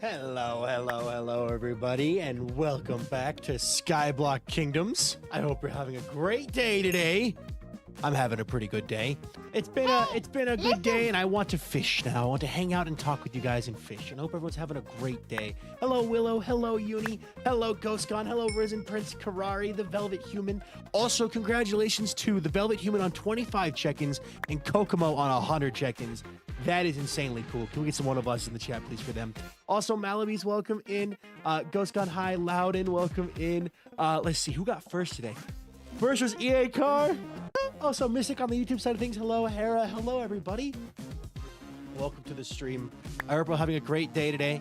Hello, everybody, and welcome back to Skyblock Kingdoms. I hope you're having a great day today. I'm having a pretty good day. It's been a good day, and I want to fish now. I want to hang out and talk with you guys and fish. And I hope everyone's having a great day. Hello, Willow. Hello, Uni. Hello, Ghostgon. Hello, Risen Prince Karari, the Velvet Human. Also, congratulations to the Velvet Human on 25 check-ins and Kokomo on 100 check-ins. That is insanely cool. Can we get some one of us in the chat, please, for them? Also, Malaby's welcome in. Ghost Gone High, Loudon, welcome in. Let's see, who got first today? First was EA Car. Also, Mystic on the YouTube side of things. Hello, Hera. Hello, everybody. Welcome to the stream. I hope we're having a great day today.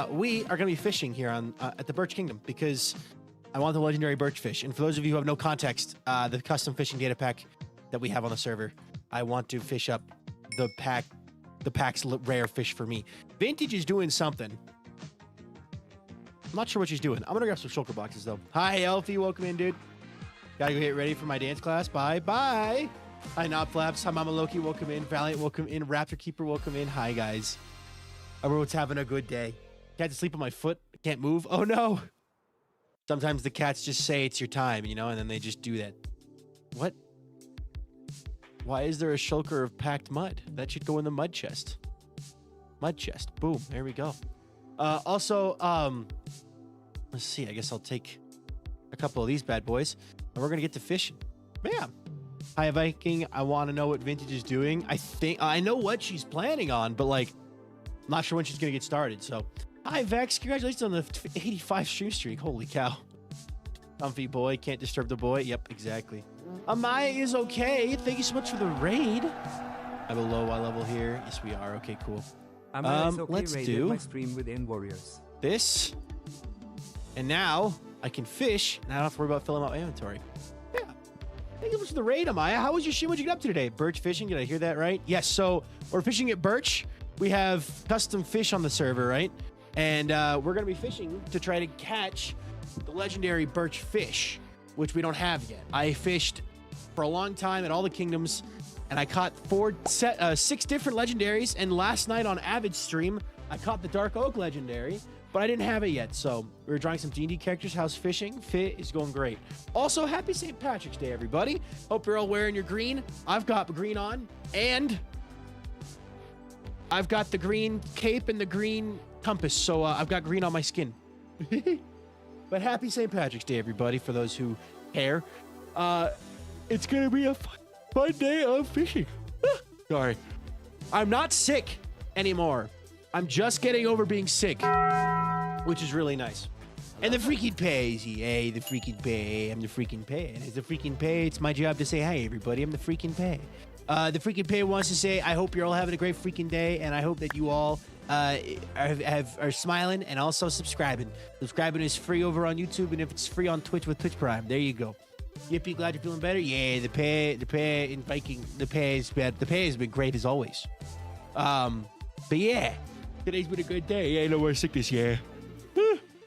We are going to be fishing here on at the Birch Kingdom because I want the legendary birch fish. And for those of you who have no context, the custom fishing data pack that we have on the server, I want to fish up the pack's rare fish for me. Vintage is doing something. I'm not sure what she's doing. I'm gonna grab some shulker boxes though. Hi, Elfie. Welcome in, dude. Gotta go get ready for my dance class. Bye. Hi, Knob Flaps. Hi, Mama Loki. Welcome in. Valiant. Welcome in. Raptor Keeper. Welcome in. Hi, guys. Everyone's having a good day. Cat to sleep on my foot. Can't move. Oh no. Sometimes the cats just say it's your time, you know, and then they just do that. What? Why is there a shulker of packed mud? That should go in the mud chest. Mud chest. Boom. There we go. Also, let's see. I guess I'll take a couple of these bad boys. And we're going to get to fishing. Bam. Hi, Viking. I want to know what Vintage is doing. I know what she's planning on, but, like, I'm not sure when she's going to get started. So, hi, Vex. Congratulations on the 85 stream streak. Holy cow. Comfy boy. Can't disturb the boy. Yep, exactly. Amaya is okay. Thank you so much for the raid. I have a low Y level here. Yes, we are. Okay, cool. Okay, let's do my stream within Warriors. This. And now I can fish, and I don't have to worry about filling out my inventory. Yeah. Thank you so much for the raid, Amaya. How was your stream? What'd you get up to today? Birch fishing? Did I hear that right? Yes. So we're fishing at Birch. We have custom fish on the server, right? And we're going to be fishing to try to catch the legendary birch fish, which we don't have yet. I fished for a long time at all the kingdoms, and I caught 6 different legendaries, and last night on Avid stream, I caught the Dark Oak legendary, but I didn't have it yet, so we were drawing some D&D characters. How's fishing? Fit is going great. Also, happy St. Patrick's Day, everybody. Hope you're all wearing your green. I've got green on, and I've got the green cape and the green compass, so I've got green on my skin. But happy St. Patrick's Day, everybody, for those who care. It's going to be a fun day of fishing. Sorry. I'm not sick anymore. I'm just getting over being sick, which is really nice. And the freaking pay, hey, the freaking pay. I'm the freaking pay. And it's the freaking pay. It's my job to say, hi, everybody. I'm the freaking pay. The freaking pay wants to say, I hope you're all having a great freaking day, and I hope that you all are smiling and also subscribing. Subscribing is free over on YouTube, and if it's free on Twitch with Twitch Prime, there you go. Yippee, glad you're feeling better. Yeah, the pay in Viking, the pay is bad. The pay has been great as always. But yeah, today's been a good day. Yeah, no more sickness. Yeah,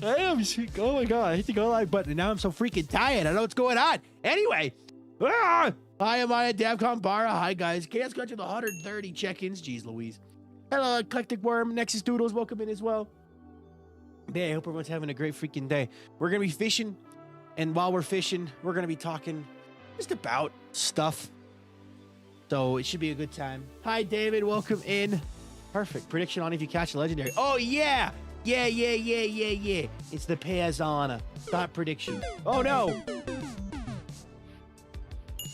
I am sick. Oh my god, I hit the go live button, and now I'm so freaking tired. I don't know what's going on. Anyway, hi, am I a Davcon Barra? Hi guys, Chaos got to the 130 check-ins. Jeez Louise. Hello, Eclectic Worm, Nexus Doodles, welcome in as well. Yeah, I hope everyone's having a great freaking day. We're gonna be fishing. And while we're fishing, we're going to be talking just about stuff. So it should be a good time. Hi, David. Welcome in. Perfect. Prediction on if you catch a legendary. Oh, yeah. Yeah. It's the Payazana. Thought prediction. Oh, no.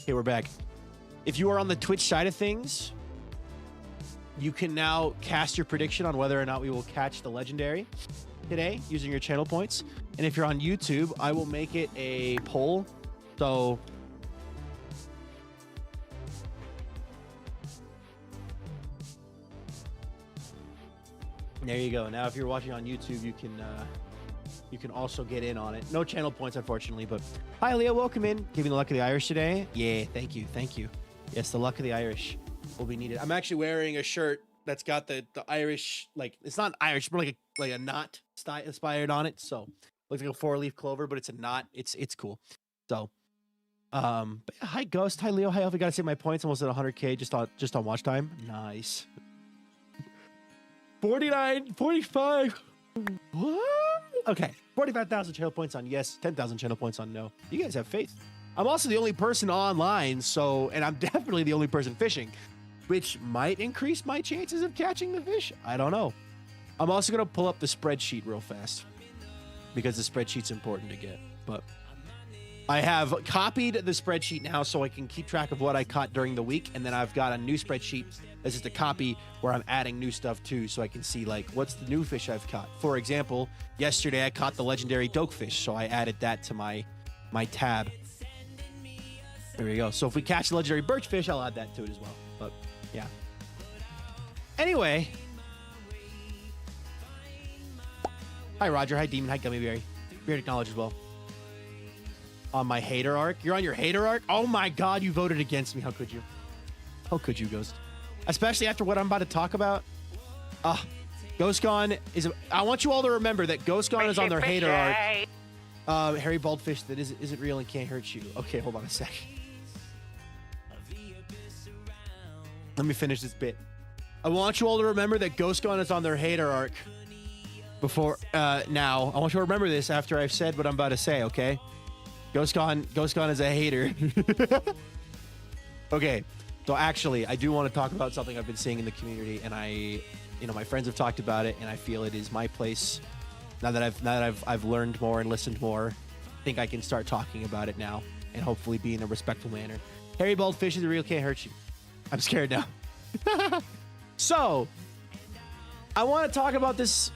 Okay, we're back. If you are on the Twitch side of things, you can now cast your prediction on whether or not we will catch the legendary today using your channel points. And if you're on YouTube, I will make it a poll. So there you go. Now if you're watching on YouTube, you can also get in on it. No channel points, unfortunately, but hi Leah, welcome in. Giving the luck of the Irish today. Yeah, thank you. Yes, the luck of the Irish will be needed. I'm actually wearing a shirt that's got the Irish, like, it's not Irish, but like a knot style inspired on it. So looks like a 4-leaf clover, but it's a knot. It's cool. So but yeah, hi Ghost, hi Leo, hi Alfie. Gotta say my points almost at 100k just on watch time. Nice. 49, 45. What? Okay, 45,000 channel points on yes, 10,000 channel points on no. You guys have faith. I'm also the only person online, so, and I'm definitely the only person fishing, which might increase my chances of catching the fish. I don't know. I'm also going to pull up the spreadsheet real fast because the spreadsheet's important to get. But I have copied the spreadsheet now so I can keep track of what I caught during the week. And then I've got a new spreadsheet that's just a copy where I'm adding new stuff too, so I can see like what's the new fish I've caught. For example, yesterday I caught the legendary dokefish, so I added that to my tab. There we go. So if we catch the legendary birch fish, I'll add that to it as well. But yeah. Anyway. Hi, Roger. Hi, Demon. Hi, Gummy Berry. Weird acknowledge as well. On my hater arc? You're on your hater arc? Oh my god, you voted against me. How could you? How could you, Ghost? Especially after what I'm about to talk about. Ghost Gone is... I want you all to remember that Ghost Gone is on their hater arc. Hairy bald fish that isn't real and can't hurt you. Okay, hold on a sec. Let me finish this bit. I want you all to remember that Ghost Gone is on their hater arc. Before, now. I want you to remember this after I've said what I'm about to say, okay? Ghost Gone is a hater. Okay, so actually, I do want to talk about something I've been seeing in the community, and my friends have talked about it, and I feel it is my place. Now that I've learned more and listened more, I think I can start talking about it now, and hopefully be in a respectful manner. Hairy bald fish is real, can't hurt you. I'm scared now. So, I want to talk about this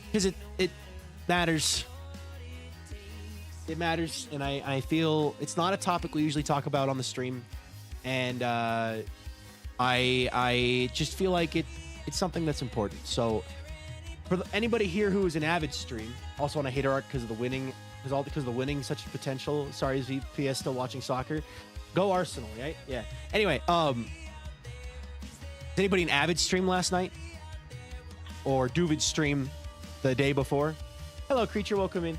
because it matters. It matters, and I feel it's not a topic we usually talk about on the stream, and I just feel like it's something that's important. So, for anybody here who is an avid stream, also on a hater arc because of the winning, because of the winning such potential. Sorry, is VPS still watching soccer? Go Arsenal, right? Yeah. Anyway, did anybody an avid stream last night? Or Duvid stream the day before? Hello, creature, welcome in.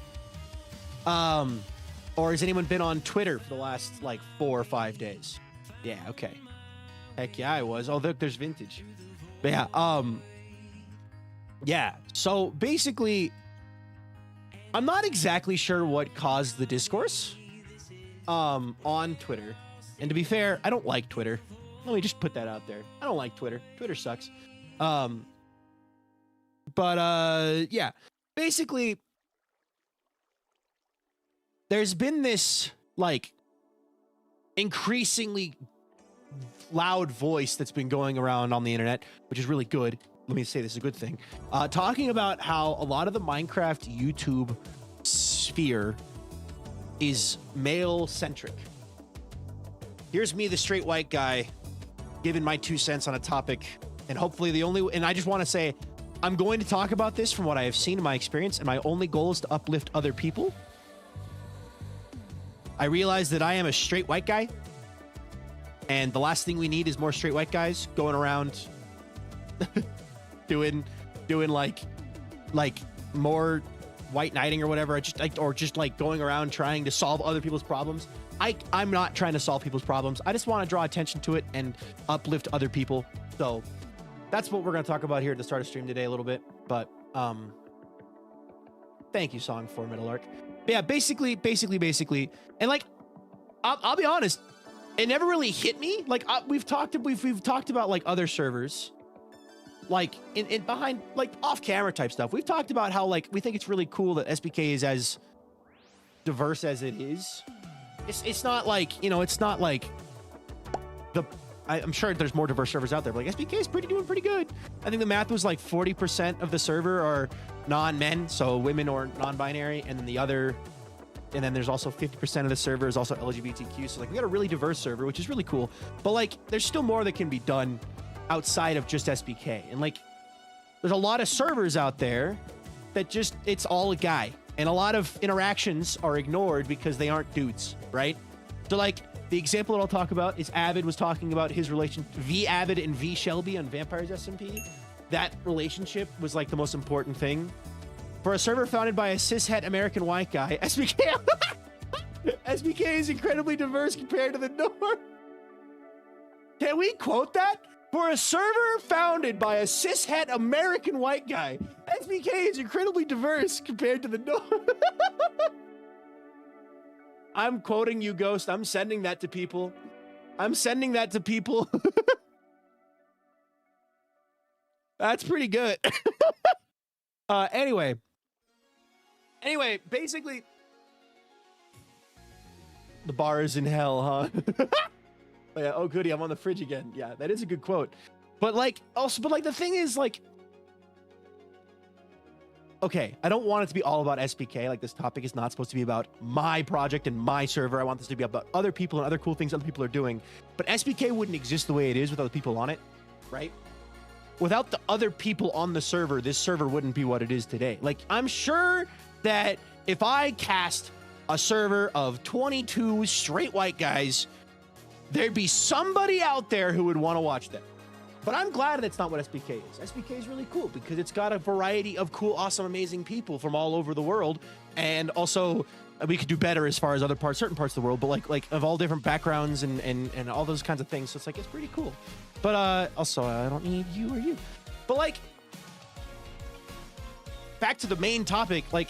Or has anyone been on Twitter for the last like 4 or 5 days? Yeah, okay. Heck yeah, I was. Oh, look, there's vintage. But yeah, yeah. So basically, I'm not exactly sure what caused the discourse on Twitter. And to be fair, I don't like Twitter. Let me just put that out there. I don't like Twitter. Twitter sucks. Yeah. Basically, there's been this like increasingly loud voice that's been going around on the internet, which is really good. Let me say this is a good thing. Talking about how a lot of the Minecraft YouTube sphere is male centric. Here's me, the straight white guy, giving my 2 cents on a topic, and hopefully and I just want to say, I'm going to talk about this from what I have seen in my experience, and my only goal is to uplift other people. I realize that I am a straight white guy, and the last thing we need is more straight white guys going around doing like more white knighting or whatever, just like going around trying to solve other people's problems. I'm not trying to solve people's problems. I just want to draw attention to it and uplift other people. So that's what we're going to talk about here at the start of stream today a little bit. But thank you, Song, for Middle Arc. But yeah, basically, and like, I'll be honest, it never really hit me. Like we've talked about like other servers, like in behind like off camera type stuff. We've talked about how like we think it's really cool that SBK is as diverse as it is. It's not like, you know, it's not like I'm sure there's more diverse servers out there, but like SBK is doing pretty good. I think the math was like 40% of the server are non-men, so women or non-binary, and then there's also 50% of the server is also LGBTQ. So like we got a really diverse server, which is really cool. But like there's still more that can be done outside of just SBK. And like there's a lot of servers out there that just it's all a guy. And a lot of interactions are ignored because they aren't dudes, right? So like the example that I'll talk about is Avid was talking about his relation, V Avid and V Shelby on Vampires SMP. That relationship was like the most important thing. For a server founded by a cishet American white guy, SBK SBK is incredibly diverse compared to the norm. Can we quote that? For a server founded by a cishet American white guy, SBK is incredibly diverse compared to the norm. I'm quoting you, Ghost. I'm sending that to people. I'm sending that to people. That's pretty good. Anyway, basically, the bar is in hell, huh? Oh, yeah. Oh, goody, I'm on the fridge again. Yeah, that is a good quote. But like, the thing is, like, okay, I don't want it to be all about SBK. Like, this topic is not supposed to be about my project and my server. I want this to be about other people and other cool things other people are doing. But SBK wouldn't exist the way it is with other people on it, right? Without the other people on the server, this server wouldn't be what it is today. Like, I'm sure that if I cast a server of 22 straight white guys, there'd be somebody out there who would want to watch them. But I'm glad that's not what SBK is. SBK is really cool because it's got a variety of cool, awesome, amazing people from all over the world. And also, we could do better as far as certain parts of the world, but like of all different backgrounds and all those kinds of things. So it's like, it's pretty cool. But also, I don't need you or you. But like, back to the main topic, like,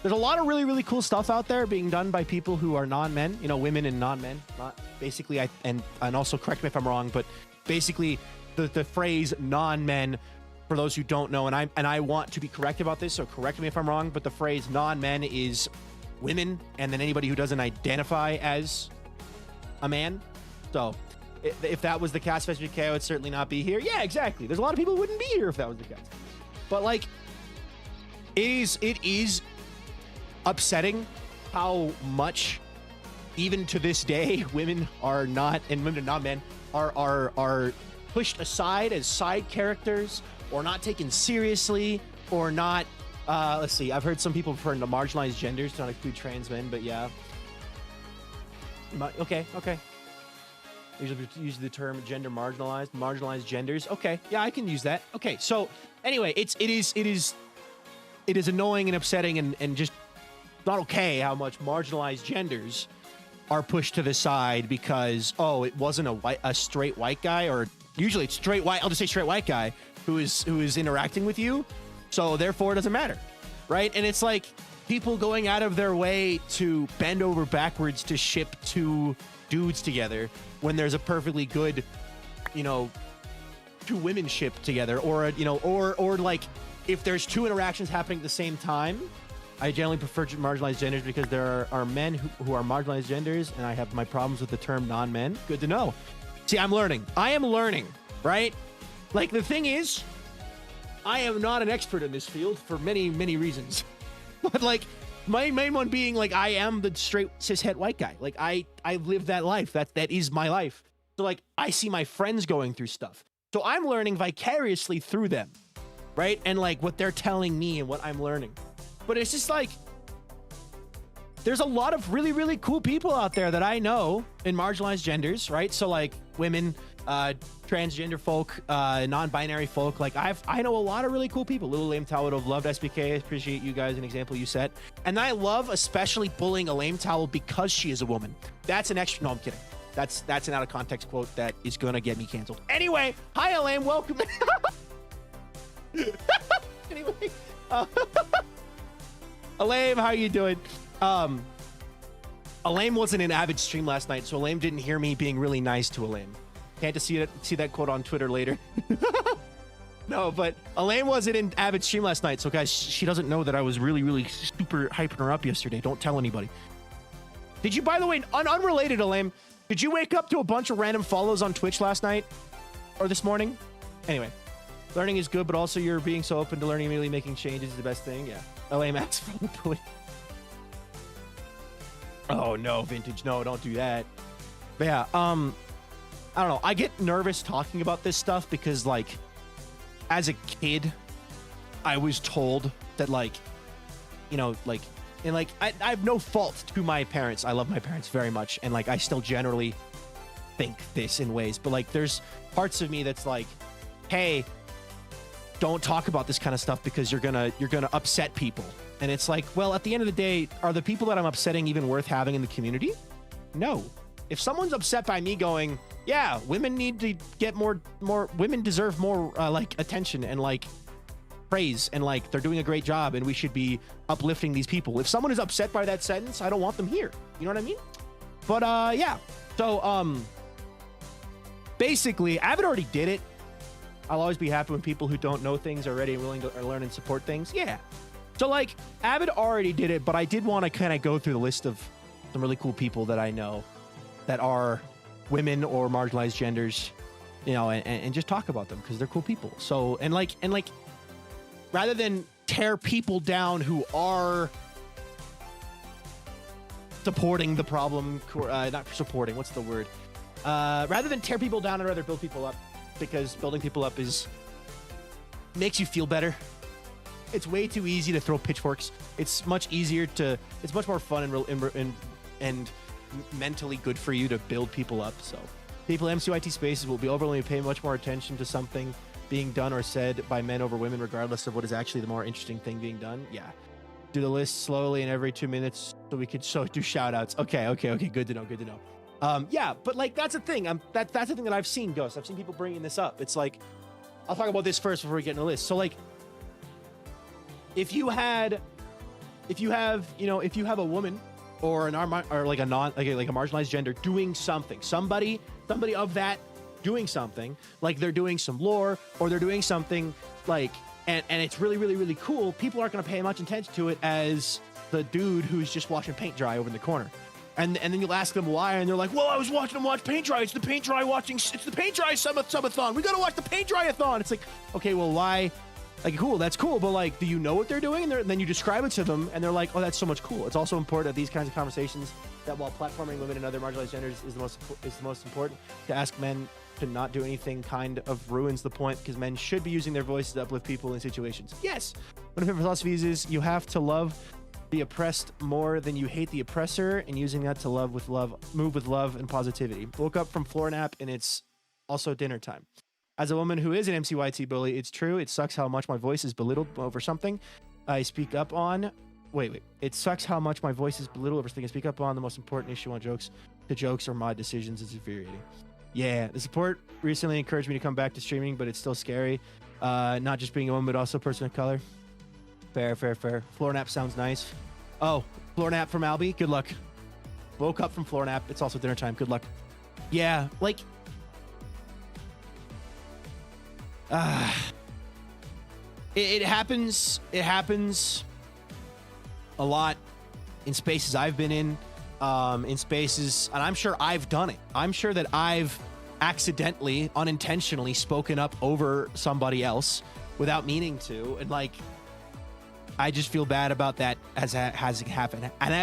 there's a lot of really, really cool stuff out there being done by people who are non-men, you know, women and non-men. Not basically, and also correct me if I'm wrong, but basically the phrase non-men, for those who don't know, and I want to be correct about this, so correct me if I'm wrong, but the phrase non-men is women, and then anybody who doesn't identify as a man. So if that was the case, SBK, I would certainly not be here. Yeah, exactly. There's a lot of people who wouldn't be here if that was the case. But like, it is upsetting how much, even to this day, women are not, and women and non-men are pushed aside as side characters, or not taken seriously, or not, let's see, I've heard some people referring to marginalized genders to not include trans men, but yeah. Okay. Usually use the term gender marginalized genders. Okay, yeah, I can use that. Okay, so anyway, it is annoying and upsetting and just not okay how much marginalized genders are pushed to the side because, oh, it wasn't a straight white guy, or usually it's straight white, I'll just say straight white guy who is interacting with you, so therefore it doesn't matter, right? And it's like people going out of their way to bend over backwards to ship two dudes together when there's a perfectly good, you know, two women ship together, or you know, or like if there's two interactions happening at the same time. I generally prefer marginalized genders because there are men who are marginalized genders, and I have my problems with the term non-men. Good to know. See, I'm learning. I am learning, right? Like, the thing is, I am not an expert in this field for many, many reasons. But, like, my main one being, like, I am the straight cishet white guy. Like, I live that life. That is my life. So, like, I see my friends going through stuff. So I'm learning vicariously through them, right? And, like, what they're telling me and what I'm learning. But it's just like, there's a lot of really, really cool people out there that I know in marginalized genders, right? So like women, transgender folk, non-binary folk. Like I know a lot of really cool people. Little Lame Towel would have loved SBK. I appreciate you guys, an example you set. And I love especially bullying a Lame Towel because she is a woman. That's an extra, no, I'm kidding. That's an out of context quote that is gonna get me canceled. Anyway, hi Elaine, welcome. Anyway, Elaine, how are you doing? Elaine wasn't in Avid stream last night, so Elaine didn't hear me being really nice to Elaine. Can't to see that quote on Twitter later. No, but Elaine wasn't in Avid stream last night, so guys, she doesn't know that I was really, really super hyping her up yesterday. Don't tell anybody. Did you, by the way, unrelated, Elaine, did you wake up to a bunch of random follows on Twitch last night? Or this morning? Anyway, learning is good, but also you're being so open to learning and immediately making changes is the best thing. Yeah. LA Max from the police. Oh no, Vintage, no, don't do that. But yeah, I don't know. I get nervous talking about this stuff because, like, as a kid, I was told that, like, you know, like, and like, I have no fault to my parents. I love my parents very much, and like, I still generally think this in ways, but like, there's parts of me that's like, hey, don't talk about this kind of stuff because you're gonna upset people. And it's like, well, at the end of the day, are the people that I'm upsetting even worth having in the community? No. If someone's upset by me going, yeah, women need to get more women deserve more like attention and like praise, and like they're doing a great job, and we should be uplifting these people. If someone is upset by that sentence, I don't want them here. You know what I mean? But yeah. So basically, Avid already did it. I'll always be happy when people who don't know things are ready and willing to learn and support things. Yeah. So like Avid already did it, but I did want to kind of go through the list of some really cool people that I know that are women or marginalized genders, you know, and just talk about them because they're cool people. So and like rather than tear people down who are supporting the problem, not supporting, what's the word? Rather than tear people down, I'd rather build people up, because building people up makes you feel better. It's way too easy to throw pitchforks. It's much more fun and mentally good for you to build people up. So people in MCYT spaces will be overly pay much more attention to something being done or said by men over women, regardless of what is actually the more interesting thing being done. Yeah. Do the list slowly and every 2 minutes so we could do shout outs. Okay. Good to know. Yeah, but like that's the thing. That's the thing that I've seen, Ghost. I've seen people bringing this up. It's like, I'll talk about this first before we get in the list. So like, if you have a woman or like a marginalized gender doing something, somebody of that doing something, like they're doing some lore or they're doing something like, and it's really, really, really cool, people aren't going to pay much attention to it as the dude who's just watching paint dry over in the corner. And then you'll ask them why, and they're like, well, I was watching them watch paint dry. It's the paint dry subathon. We got to watch the paint dry-a-thon. It's like, okay, well, why? Like, cool, that's cool, but like, do you know what they're doing? And then you describe it to them, and they're like, oh, that's so much cool. It's also important that these kinds of conversations, that while platforming women and other marginalized genders is the most important, to ask men to not do anything kind of ruins the point, because men should be using their voices to uplift people in situations. Yes, one of my philosophies is you have to love the oppressed more than you hate the oppressor, and using that to move with love and positivity. Woke up from floor nap, and it's also dinner time. As a woman who is an MCYT bully, it's true. It sucks how much my voice is belittled over something I speak up on. Wait. It sucks how much my voice is belittled over something I speak up on. The most important issue on jokes or mod decisions is infuriating. Yeah, the support recently encouraged me to come back to streaming, but it's still scary. Not just being a woman, but also a person of color. Fair. Floor nap sounds nice. Oh, floor nap from Albie. Good luck. Woke up from floor nap. It's also dinner time. Good luck. Yeah, like... It happens a lot in spaces I've been in spaces, and I'm sure I've done it. I'm sure that I've accidentally, unintentionally spoken up over somebody else without meaning to, and like, I just feel bad about that as has happened. And I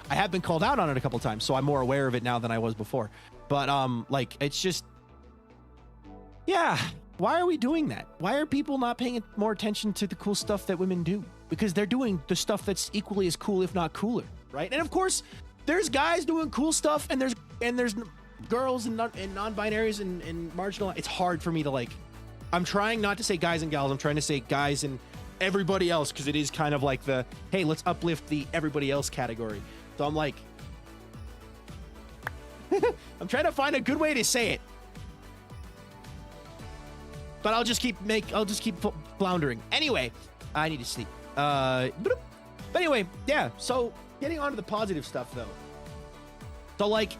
have been called out on it a couple times, so I'm more aware of it now than I was before. But like, it's just, yeah, why are we doing that? Why are people not paying more attention to the cool stuff that women do? Because they're doing the stuff that's equally as cool, if not cooler, right? And of course, there's guys doing cool stuff, and there's girls and non-binaries and marginal. It's hard for me to like. I'm trying not to say guys and gals. I'm trying to say guys and everybody else, because it is kind of like the, hey, let's uplift the everybody else category. So I'm like, I'm trying to find a good way to say it. But I'll just keep floundering. Anyway, I need to sleep. But anyway, yeah. So getting on to the positive stuff, though. So like,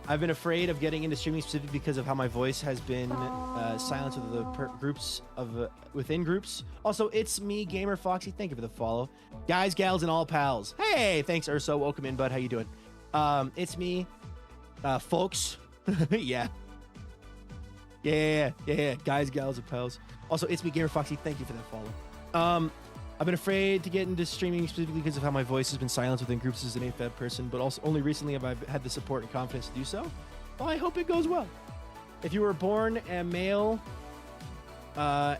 I've been afraid of getting into streaming specifically because of how my voice has been silenced with the within groups. Also, it's me, Gamer Foxy. Thank you for the follow, guys, gals, and all pals. Hey, thanks, Urso. Welcome in, bud. How you doing? It's me, folks. Yeah, guys, gals, and pals. Also, it's me, Gamer Foxy. Thank you for that follow. I've been afraid to get into streaming specifically because of how my voice has been silenced within groups as an AFAB person, but also only recently have I had the support and confidence to do so. Well, I hope it goes well. If you were born a male, and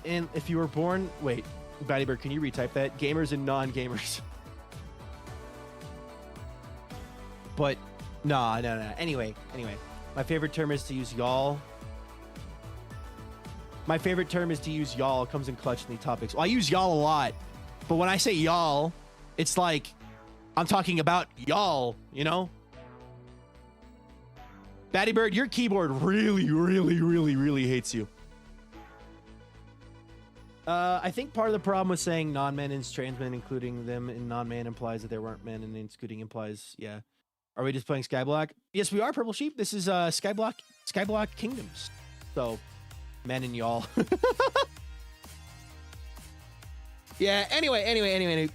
if you were born, wait, Battybird, can you retype that? Gamers and non-gamers. But, no. Anyway, my favorite term is to use y'all. My favorite term is to use y'all. It comes in clutch in the topics. Well, I use y'all a lot, but when I say y'all, it's like I'm talking about y'all, you know? Batty Bird, your keyboard really hates you. I think part of the problem with saying non-men and trans men, including them in non-man, implies that there weren't men, and including implies, yeah. Are we just playing Skyblock? Yes, we are, Purple Sheep. This is Skyblock Kingdoms. So, men and y'all. Yeah, anyway.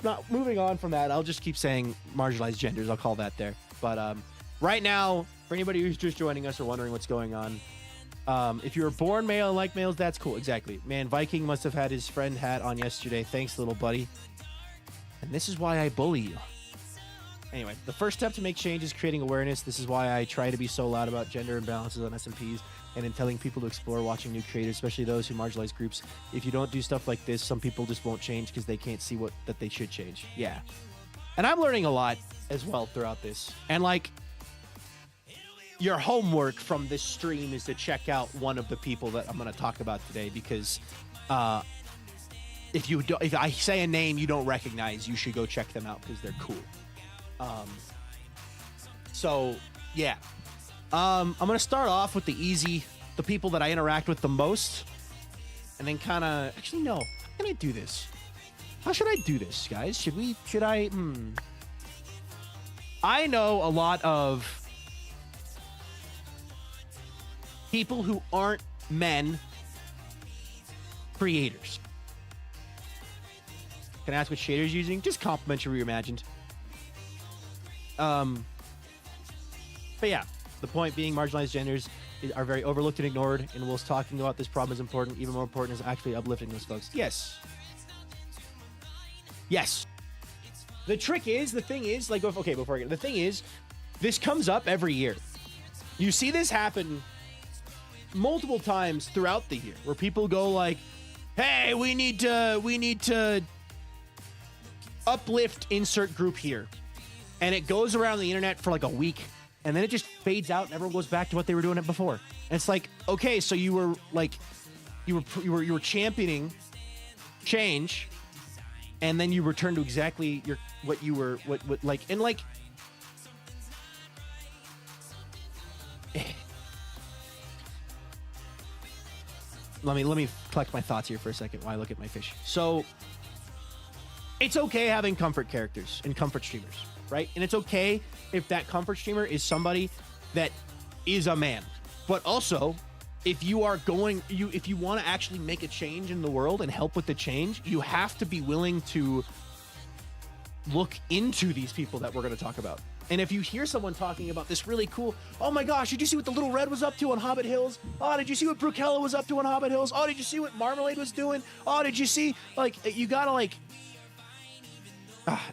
Not moving on from that, I'll just keep saying marginalized genders. I'll call that there. But right now, for anybody who's just joining us or wondering what's going on, if you were born male and like males, that's cool. Exactly. Man, Viking must have had his friend hat on yesterday. Thanks, little buddy. And this is why I bully you. Anyway, the first step to make change is creating awareness. This is why I try to be so loud about gender imbalances on SMPs and in telling people to explore watching new creators, especially those who marginalize groups. If you don't do stuff like this, some people just won't change because they can't see that they should change. Yeah. And I'm learning a lot as well throughout this. And like, your homework from this stream is to check out one of the people that I'm going to talk about today, because if I say a name you don't recognize, you should go check them out because they're cool. So yeah, I'm gonna start off with the people that I interact with the most, and then kind of actually no. How can I do this? How should I do this, guys? Should I? I know a lot of people who aren't men creators. Can I ask what shaders using? Just complimentary reimagined. But yeah, the point being, marginalized genders are very overlooked and ignored, and whilst talking about this problem is important, even more important is actually uplifting those folks. Yes. The thing is, like, okay, before I get, the thing is, this comes up every year. You see this happen multiple times throughout the year, where people go like, hey, we need to uplift insert group here. And it goes around the internet for like a week, and then it just fades out and everyone goes back to what they were doing it before. And it's like, okay, so you were like, you were championing change, and then you return to exactly what like, and like, let me collect my thoughts here for a second while I look at my fish. So it's okay having comfort characters and comfort streamers, right? And it's okay if that comfort streamer is somebody that is a man. But also, if you want to actually make a change in the world and help with the change, you have to be willing to look into these people that we're going to talk about. And if you hear someone talking about this really cool, oh my gosh, did you see what the Little Red was up to on Hobbit Hills? Oh, did you see what Brukella was up to on Hobbit Hills? Oh, did you see what Marmalade was doing? Oh, did you see, like, you gotta like,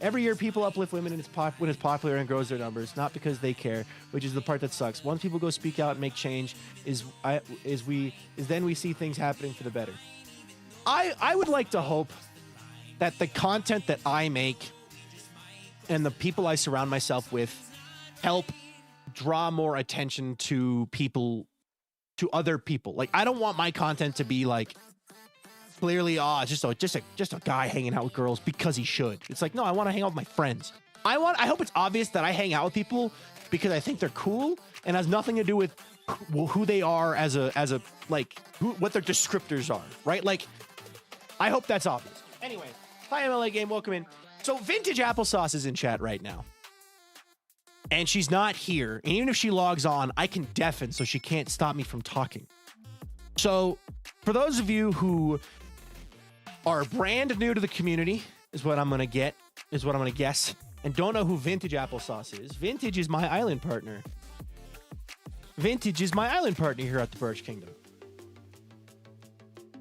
every year people uplift women when it's popular and grows their numbers, not because they care, which is the part that sucks. Once people go speak out and make change, then we see things happening for the better. I would like to hope that the content that I make and the people I surround myself with help draw more attention to other people. Like, I don't want my content to be like, clearly, just a guy hanging out with girls because he should. It's like, no, I want to hang out with my friends. I hope it's obvious that I hang out with people because I think they're cool and has nothing to do with who they are as a like what their descriptors are, right? Like, I hope that's obvious. Anyway, hi MLA Game, welcome in. So Vintage Applesauce is in chat right now, and she's not here. And even if she logs on, I can deafen so she can't stop me from talking. So for those of you who are brand new to the community, is what I'm gonna guess, and don't know who Vintage Applesauce is. Vintage is my island partner. Vintage is my island partner here at the Birch Kingdom.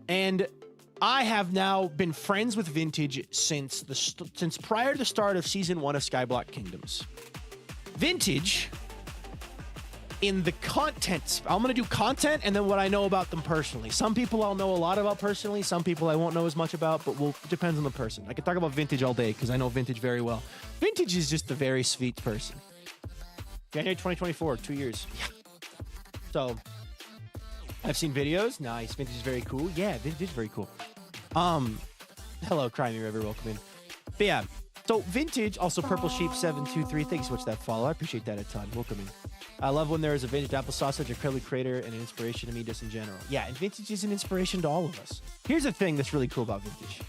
And I have now been friends with Vintage since prior to the start of Season 1 of Skyblock Kingdoms. Vintage, in the content, I'm going to do content and then what I know about them personally. Some people I'll know a lot about personally, some people I won't know as much about, but it depends on the person. I could talk about Vintage all day because I know Vintage very well. Vintage is just a very sweet person. January 2024, 2 years. Yeah. So, I've seen videos. Nice. Vintage is very cool. Yeah, Vintage is very cool. Hello, Crimey River. Welcome in. But yeah, So vintage, also Purple Sheep 723. Thanks so much for that follow. I appreciate that a ton. Welcome in. I love when there is a vintage applesauce, such a incredibly creator and an inspiration to me just in general. Yeah, and vintage is an inspiration to all of us. Here's the thing that's really cool about vintage.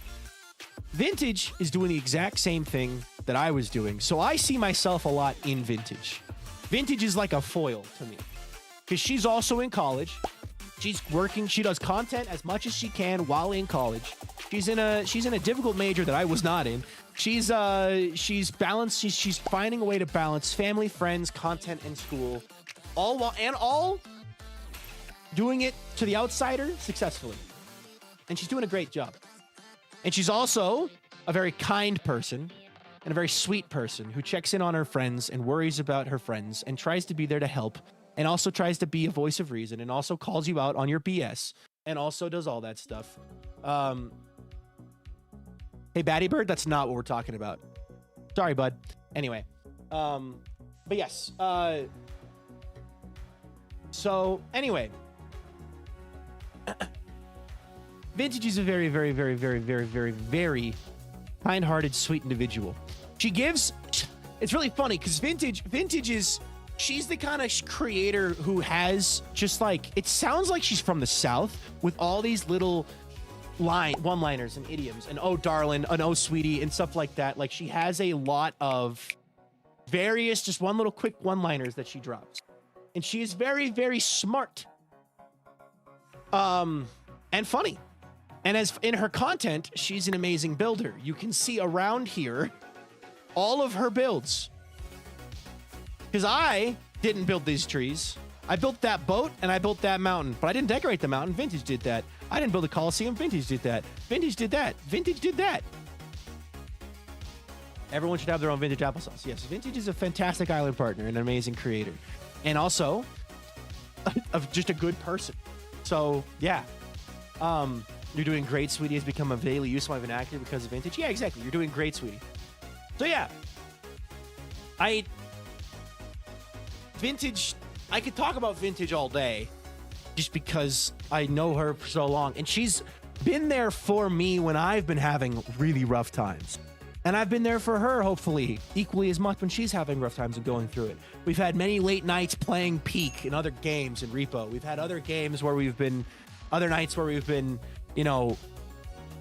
Vintage is doing the exact same thing that I was doing, so I see myself a lot in vintage. Vintage is like a foil to me, because she's also in college. She's working. She does content as much as she can while in college. She's in a difficult major that I was not in. She's balanced. She's finding a way to balance family, friends, content, and school, all doing it to the outsider successfully. And she's doing a great job. And she's also a very kind person and a very sweet person who checks in on her friends and worries about her friends and tries to be there to help and also tries to be a voice of reason and also calls you out on your BS and also does all that stuff. Hey, Batty Bird, that's not what we're talking about. Sorry, bud. Anyway, but yes. So anyway, Vintage is a very, very, very, very, very, very, very kind-hearted, sweet individual. She gives. It's really funny because Vintage is. She's the kind of creator who has just like, it sounds like she's from the South with all these little one-liners and idioms and oh darling and oh sweetie and stuff like that. Like she has a lot of various just one little quick one-liners that she drops. And she is very, very smart. And funny. And as in her content, she's an amazing builder. You can see around here all of her builds. Because I didn't build these trees. I built that boat and I built that mountain, but I didn't decorate the mountain. Vintage did that. I didn't build a Coliseum. Vintage did that. Vintage did that. Vintage did that. Everyone should have their own vintage applesauce. Yes, Vintage is a fantastic island partner and an amazing creator. And also, just a good person. So, yeah. You're doing great, sweetie. Has become a daily use of my vernacular because of Vintage. Yeah, exactly. You're doing great, sweetie. So, yeah. Vintage, I could talk about Vintage all day just because I know her for so long. And she's been there for me when I've been having really rough times. And I've been there for her, hopefully, equally as much when she's having rough times and going through it. We've had many late nights playing Peak and other games in Repo. We've had other games where we've been, other nights where we've been, you know,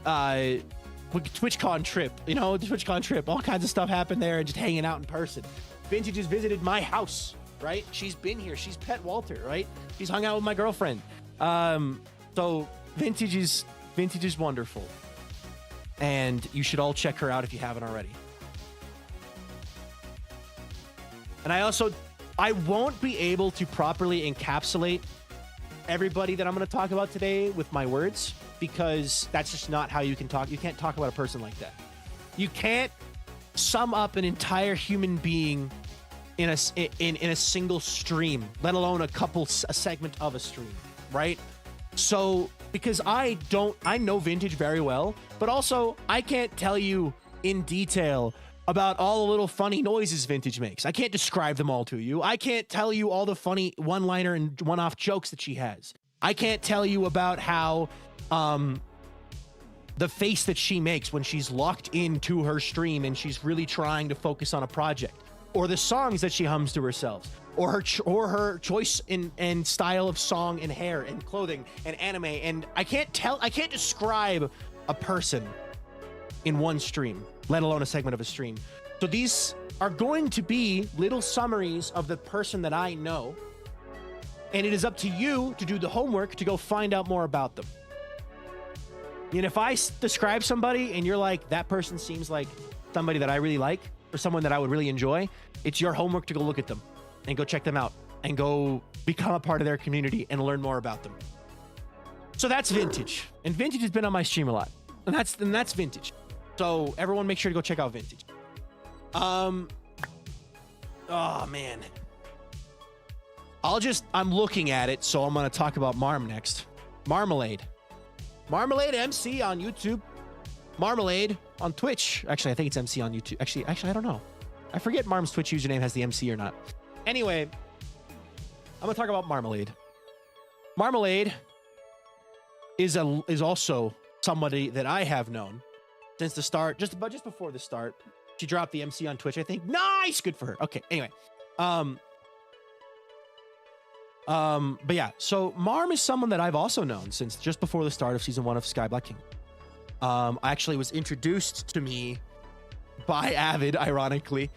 TwitchCon trip, TwitchCon trip. All kinds of stuff happened there and just hanging out in person. Vintage has visited my house. Right? She's been here. She's pet Walter, right? She's hung out with my girlfriend. So Vintage is wonderful. And you should all check her out if you haven't already. And I won't be able to properly encapsulate everybody that I'm going to talk about today with my words because that's just not how you can talk. You can't talk about a person like that. You can't sum up an entire human being in a single stream, let alone a segment of a stream, right? So because I know Vintage very well, but also I can't tell you in detail about all the little funny noises Vintage makes. I can't describe them all to you. I can't tell you all the funny one-liner and one-off jokes that she has. I can't tell you about how the face that she makes when she's locked into her stream and she's really trying to focus on a project. Or the songs that she hums to herself, or her choice and style of song and hair and clothing and anime. And I can't describe a person in one stream, let alone a segment of a stream. So these are going to be little summaries of the person that I know. And it is up to you to do the homework to go find out more about them. And if I describe somebody and you're like, that person seems like somebody that I really like, or someone that I would really enjoy, it's your homework to go look at them and go check them out and go become a part of their community and learn more about them. So that's Vintage. And Vintage has been on my stream a lot. And that's Vintage. So everyone make sure to go check out Vintage. Oh man. I'm looking at it, so I'm gonna talk about Marm next. Marmalade MC on YouTube. Marmalade on Twitch. Actually, I think it's MC on YouTube. Actually, I don't know. I forget Marm's Twitch username has the MC or not. Anyway, I'm gonna talk about Marmalade. Marmalade is also somebody that I have known since the start, just before the start. She dropped the MC on Twitch, I think. Nice, good for her. Okay, anyway. But yeah, so Marm is someone that I've also known since just before the start of season 1 of Skyblock Kingdom. Actually was introduced to me by Avid, ironically,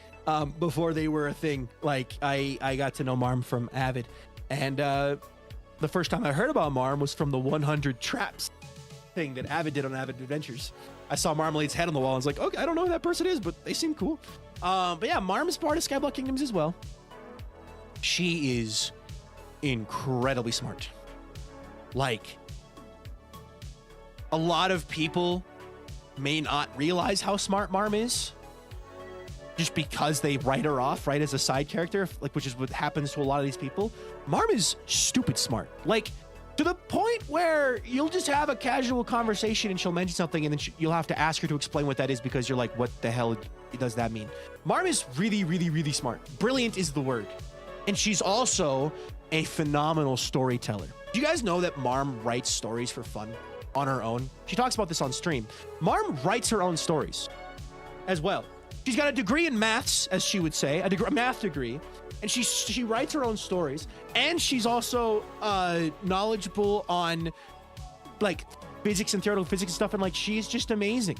before they were a thing. Like I got to know Marm from Avid, and the first time I heard about Marm was from the 100 traps thing that Avid did on Avid Adventures. I saw Marmalade's head on the wall. I was like, okay, I don't know who that person is, but they seem cool. But yeah, Marm is part of Skyblock Kingdoms as well. She is incredibly smart. Like, a lot of people may not realize how smart Marm is just because they write her off, right, as a side character, like, which is what happens to a lot of these people. Marm is stupid smart. Like, to the point where you'll just have a casual conversation and she'll mention something and then you'll have to ask her to explain what that is because you're like, what the hell does that mean? Marm is really, really, really smart. Brilliant is the word. And she's also a phenomenal storyteller. Do you guys know that Marm writes stories for fun on her own? She talks about this on stream. Marm writes her own stories as well. She's got a degree in maths, as she would say, a math degree, and she writes her own stories, and she's also knowledgeable on like physics and theoretical physics and stuff, and like she's just amazing.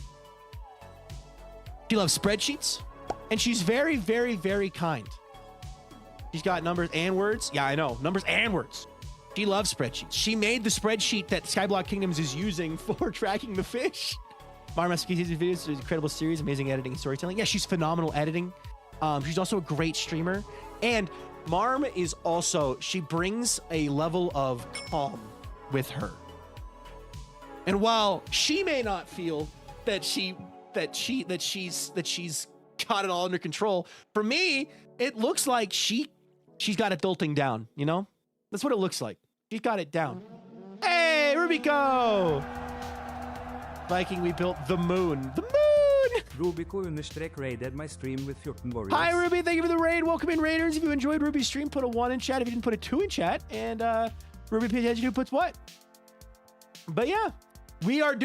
She loves spreadsheets, and she's very, very, very kind. She's got numbers and words. Yeah, I know, numbers and words. She loves spreadsheets. She made the spreadsheet that Skyblock Kingdoms is using for tracking the fish. Marm SKY's videos is an incredible series, amazing editing and storytelling. Yeah, she's phenomenal editing. She's also a great streamer. And Marm is also, she brings a level of calm with her. And while she may not feel that she's got it all under control, for me, it looks like she's got it adulting down, you know? That's what it looks like. She's got it down. Hey, Rubico! Viking, we built the moon. The moon! Rubico_raided my stream with 14 warriors. Hi, Ruby. Thank you for the raid. Welcome in, Raiders. If you enjoyed Ruby's stream, put a 1 in chat. If you didn't, put a 2 in chat. And Ruby pays attention to who puts what. But yeah, we are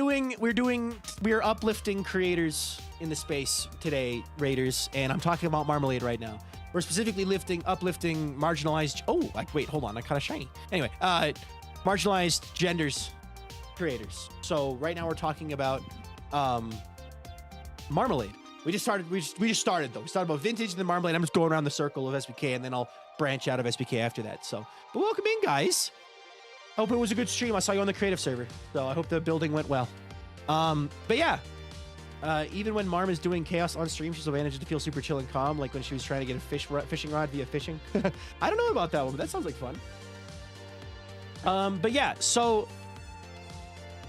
uplifting creators in the space today, Raiders. And I'm talking about Marmalade right now. We're specifically uplifting marginalized. Oh, wait, hold on. I caught a shiny. Anyway, marginalized genders creators. So right now we're talking about Marmalade. We just started though. We started about vintage and then Marmalade. I'm just going around the circle of SBK and then I'll branch out of SBK after that. So, but welcome in, guys. Hope it was a good stream. I saw you on the creative server, so I hope the building went well. But yeah, even when Marm is doing chaos on stream, she's managed to feel super chill and calm, like when she was trying to get a fishing rod via fishing. I don't know about that one, but that sounds like fun. But yeah, so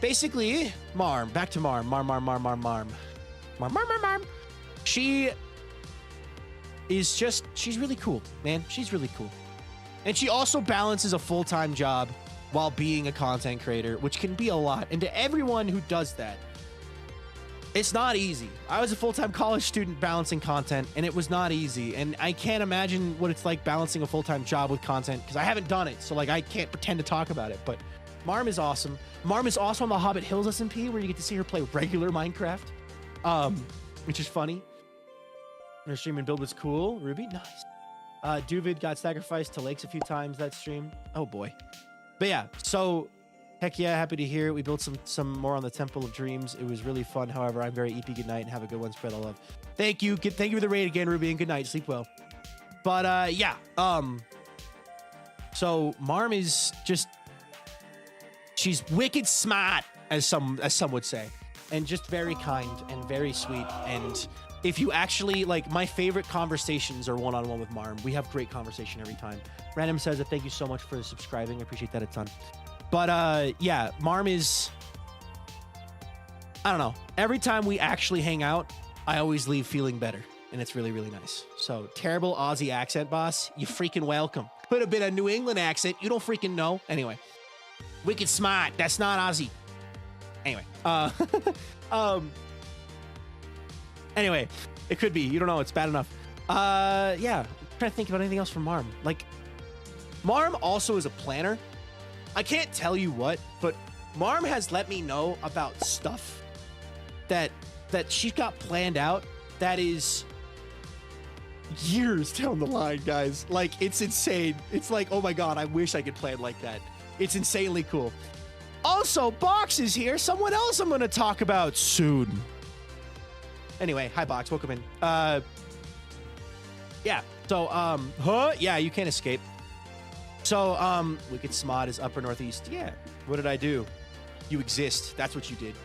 basically, Marm. Back to Marm. Marm. She is just, she's really cool, man. She's really cool. And she also balances a full-time job while being a content creator, which can be a lot. And to everyone who does that, it's not easy. I was a full-time college student balancing content, and it was not easy. And I can't imagine what it's like balancing a full-time job with content, because I haven't done it, so like I can't pretend to talk about it. But Marm is awesome. Marm is also on the Hobbit Hills SMP, where you get to see her play regular Minecraft, which is funny. Her stream and build was cool. Ruby, nice. Duvid got sacrificed to lakes a few times that stream. Oh boy. But yeah, so heck yeah, happy to hear it. We built some more on the Temple of Dreams. It was really fun. However, I'm very EP. Good night and have a good one. Spread all love. Thank you. Thank you for the raid again, Ruby, and good night. Sleep well. But yeah, so Marm is just, she's wicked smart, as some would say, and just very kind and very sweet. And if you actually, like, my favorite conversations are one-on-one with Marm. We have great conversation every time. Random says that thank you so much for subscribing. I appreciate that a ton. But yeah, Marm is, I don't know. Every time we actually hang out, I always leave feeling better. And it's really, really nice. So, terrible Aussie accent, boss. You freaking welcome. Could have been a New England accent. You don't freaking know. Anyway. Wicked smart. That's not Aussie. Anyway. Anyway, it could be. You don't know. It's bad enough. Yeah. I'm trying to think about anything else from Marm. Like, Marm also is a planner. I can't tell you what, but Marm has let me know about stuff that she's got planned out that is years down the line, guys. Like, it's insane. It's like, oh my God, I wish I could play it like that. It's insanely cool. Also, Box is here. Someone else I'm going to talk about soon. Anyway, hi, Box. Welcome in. Yeah. So, yeah, you can't escape. So, Wicked Smod is upper northeast. Yeah. What did I do? You exist. That's what you did.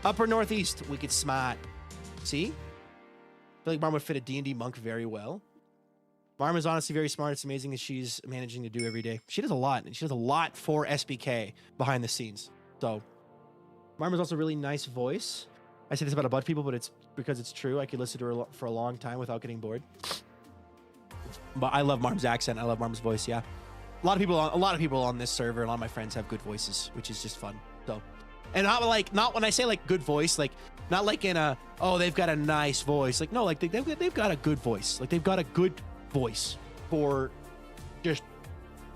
Upper northeast, Wicked Smod. See? I feel like Marm would fit a D&D monk very well. Marm is honestly very smart. It's amazing that she's managing to do every day. She does a lot, and she does a lot for SBK behind the scenes. So, Marm is also a really nice voice. I say this about a bunch of people, but it's because it's true. I could listen to her for a long time without getting bored. But I love Marm's accent. I love Marm's voice. Yeah, a lot of people on this server, a lot of my friends have good voices, which is just fun. So, and not when I say like good voice, like not like in a, oh, they've got a nice voice. Like, no, like they've got a good voice. Like they've got a good voice for just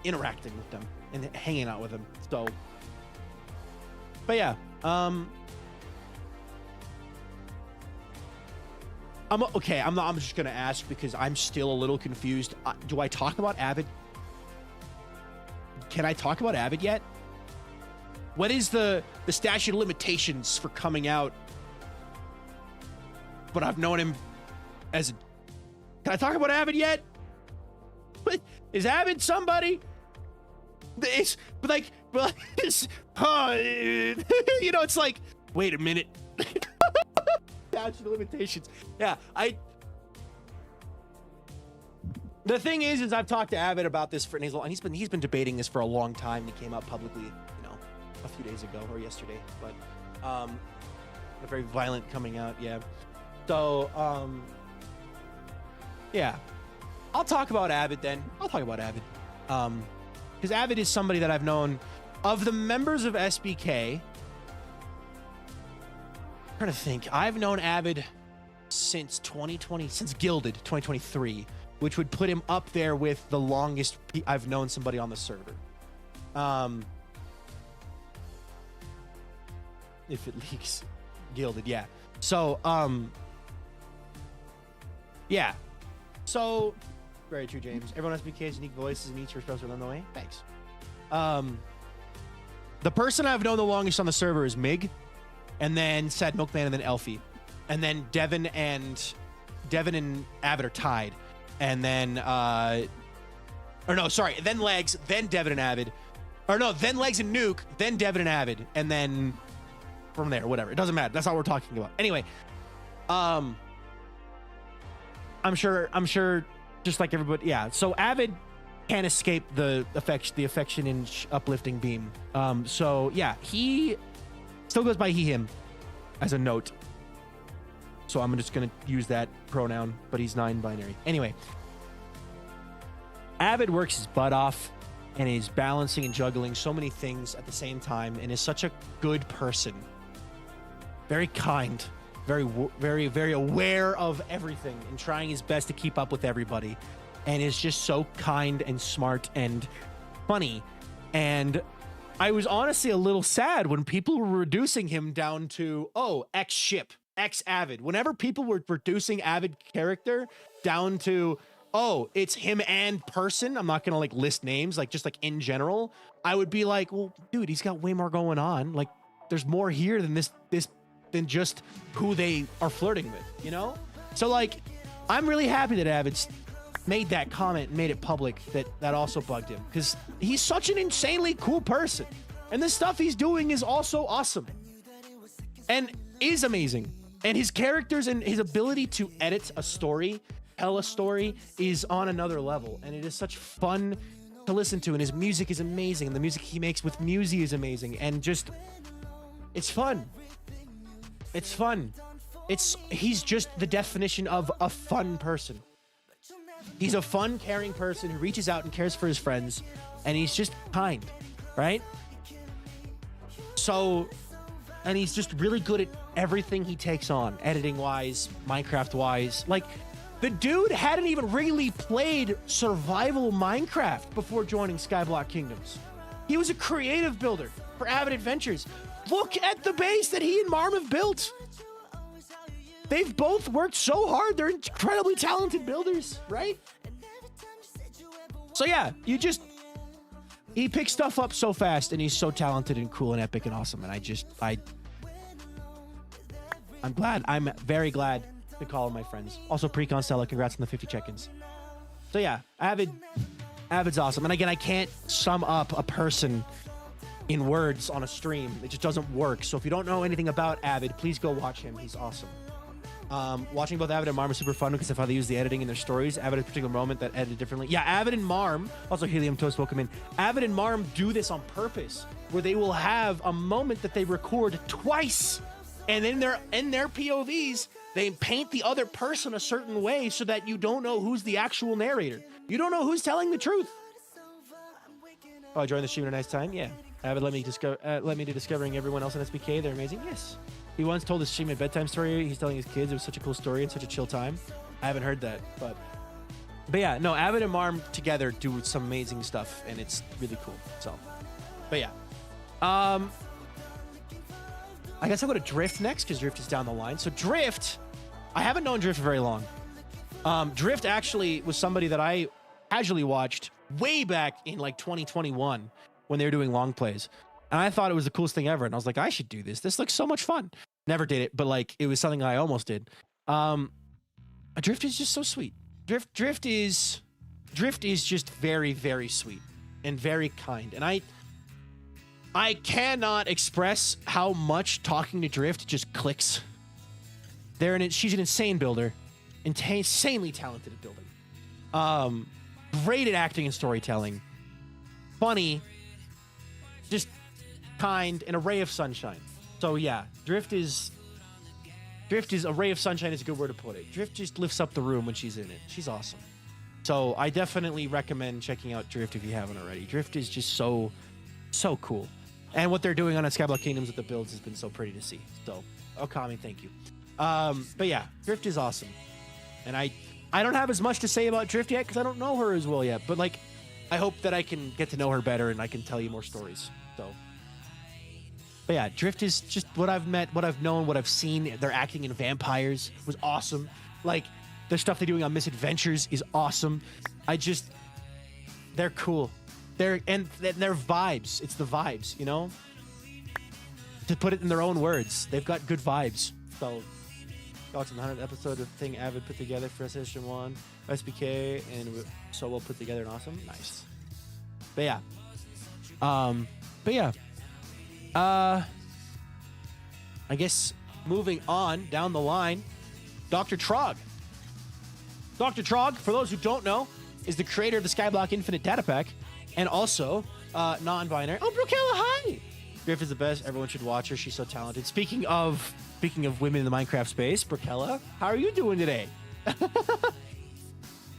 interacting with them and hanging out with them. So, but yeah, I'm okay. I'm just gonna ask because I'm still a little confused. Do I talk about Avid? Can I talk about Avid yet? What is the statute of limitations for coming out? But I've known him as a... Can I talk about Avid yet? But is Avid somebody? It's like it's, you know, it's like, wait a minute. Statute of limitations. Yeah, the thing is I've talked to Avid about this for, and he's been debating this for a long time. He came out publicly, you know, a few days ago or yesterday, but a very violent coming out. Yeah. So, yeah, I'll talk about Avid then. I'll talk about Avid. Because Avid is somebody that I've known of the members of SBK. I'm trying to think. I've known Avid since 2020, since Gilded 2023, which would put him up there with the longest I've known somebody on the server. If it leaks, Gilded, yeah. So, yeah. So, very true, James. Everyone has SBK's unique voices and each respects along the way. Thanks. The person I've known the longest on the server is Mig, and then Sad Milkman, and then Elfie, and then Devin and Avid are tied, and then then Legs, then Devin and Avid, or no, then Legs and Nuke, then Devin and Avid, and then from there, whatever. It doesn't matter. That's all we're talking about. Anyway, I'm sure, just like everybody, yeah. So Avid can't escape the affection and uplifting beam. So yeah, he still goes by he, him as a note. So I'm just gonna use that pronoun, but he's non-binary. Anyway, Avid works his butt off and is balancing and juggling so many things at the same time, and is such a good person. Very kind, very, very, very aware of everything and trying his best to keep up with everybody, and is just so kind and smart and funny. And I was honestly a little sad when people were reducing him down to, oh, X ship, X Avid. Whenever people were reducing Avid character down to, oh, it's him and person, I'm not gonna like list names, like just like in general, I would be like, well, dude, he's got way more going on. Like, there's more here than this than just who they are flirting with, you know? So like, I'm really happy that Avid's made that comment and made it public that also bugged him, because he's such an insanely cool person, and the stuff he's doing is also awesome and is amazing, and his characters and his ability to edit a story, tell a story, is on another level, and it is such fun to listen to, and his music is amazing, and the music he makes with Musi is amazing, and just, it's fun. It's fun. He's just the definition of a fun person. He's a fun, caring person who reaches out and cares for his friends, and he's just kind, right? So, and he's just really good at everything he takes on, editing-wise, Minecraft-wise. Like, the dude hadn't even really played survival Minecraft before joining Skyblock Kingdoms. He was a creative builder for Avid Adventures. Look at the base that he and Marm have built. they've both worked so hard. They're incredibly talented builders, right? So yeah, he picks stuff up so fast, and he's so talented and cool and epic and awesome. And I'm very glad to call him my friends. Also, Precon Stella, congrats on the 50 check-ins. So yeah, Avid's awesome. And again, I can't sum up a person in words on a stream. It just doesn't work. So if you don't know anything about Avid, please go watch him. He's awesome. Watching both Avid and Marm is super fun because of how they use the editing in their stories. Avid has a particular moment that edited differently. Yeah, Avid and Marm, also Helium Toast, welcome in. Avid and Marm do this on purpose, where they will have a moment that they record twice. And in their POVs, they paint the other person a certain way so that you don't know who's the actual narrator. You don't know who's telling the truth. Oh, I joined the stream at a nice time. Yeah. Avid let me to discovering everyone else in SBK. They're amazing. Yes. He once told his stream a bedtime story. He's telling his kids. It was such a cool story and such a chill time. I haven't heard that, but yeah, no, Avid and Marm together do some amazing stuff, and it's really cool. So, but yeah. I guess I'll go to Drift next because Drift is down the line. So Drift, I haven't known Drift for very long. Drift actually was somebody that I casually watched way back in like 2021 when they were doing long plays. And I thought it was the coolest thing ever. And I was like, I should do this. This looks so much fun. Never did it, but like it was something I almost did. Drift is just so sweet. Drift is just very, very sweet and very kind. And I cannot express how much talking to Drift just clicks. She's an insane builder, insanely talented at building. Great at acting and storytelling, funny, just kind, and a ray of sunshine. So yeah, Drift is a ray of sunshine is a good word to put it. Drift just lifts up the room when she's in it. She's awesome. So I definitely recommend checking out Drift if you haven't already. Drift is just so cool. And what they're doing on Skyblock Kingdoms with the builds has been so pretty to see. So, Okami, thank you. But yeah, Drift is awesome. And I don't have as much to say about Drift yet because I don't know her as well yet. But like, I hope that I can get to know her better and I can tell you more stories. So, but yeah, Drift is just what I've met, what I've known, what I've seen. They're acting in Vampires was awesome. Like, the stuff they're doing on Misadventures is awesome. They're cool. They're vibes. It's the vibes, you know? To put it in their own words, they've got good vibes. So, watching the 100th episode of Thing Avid put together for Session 1, SBK, and so well put together and awesome. Nice. But yeah. I guess moving on down the line, Dr. Trog. Dr. Trog, for those who don't know, is the creator of the Skyblock Infinite Data Pack and also non-binary. Oh, Brookeella, hi! Griff is the best. Everyone should watch her. She's so talented. Speaking of women in the Minecraft space, Brookeella, how are you doing today?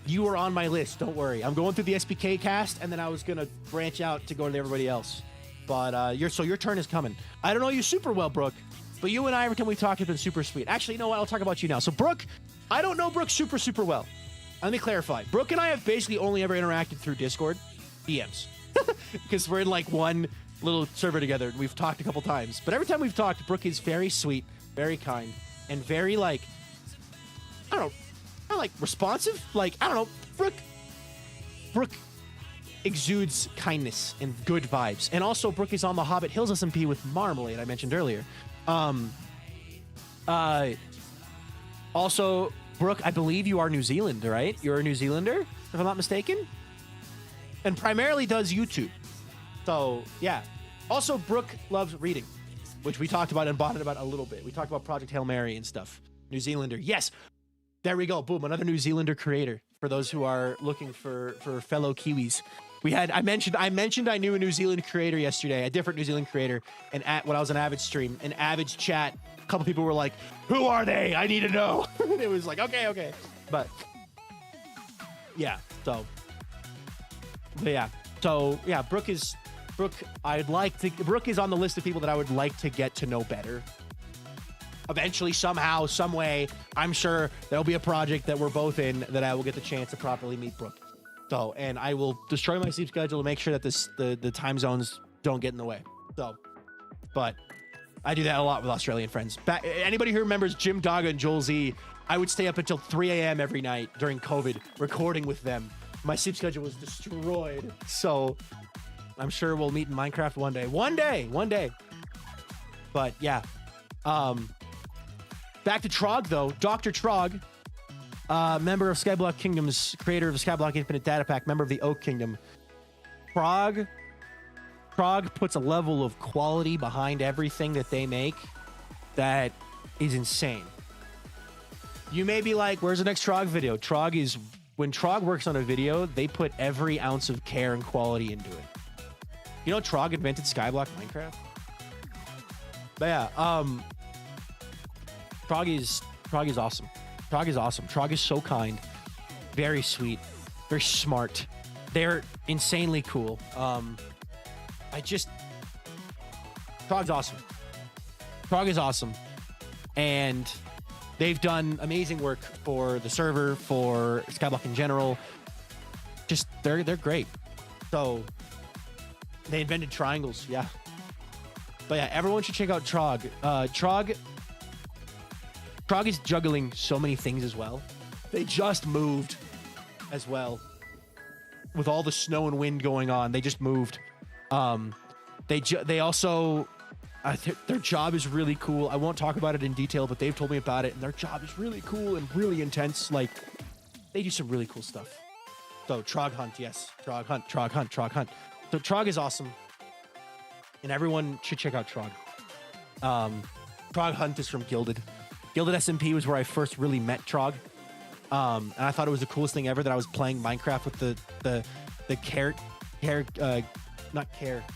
You are on my list. Don't worry. I'm going through the SBK cast, and then I was gonna branch out to go to everybody else. But your turn is coming. I don't know you super well, Brooke, but you and I, every time we talked, have been super sweet. Actually, you know what? I'll talk about you now. So, Brooke, I don't know Brooke super well. Let me clarify. Brooke and I have basically only ever interacted through Discord DMs because we're in like one little server together and we've talked a couple times. But every time we've talked, Brooke is very sweet, very kind, and very like, I don't know, like responsive. Like, I don't know, Brooke exudes kindness and good vibes. And also Brooke is on the Hobbit Hills SMP with Marmalade I mentioned earlier. Also, Brooke, I believe you are New Zealand, right? You're a New Zealander, if I'm not mistaken? And primarily does YouTube. So, yeah. Also, Brooke loves reading, which we talked about and bonded about a little bit. We talked about Project Hail Mary and stuff. New Zealander. Yes. There we go. Boom. Another New Zealander creator for those who are looking for fellow Kiwis. I mentioned I knew a New Zealand creator yesterday, a different New Zealand creator, and when I was on Avid's stream, in Avid's chat, a couple people were like, "Who are they? I need to know." It was like, okay. But yeah, Brooke is on the list of people that I would like to get to know better. Eventually, somehow, some way, I'm sure there'll be a project that we're both in that I will get the chance to properly meet Brooke. So, and I will destroy my sleep schedule to make sure that the time zones don't get in the way. So, but I do that a lot with Australian friends. Anybody who remembers Jim Dogga and Joel Z, I would stay up until 3 a.m. every night during COVID recording with them. My sleep schedule was destroyed. So I'm sure we'll meet in Minecraft one day. One day. But yeah. Back to Trog though. Dr. Trog, member of Skyblock Kingdoms, creator of the Skyblock Infinite Data Pack, member of the Oak Kingdom. Trog puts a level of quality behind everything that they make that is insane. You may be like, where's the next Trog video? When Trog works on a video, they put every ounce of care and quality into it. You know, Trog invented Skyblock Minecraft? But yeah, Trog is awesome. Trog is awesome. Trog is so kind, very sweet, very smart. They're insanely cool. Trog's awesome. Trog is awesome. And they've done amazing work for the server, for Skyblock in general. Just, they're great. So, they invented triangles, yeah. But yeah, everyone should check out Trog. Trog is juggling so many things as well. They just moved as well. With all the snow and wind going on, they just moved. They also, their job is really cool. I won't talk about it in detail, but they've told me about it, and their job is really cool and really intense. Like, they do some really cool stuff. So Trog Hunt, yes. Trog Hunt. So Trog is awesome. And everyone should check out Trog. Trog Hunt is from Gilded. Gilded SMP was where I first really met Trog. And I thought it was the coolest thing ever that I was playing Minecraft with the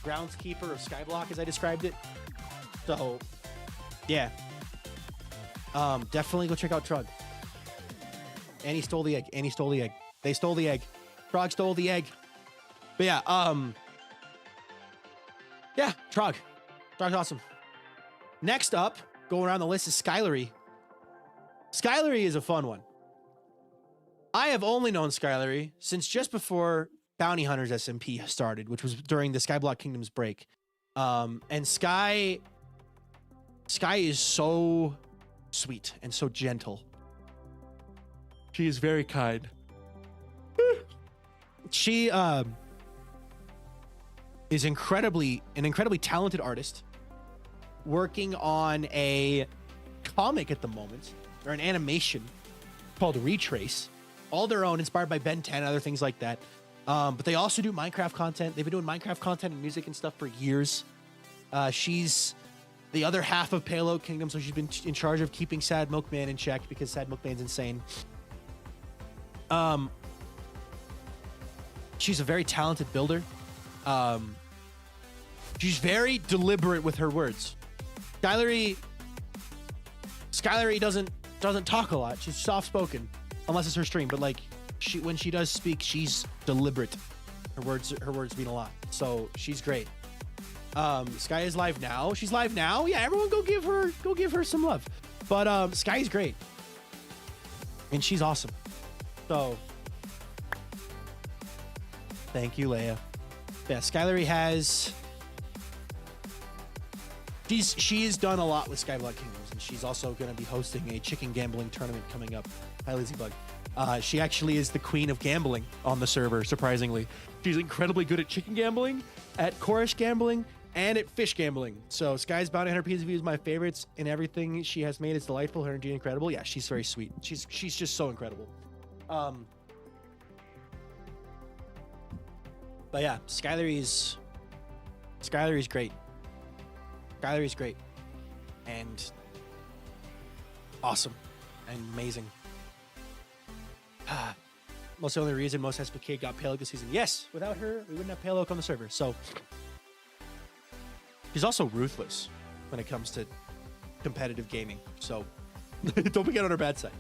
groundskeeper of Skyblock, as I described it. So, yeah. Definitely go check out Trog. And he stole the egg. They stole the egg. Trog stole the egg. But yeah, yeah, Trog. Trog's awesome. Next up, going around the list is Skylery. Skylery is a fun one. I have only known Skylery since just before Bounty Hunters SMP started, which was during the Skyblock Kingdoms break. And Sky is so sweet and so gentle. She is very kind. She is an incredibly talented artist working on a comic at the moment, or an animation called Retrace, all their own, inspired by Ben 10 and other things like that. But they also do Minecraft content. They've been doing Minecraft content and music and stuff for years. She's the other half of Pale Oak Kingdom, so she's been in charge of keeping Sad Milkman in check because Sad Milkman's insane. She's a very talented builder. She's very deliberate with her words. Skylery doesn't talk a lot. She's soft-spoken, unless it's her stream. But like, when she does speak, she's deliberate. Her words mean a lot. So she's great. Sky is live now. She's live now. Yeah, everyone go give her some love. But Sky is great, and she's awesome. So thank you, Leia. Yeah, Skylery has. She has done a lot with Skyblock Kingdoms, and she's also going to be hosting a chicken gambling tournament coming up. Hi, Lizzie Bug. She actually is the queen of gambling on the server, surprisingly. She's incredibly good at chicken gambling, at chorus gambling, and at fish gambling. So Sky's Bounty Hunter PSV is my favorites, and everything she has made is delightful. Her energy incredible. Yeah, she's very sweet. She's just so incredible. But yeah, Skylery's great. Skylery's great and awesome and amazing. Most the only reason most SPK got Pale Oak this season. Yes, without her, we wouldn't have Pale Oak on the server. So she's also ruthless when it comes to competitive gaming. So don't get on her bad side.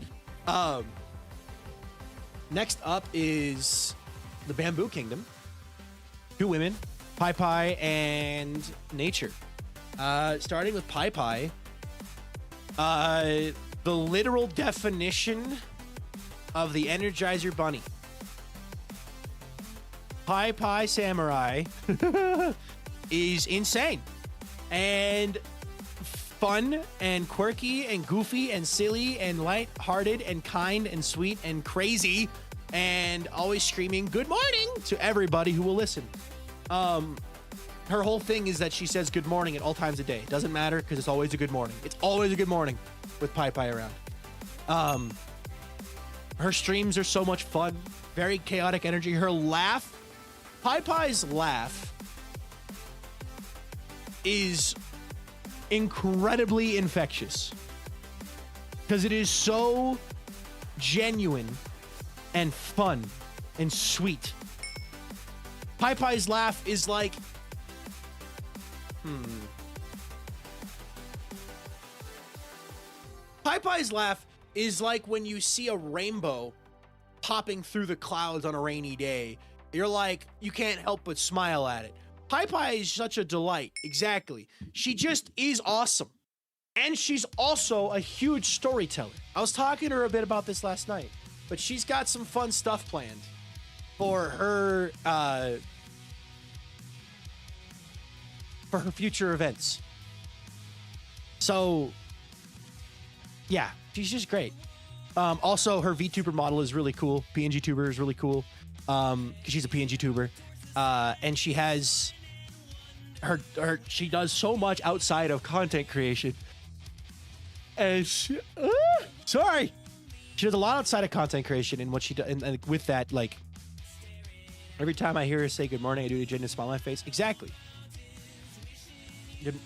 Next up is the Bamboo Kingdom. 2 women, Pi Pi and Nature. Starting with Pi Pi, the literal definition of the Energizer Bunny. Pi Pi Samurai is insane and fun and quirky and goofy and silly and light-hearted and kind and sweet and crazy and always screaming good morning to everybody who will listen. Her whole thing is that she says good morning at all times of day. It doesn't matter because it's always a good morning. It's always a good morning with Pi around. Her streams are so much fun. Very chaotic energy. Her laugh, Pi's laugh is incredibly infectious because it is so genuine and fun and sweet. Pi's laugh is like Pi's laugh is like when you see a rainbow popping through the clouds on a rainy day. You're like, you can't help but smile at it. Pi is such a delight. Exactly. She just is awesome. And she's also a huge storyteller. I was talking to her a bit about this last night, but she's got some fun stuff planned for her future events. So yeah, she's just great. Also, her VTuber model is really cool. PNG tuber is really cool. Because she's a PNG tuber. And she has she does so much outside of content creation. And she does a lot outside of content creation, and what she does, and with that, like, every time I hear her say good morning, I do a genuine smile on my face. Exactly.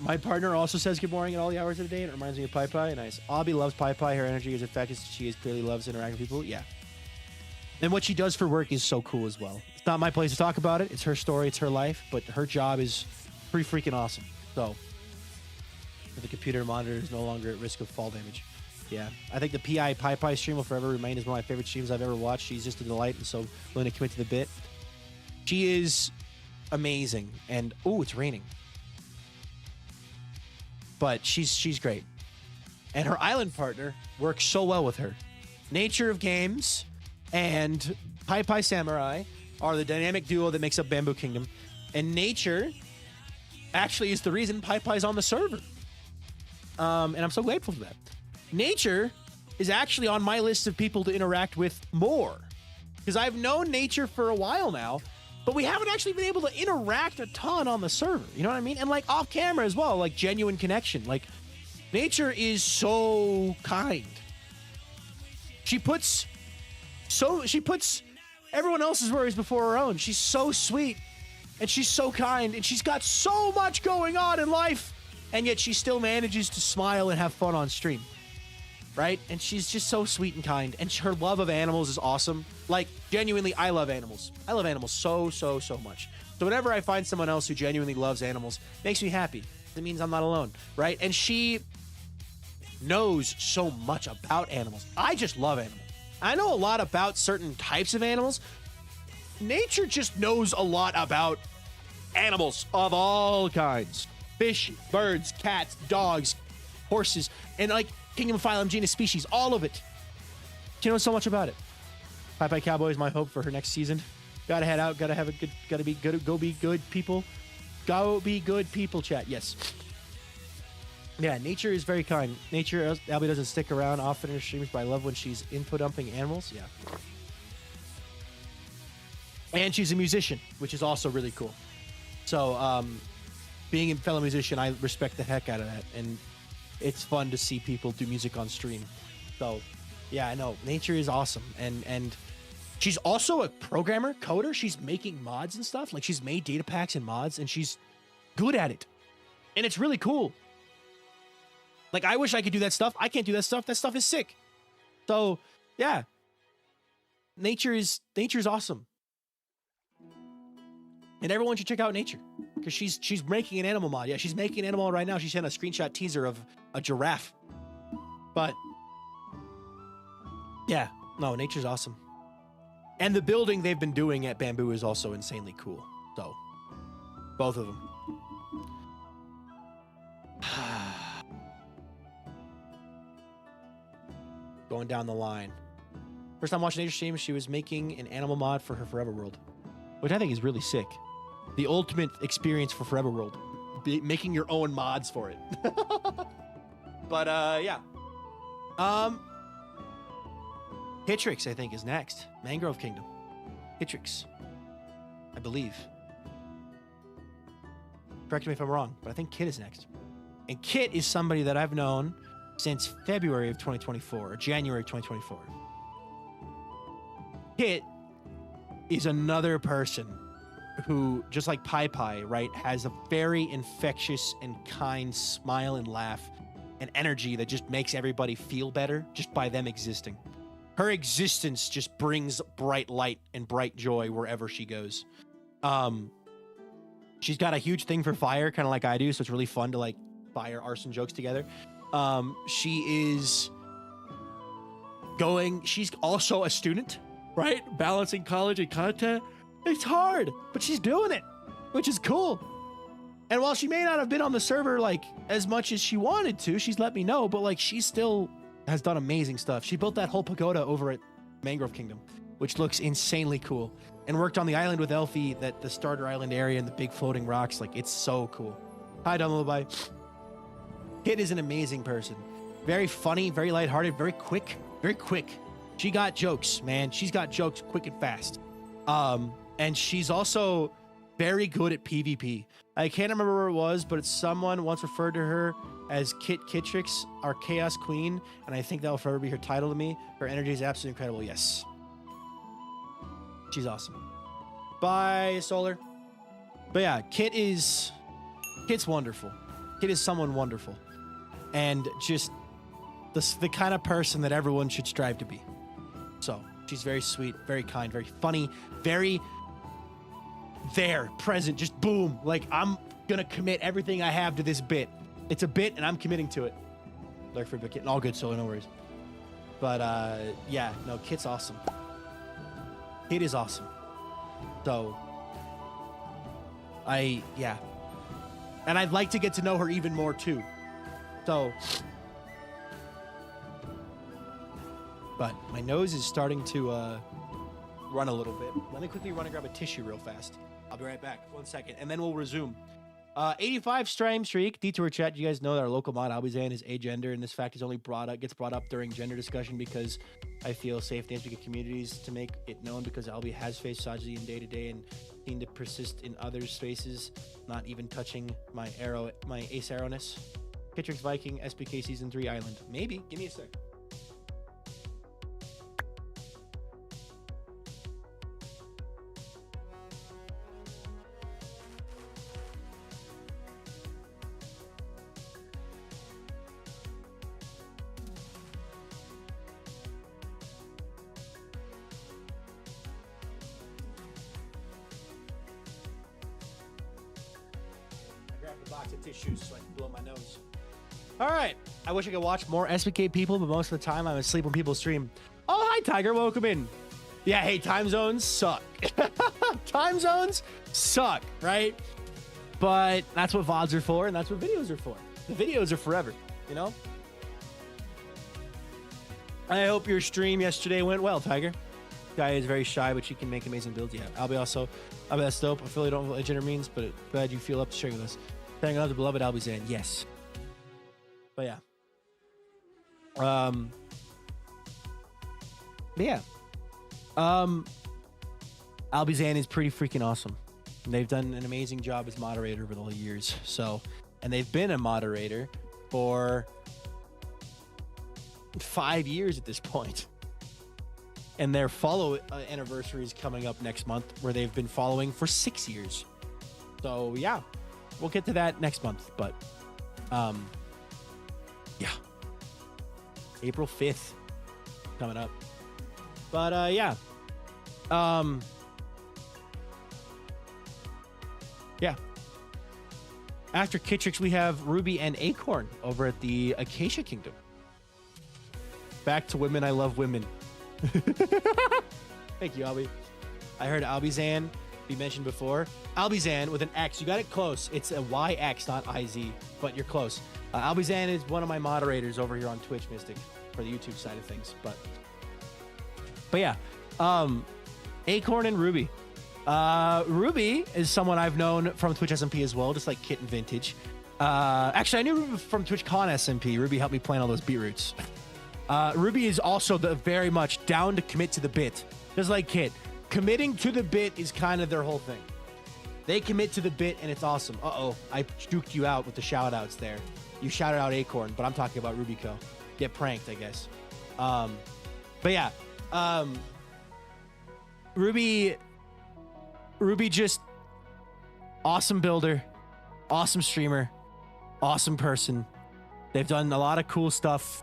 My partner also says good morning at all the hours of the day, and it reminds me of Pi. Nice. Abby loves Pi. Her energy is infectious. She clearly loves interacting with people. Yeah. And what she does for work is so cool as well. It's not my place to talk about it. It's her story. It's her life. But her job is pretty freaking awesome. So the computer monitor is no longer at risk of fall damage. Yeah. I think the Pi stream will forever remain as one of my favorite streams I've ever watched. She's just a delight and so willing to commit to the bit. She is amazing. And, oh, it's raining. But she's great. And her island partner works so well with her. Nature of Games and Pi Samurai are the dynamic duo that makes up Bamboo Kingdom. And Nature actually is the reason Pi's on the server. And I'm so grateful for that. Nature is actually on my list of people to interact with more. Because I've known Nature for a while now, but we haven't actually been able to interact a ton on the server. You know what I mean? And like off camera as well, like genuine connection. Like Nature is so kind. She puts everyone else's worries before her own. She's so sweet and she's so kind and she's got so much going on in life, and yet she still manages to smile and have fun on stream. Right? And she's just so sweet and kind, and her love of animals is awesome. Like, genuinely, I love animals. I love animals so much. So whenever I find someone else who genuinely loves animals, it makes me happy. It means I'm not alone, right? And she knows so much about animals. I just love animals. I know a lot about certain types of animals. Nature just knows a lot about animals of all kinds. Fish, birds, cats, dogs, horses, and like kingdom, phylum, genus, species, all of it. She knows so much about it. Pi Cowboy is my hope for her next season. Gotta head out. Gotta have a good. Gotta be good. Go be good people. Go be good people. Chat. Yes. Yeah. Nature is very kind. Nature. Albie doesn't stick around often in her streams, but I love when she's info dumping animals. Yeah. And she's a musician, which is also really cool. So, being a fellow musician, I respect the heck out of that, and it's fun to see people do music on stream. So, yeah, I know. Nature is awesome. And she's also a programmer, coder. She's making mods and stuff. Like, she's made data packs and mods, and she's good at it. And it's really cool. Like, I wish I could do that stuff. I can't do that stuff. That stuff is sick. So, yeah. Nature's awesome. And everyone should check out Nature. Because she's making an animal mod. Yeah, she's making an animal right now. She sent a screenshot teaser of a giraffe. But yeah, no, Nature's awesome. And the building they've been doing at Bamboo is also insanely cool. So, both of them. Going down the line. First time watching Nature stream, she was making an animal mod for her Forever World, which I think is really sick. The ultimate experience for Forever World. Making your own mods for it. But yeah. Hitrix, I think, is next. Mangrove Kingdom. Hitrix, I believe. Correct me if I'm wrong, but I think Kit is next. And Kit is somebody that I've known since February of 2024, or January of 2024. Kit is another person who, just like Pai Pai, right, has a very infectious and kind smile and laugh and energy that just makes everybody feel better just by them existing. Her existence just brings bright light and bright joy wherever she goes. She's got a huge thing for fire, kind of like I do, so it's really fun to like fire arson jokes together. She's also a student, right? Balancing college and content. It's hard, but she's doing it, which is cool. And while she may not have been on the server like as much as she wanted to, she's let me know, but like she still has done amazing stuff. She built that whole pagoda over at Mangrove Kingdom, which looks insanely cool, and worked on the island with Elfie, the starter island area and the big floating rocks. Like, it's so cool. Hi, Dumbledore. Kit is an amazing person. Very funny, very lighthearted, very quick, very quick. She got jokes, man. She's got jokes quick and fast. And she's also very good at PvP. I can't remember where it was, but someone once referred to her as Kit Kitrix, our Chaos Queen, and I think that will forever be her title to me. Her energy is absolutely incredible. Yes. She's awesome. Bye, Solar. But yeah, Kit's wonderful. Kit is someone wonderful. And just the kind of person that everyone should strive to be. So, she's very sweet, very kind, very funny, very there, present, just boom. Like, I'm gonna commit everything I have to this bit. It's a bit, and I'm committing to it. Lurk for a bit, all good, Solar, no worries. But, yeah, no, Kit's awesome. Kit is awesome. So, yeah. And I'd like to get to know her even more, too. So, but my nose is starting to run a little bit. Let me quickly run and grab a tissue real fast. I'll be right back. 1 second, and then we'll resume. 85 stream streak. Detour chat. You guys know that our local mod Albizan is agender, and this fact is only gets brought up during gender discussion because I feel safe to get communities to make it known, because Albi has faced misogyny in day-to-day and seem to persist in other spaces, not even touching my ace arrowness. Kitrix Viking SBK Season 3 Island. Maybe. Give me a sec. Box of tissues so I can blow my nose. All right. I wish I could watch more SBK people, but most of the time I'm asleep when people stream. Oh, hi, Tiger. Welcome in. Yeah, hey, time zones suck. Time zones suck, right? But that's what VODs are for, and that's what videos are for. The videos are forever, you know? I hope your stream yesterday went well, Tiger. Guy is very shy, but she can make amazing builds. Yeah, I'll be that's dope. I feel you don't know what gender means, but glad you feel up to sharing with us. Thank God, the beloved Albizan. Yes. But yeah. Albizan is pretty freaking awesome. And they've done an amazing job as moderator over the years. So, and they've been a moderator for 5 years at this point. And their follow anniversary is coming up next month, where they've been following for 6 years. So yeah, we'll get to that next month. But yeah, April 5th coming up. But yeah, yeah. After Kitrix, we have Ruby and Acorn over at the Acacia Kingdom. Back to women. I love women. Thank you, Albie. I heard Albizan be mentioned before. Albizan with an X. You got it close. It's a YX, not IZ, but you're close. Albizan is one of my moderators over here on Twitch, Mystic, for the YouTube side of things. But yeah, Acorn and Ruby. Ruby is someone I've known from Twitch SMP as well, just like Kit and Vintage. Actually, I knew Ruby from TwitchCon SMP. Ruby helped me plan all those beetroots. Ruby is also very much down to commit to the bit. Just like Kit. Committing to the bit is kind of their whole thing. They commit to the bit, and it's awesome. Uh-oh, I juked you out with the shout-outs there. You shouted out Acorn, but I'm talking about Rubico. Get pranked, I guess. But yeah. Ruby just awesome builder, awesome streamer, awesome person. They've done a lot of cool stuff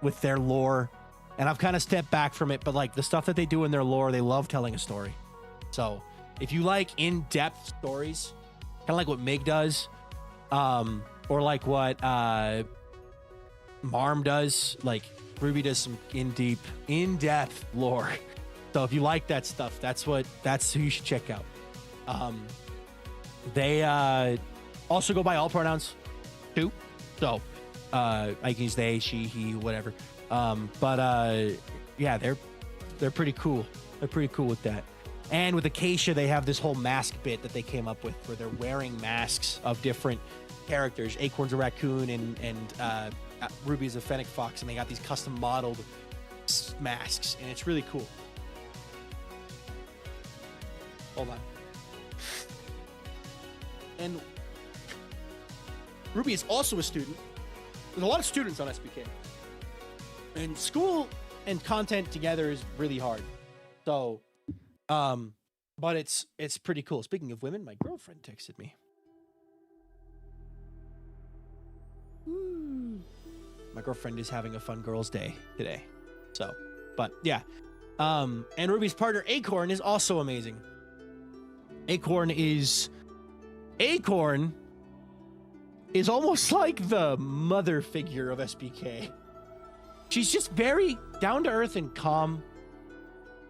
with their lore, and I've kind of stepped back from it, but like the stuff that they do in their lore, they love telling a story. So if you like in-depth stories, kind of like what Mig does, or like what Marm does, like Ruby does some in-depth lore. So if you like that stuff, that's who you should check out. They also go by all pronouns too. So I can use they, she, he, whatever. Yeah, they're pretty cool. They're pretty cool with that. And with Acacia, they have this whole mask bit that they came up with where they're wearing masks of different characters. Acorn's a raccoon and Ruby's a fennec fox, and they got these custom modeled masks, and it's really cool. Hold on. And Ruby is also a student. There's a lot of students on SBK. And school and content together is really hard. So, but it's pretty cool. Speaking of women, my girlfriend texted me. My girlfriend is having a fun girls' day today. So, but yeah. And Ruby's partner Acorn is also amazing. Acorn is almost like the mother figure of SBK. She's just very down to earth and calm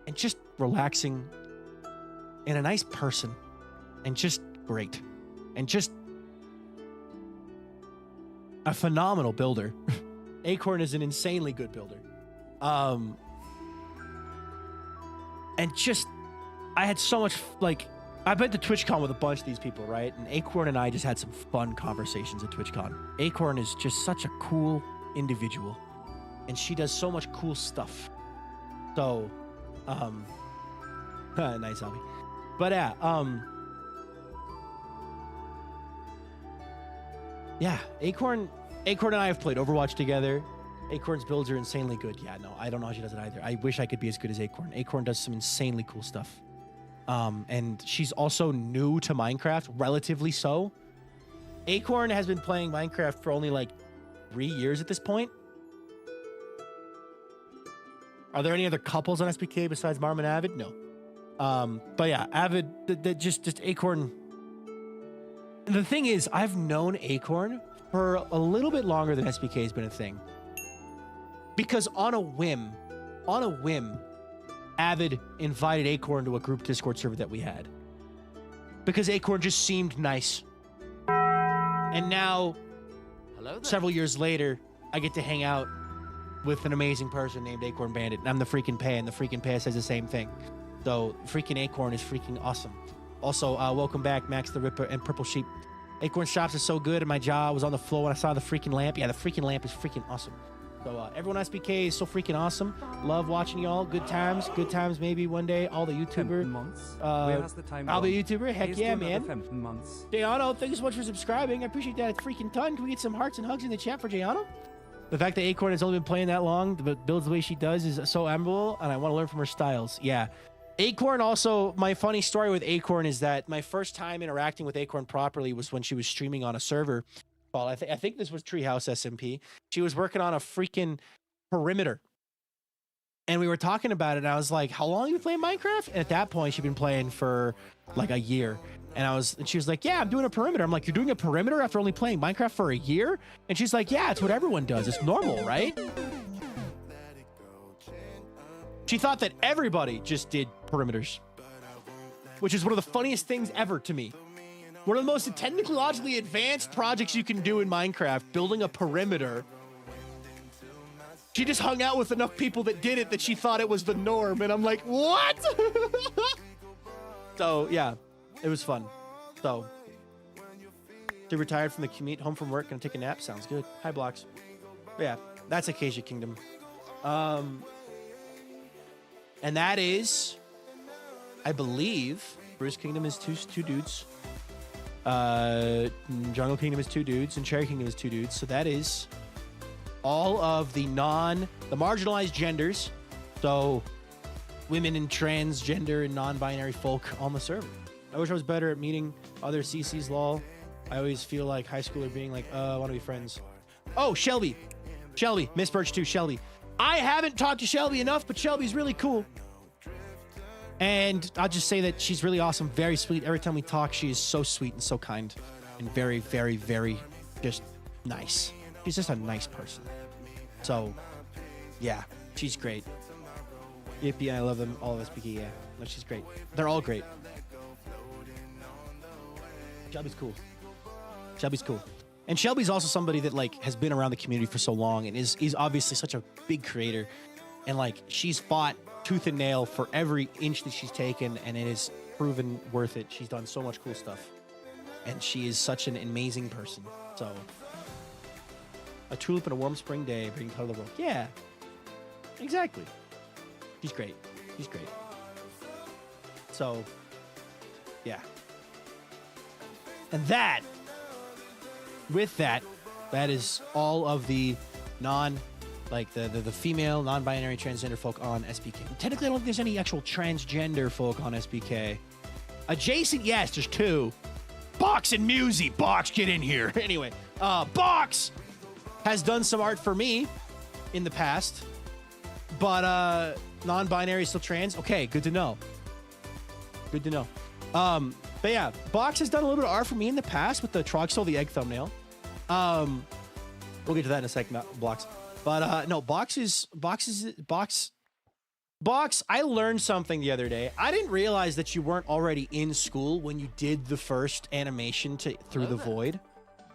and just relaxing and a nice person and just great and just a phenomenal builder. Acorn is an insanely good builder. And just, I had so much, like, I've been to TwitchCon with a bunch of these people, right? And Acorn and I just had some fun conversations at TwitchCon. Acorn is just such a cool individual, and she does so much cool stuff. So, nice, Albie. But yeah, Acorn and I have played Overwatch together. Acorn's builds are insanely good. Yeah, no, I don't know how she does it either. I wish I could be as good as Acorn. Acorn does some insanely cool stuff. And she's also new to Minecraft, relatively so. Acorn has been playing Minecraft for only like 3 years at this point. Are there any other couples on SBK besides Marm and Avid? No. But yeah, Avid, just Acorn. The thing is, I've known Acorn for a little bit longer than SBK has been a thing. Because on a whim, Avid invited Acorn to a group Discord server that we had. Because Acorn just seemed nice. And now, several years later, I get to hang out with an amazing person named Acorn Bandit. And I'm the freaking Pay, and the freaking Pay says the same thing. So, freaking Acorn is freaking awesome. Also, welcome back, Max the Ripper and Purple Sheep. Acorn Shops is so good, and my jaw was on the floor when I saw the freaking lamp. Yeah, the freaking lamp is freaking awesome. So everyone on SBK is so freaking awesome. Love watching y'all. Good times maybe one day. All the YouTuber. I'll be a YouTuber. Heck yeah, man. Jayano, thank you so much for subscribing. I appreciate that. It's freaking ton. Can we get some hearts and hugs in the chat for Jayano? The fact that Acorn has only been playing that long, but builds the way she does is so admirable, and I want to learn from her styles. Yeah. Acorn also, my funny story with Acorn is that my first time interacting with Acorn properly was when she was streaming on a server. Well, I think this was Treehouse SMP. She was working on a freaking perimeter. And we were talking about it, and I was like, how long have you been playing Minecraft? And at that point, she'd been playing for like a year. And she was like, yeah, I'm doing a perimeter. I'm like, you're doing a perimeter after only playing Minecraft for a year? And she's like, yeah, it's what everyone does. It's normal, right? She thought that everybody just did perimeters, which is one of the funniest things ever to me. One of the most technologically advanced projects you can do in Minecraft, building a perimeter. She just hung out with enough people that did it that she thought it was the norm. And I'm like, what? So, yeah, it was fun. So, To retired from the commute, home from work, gonna take a nap. Sounds good. Hi, Blocks. But yeah, that's Acacia Kingdom. And that is, I believe, Birch Kingdom is two dudes. Jungle Kingdom is 2 dudes, and Cherry Kingdom is 2 dudes. So that is all of the marginalized genders. So women and transgender and non-binary folk on the server. I wish I was better at meeting other CCs, lol. I always feel like high schooler being like, I want to be friends. Oh, Shelby, Miss Birch 2, Shelby. I haven't talked to Shelby enough, but Shelby's really cool. And I'll just say that she's really awesome, very sweet. Every time we talk, she is so sweet and so kind and very, very, very just nice. She's just a nice person. So, yeah, she's great. Yippee, I love them, all of SPK, yeah. No, she's great. They're all great. Shelby's cool. And Shelby's also somebody that like has been around the community for so long and is obviously such a big creator. And like she's fought tooth and nail for every inch that she's taken, and it is proven worth it. She's done so much cool stuff. And she is such an amazing person. So a tulip and a warm spring day bringing color to the world. Yeah. Exactly. She's great. So yeah. And that is all of the the female non-binary transgender folk on SBK. Technically, I don't think there's any actual transgender folk on SBK. Adjacent, yes, there's 2. Box and Musy. Box, get in here. Anyway, Box has done some art for me in the past, but non-binary still trans. Okay, good to know. But yeah, Box has done a little bit of art for me in the past with the Trogsoul, the egg thumbnail. We'll get to that in a second, Blocks. But no, Box, I learned something the other day. I didn't realize that you weren't already in school when you did the first animation to Through the Void.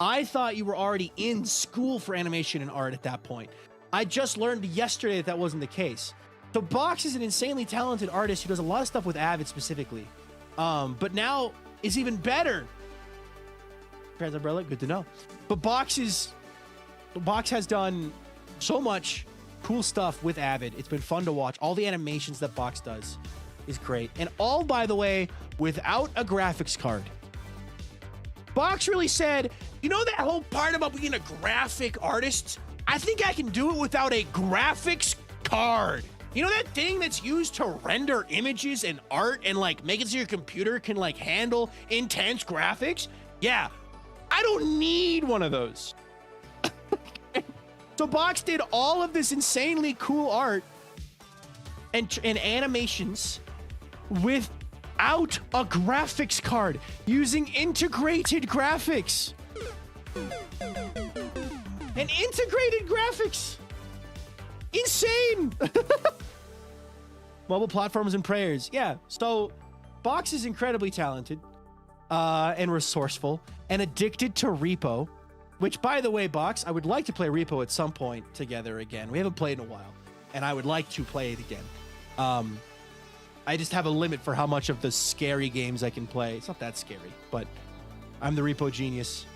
I thought you were already in school for animation and art at that point. I just learned yesterday that wasn't the case. So Box is an insanely talented artist who does a lot of stuff with Avid specifically. But now is even better. Trans Umbrella, good to know. But Box has done so much cool stuff with Avid. It's been fun to watch. All the animations that Box does is great. And all, by the way, without a graphics card. Box really said, you know that whole part about being a graphic artist? I think I can do it without a graphics card. You know that thing that's used to render images and art and like make it so your computer can like handle intense graphics? Yeah, I don't need one of those. So Box did all of this insanely cool art and animations without a graphics card, using integrated graphics. And integrated graphics. Insane. Mobile platforms and prayers. Yeah, so Box is incredibly talented and resourceful and addicted to Repo. Which, by the way, Box, I would like to play Repo at some point together again. We haven't played in a while, and I would like to play it again. I just have a limit for how much of the scary games I can play. It's not that scary, but I'm the Repo genius.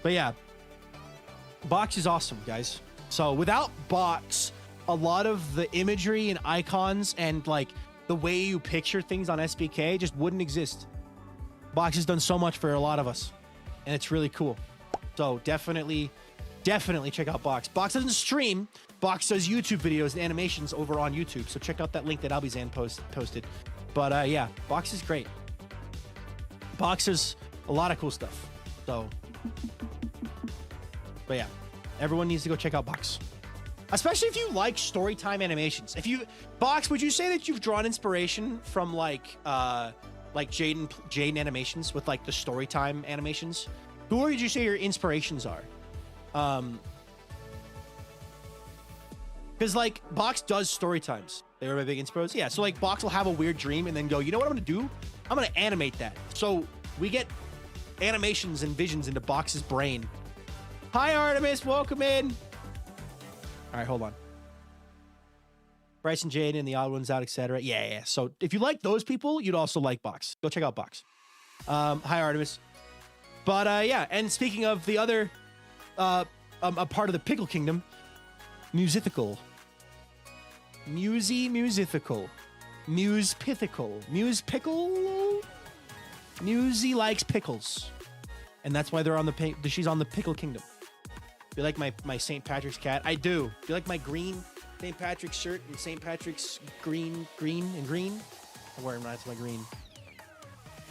But yeah, Box is awesome, guys. So without Box, a lot of the imagery and icons and like the way you picture things on SBK just wouldn't exist. Box has done so much for a lot of us, and it's really cool. So definitely check out Box. Box doesn't stream. Box does YouTube videos and animations over on YouTube. So check out that link that Albizan posted. But yeah, Box is great. Box is a lot of cool stuff. So, but yeah, everyone needs to go check out Box. Especially if you like storytime animations. Box, would you say that you've drawn inspiration from like Jaden animations with like the storytime animations? Who would you say your inspirations are? Because like Box does story times. They were my big inspirations. Yeah, so like Box will have a weird dream and then go, you know what I'm gonna do? I'm gonna animate that. So we get animations and visions into Box's brain. Hi Artemis, welcome in. All right, hold on. Bryson Jade and the odd ones out, etc. Yeah. So if you like those people, you'd also like Box. Go check out Box. Hi Artemis. But yeah, and speaking of the other a part of the Pickle Kingdom, Musical. Musical. Muse-pithical. Muse-pickle? Musey likes pickles. And that's why they're on she's on the Pickle Kingdom. You like my St. Patrick's cat? I do. You like my green St. Patrick's shirt and St. Patrick's green? I'm wearing mine, it's my green.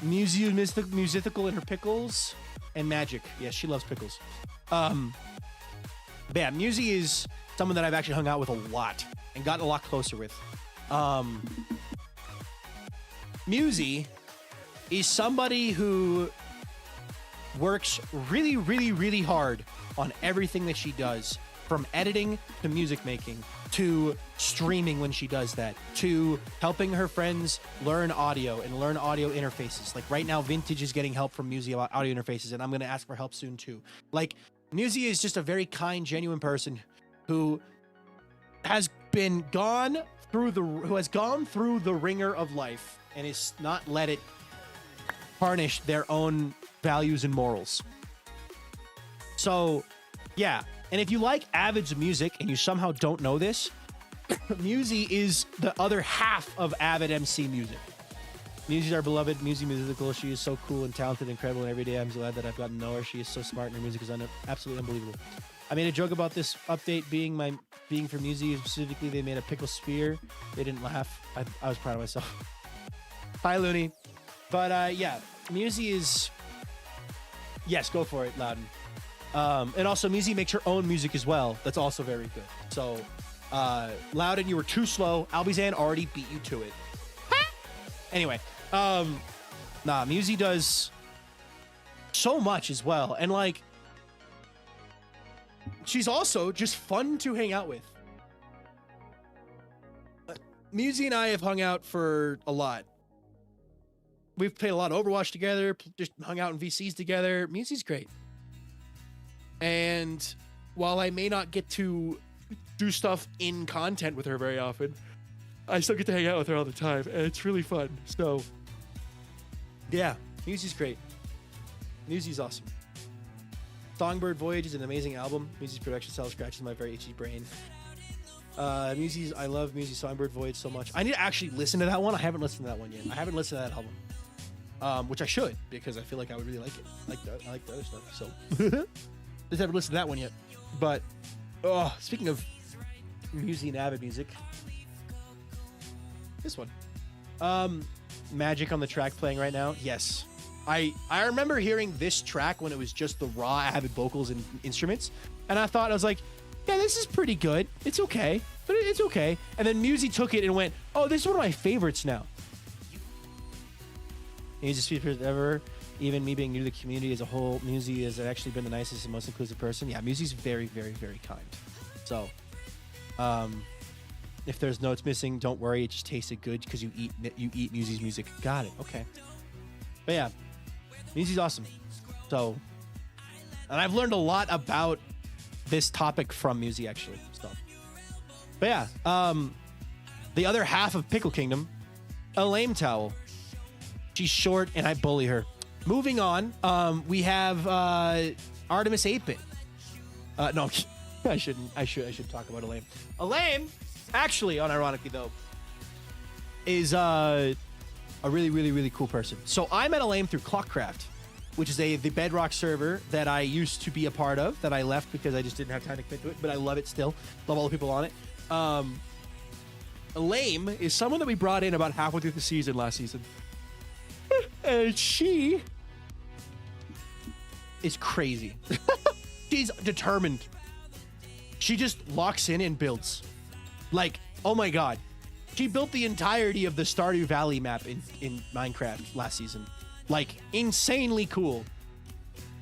Musical in her pickles and magic. Yeah, she loves pickles. But yeah, Musey is someone that I've actually hung out with a lot and gotten a lot closer with. Musey is somebody who works really, really, really hard on everything that she does, from editing to music making to streaming when she does that, to helping her friends learn audio and learn audio interfaces. Like right now, Vintage is getting help from Musey about audio interfaces, and I'm going to ask for help soon too. Like, Musey is just a very kind, genuine person who has gone through the ringer of life and is not let it tarnish their own values and morals. So, yeah. And if you like Avid's music and you somehow don't know this, Musey is the other half of Avid MC Music. Musey's our beloved Musey Musical. She is so cool and talented and incredible, and every day I'm glad that I've gotten to know her. She is so smart, and her music is absolutely unbelievable. I made a joke about this update being for Musey. Specifically, they made a pickle spear. They didn't laugh. I was proud of myself. Hi, Looney. But yeah, Musey is... Yes, go for it, Loudon. And also, Musey makes her own music as well. That's also very good. So, Loudon, you were too slow. Albizan already beat you to it. Anyway, Musey does so much as well. And, like, she's also just fun to hang out with. Musey and I have hung out for a lot. We've played a lot of Overwatch together, just hung out in VCs together. Musey's great. And while I may not get to do stuff in content with her very often, I still get to hang out with her all the time, and it's really fun. So, yeah, Musey's great. Musey's awesome. Songbird Voyage is an amazing album. Musey's production style scratches my very itchy brain. I love Musey's Songbird Voyage so much. I need to actually listen to that one. I haven't listened to that one yet. I haven't listened to that album, which I should, because I feel like I would really like it. I like the other stuff, so... Just haven't listened to that one yet. But, speaking of Musey and Avid music, this one. Magic on the track playing right now. Yes. I remember hearing this track when it was just the raw Avid vocals and instruments. And I thought, I was like, yeah, this is pretty good. It's okay. But it's okay. And then Musey took it and went, oh, this is one of my favorites now. Easiest speakers ever. Even me being new to the community as a whole, Musey has actually been the nicest and most inclusive person. Yeah, Musey's very, very, very kind. So, if there's notes missing, don't worry. It just tasted good because you eat Musey's music. Got it. Okay. But yeah, Musey's awesome. So, and I've learned a lot about this topic from Musey actually. So, but yeah, the other half of Pickle Kingdom, a lame towel. She's short and I bully her. Moving on, we have Artemis 8-Bit. No, I shouldn't. I should talk about Elaine. Elaine, actually, unironically though, is a really, really, really cool person. So I met Elaine through Clockcraft, which is the Bedrock server that I used to be a part of, that I left because I just didn't have time to commit to it, but I love it still. Love all the people on it. Elaine is someone that we brought in about halfway through the season last season. And she is crazy. She's determined. She just locks in and builds. Like, oh my god. She built the entirety of the Stardew Valley map in Minecraft last season. Like, insanely cool.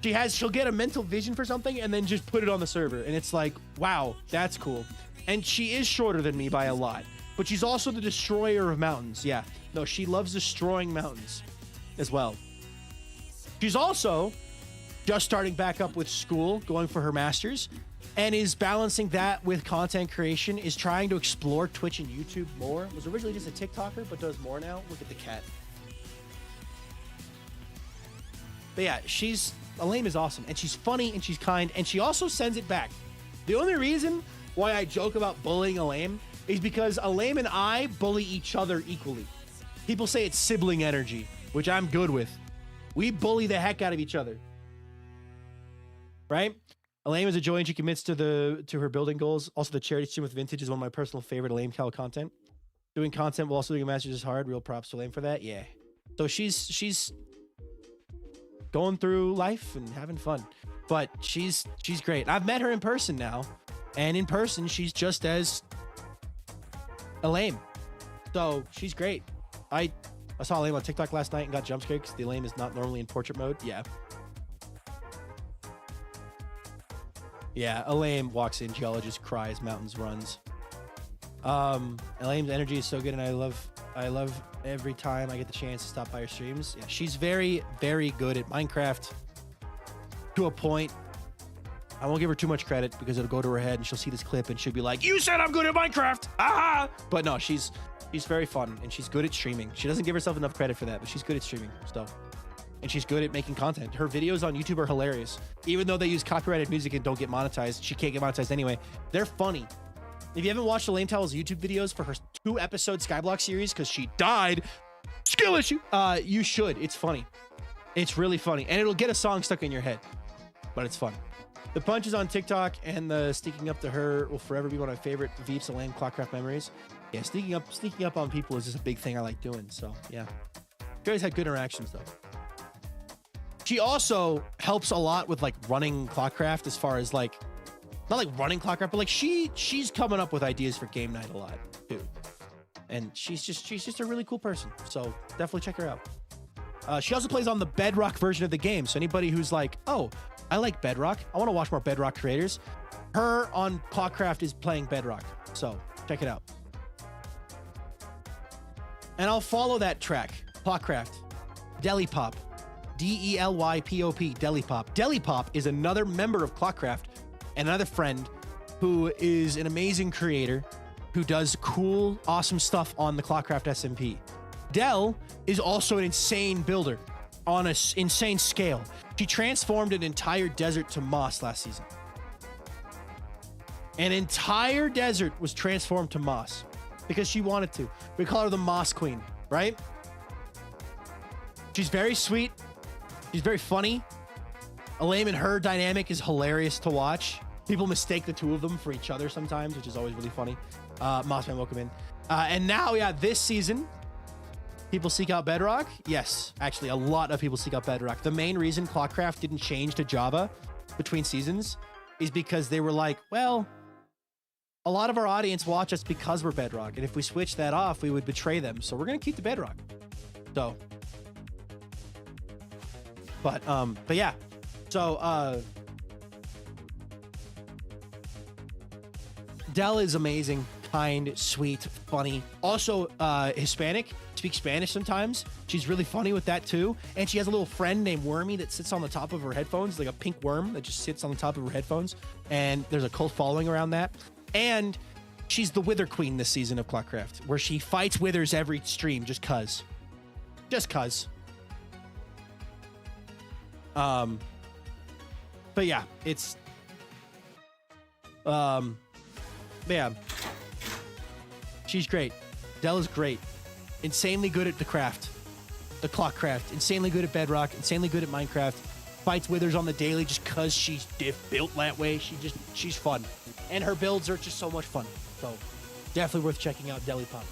She'll get a mental vision for something and then just put it on the server. And it's like, wow, that's cool. And she is shorter than me by a lot. But she's also the destroyer of mountains. Yeah. No, she loves destroying mountains as well. She's also just starting back up with school, going for her master's, and is balancing that with content creation, is trying to explore Twitch and YouTube more. Was originally just a TikToker, but does more now. Look at the cat. But yeah, she's Elaine is awesome, and she's funny, and she's kind, and she also sends it back. The only reason why I joke about bullying Elaine is because Elaine and I bully each other equally. People say it's sibling energy, which I'm good with. We bully the heck out of each other. Right? Elaine is a joy and she commits to her building goals. Also, the charity stream with Vintage is one of my personal favorite Elaine Cal content. Doing content while also doing a masters is hard. Real props to Elaine for that. Yeah. So she's going through life and having fun. But she's great. I've met her in person now. And in person, she's just as Elaine. So she's great. I saw Elaine on TikTok last night and got jump scared because the Elaine is not normally in portrait mode. Yeah. Yeah, Elaine walks in, geologist cries, mountains runs. Elaine's energy is so good, and I love every time I get the chance to stop by her streams. Yeah, she's very, very good at Minecraft to a point. I won't give her too much credit because it'll go to her head and she'll see this clip and she'll be like, "You said I'm good at Minecraft!" Ah! But no, she's very fun and she's good at streaming. She doesn't give herself enough credit for that, but she's good at streaming stuff. And she's good at making content. Her videos on YouTube are hilarious. Even though they use copyrighted music and don't get monetized, she can't get monetized anyway. They're funny. If you haven't watched Elaine Towell's YouTube videos for her 2-episode Skyblock series, because she died, skill issue, you should. It's funny. It's really funny. And it'll get a song stuck in your head. But it's fun. The punches on TikTok and the sneaking up to her will forever be one of my favorite Veeps Elaine Clockcraft memories. Yeah, sneaking up on people is just a big thing I like doing. So, yeah. She always had good interactions, though. She also helps a lot with like running Clockcraft as far as like, not like running Clockcraft, but like she's coming up with ideas for game night a lot too. And she's just a really cool person. So definitely check her out. She also plays on the Bedrock version of the game. So anybody who's like, oh, I like Bedrock, I want to watch more Bedrock creators. Her on Clockcraft is playing Bedrock. So check it out. And I'll follow that track. Clockcraft. Delypop. Delypop, Delypop. Delypop is another member of Clockcraft and another friend who is an amazing creator who does cool, awesome stuff on the Clockcraft SMP. Del is also an insane builder on an insane scale. She transformed an entire desert to moss last season. An entire desert was transformed to moss because she wanted to. We call her the Moss Queen, right? She's very sweet. She's very funny. Elaine and her dynamic is hilarious to watch. People mistake the two of them for each other sometimes, which is always really funny. Mossman, welcome in. And now, yeah, this season, people seek out Bedrock. Yes, actually, a lot of people seek out Bedrock. The main reason Clockcraft didn't change to Java between seasons is because they were like, well, a lot of our audience watch us because we're Bedrock. And if we switch that off, we would betray them. So we're going to keep the Bedrock. So... But yeah, so, Del is amazing, kind, sweet, funny. Also, Hispanic, speaks Spanish sometimes. She's really funny with that too. And she has a little friend named Wormy that sits on the top of her headphones, like a pink worm that just sits on the top of her headphones. And there's a cult following around that. And she's the Wither Queen this season of Clockcraft, where she fights withers every stream just cuz. Just cuz. But yeah, it's, yeah, she's great. Del is great. Insanely good at the craft, the Clockcraft, insanely good at Bedrock, insanely good at Minecraft, fights withers on the daily just cause she's built that way. She's fun. And her builds are just so much fun. So definitely worth checking out Delypop.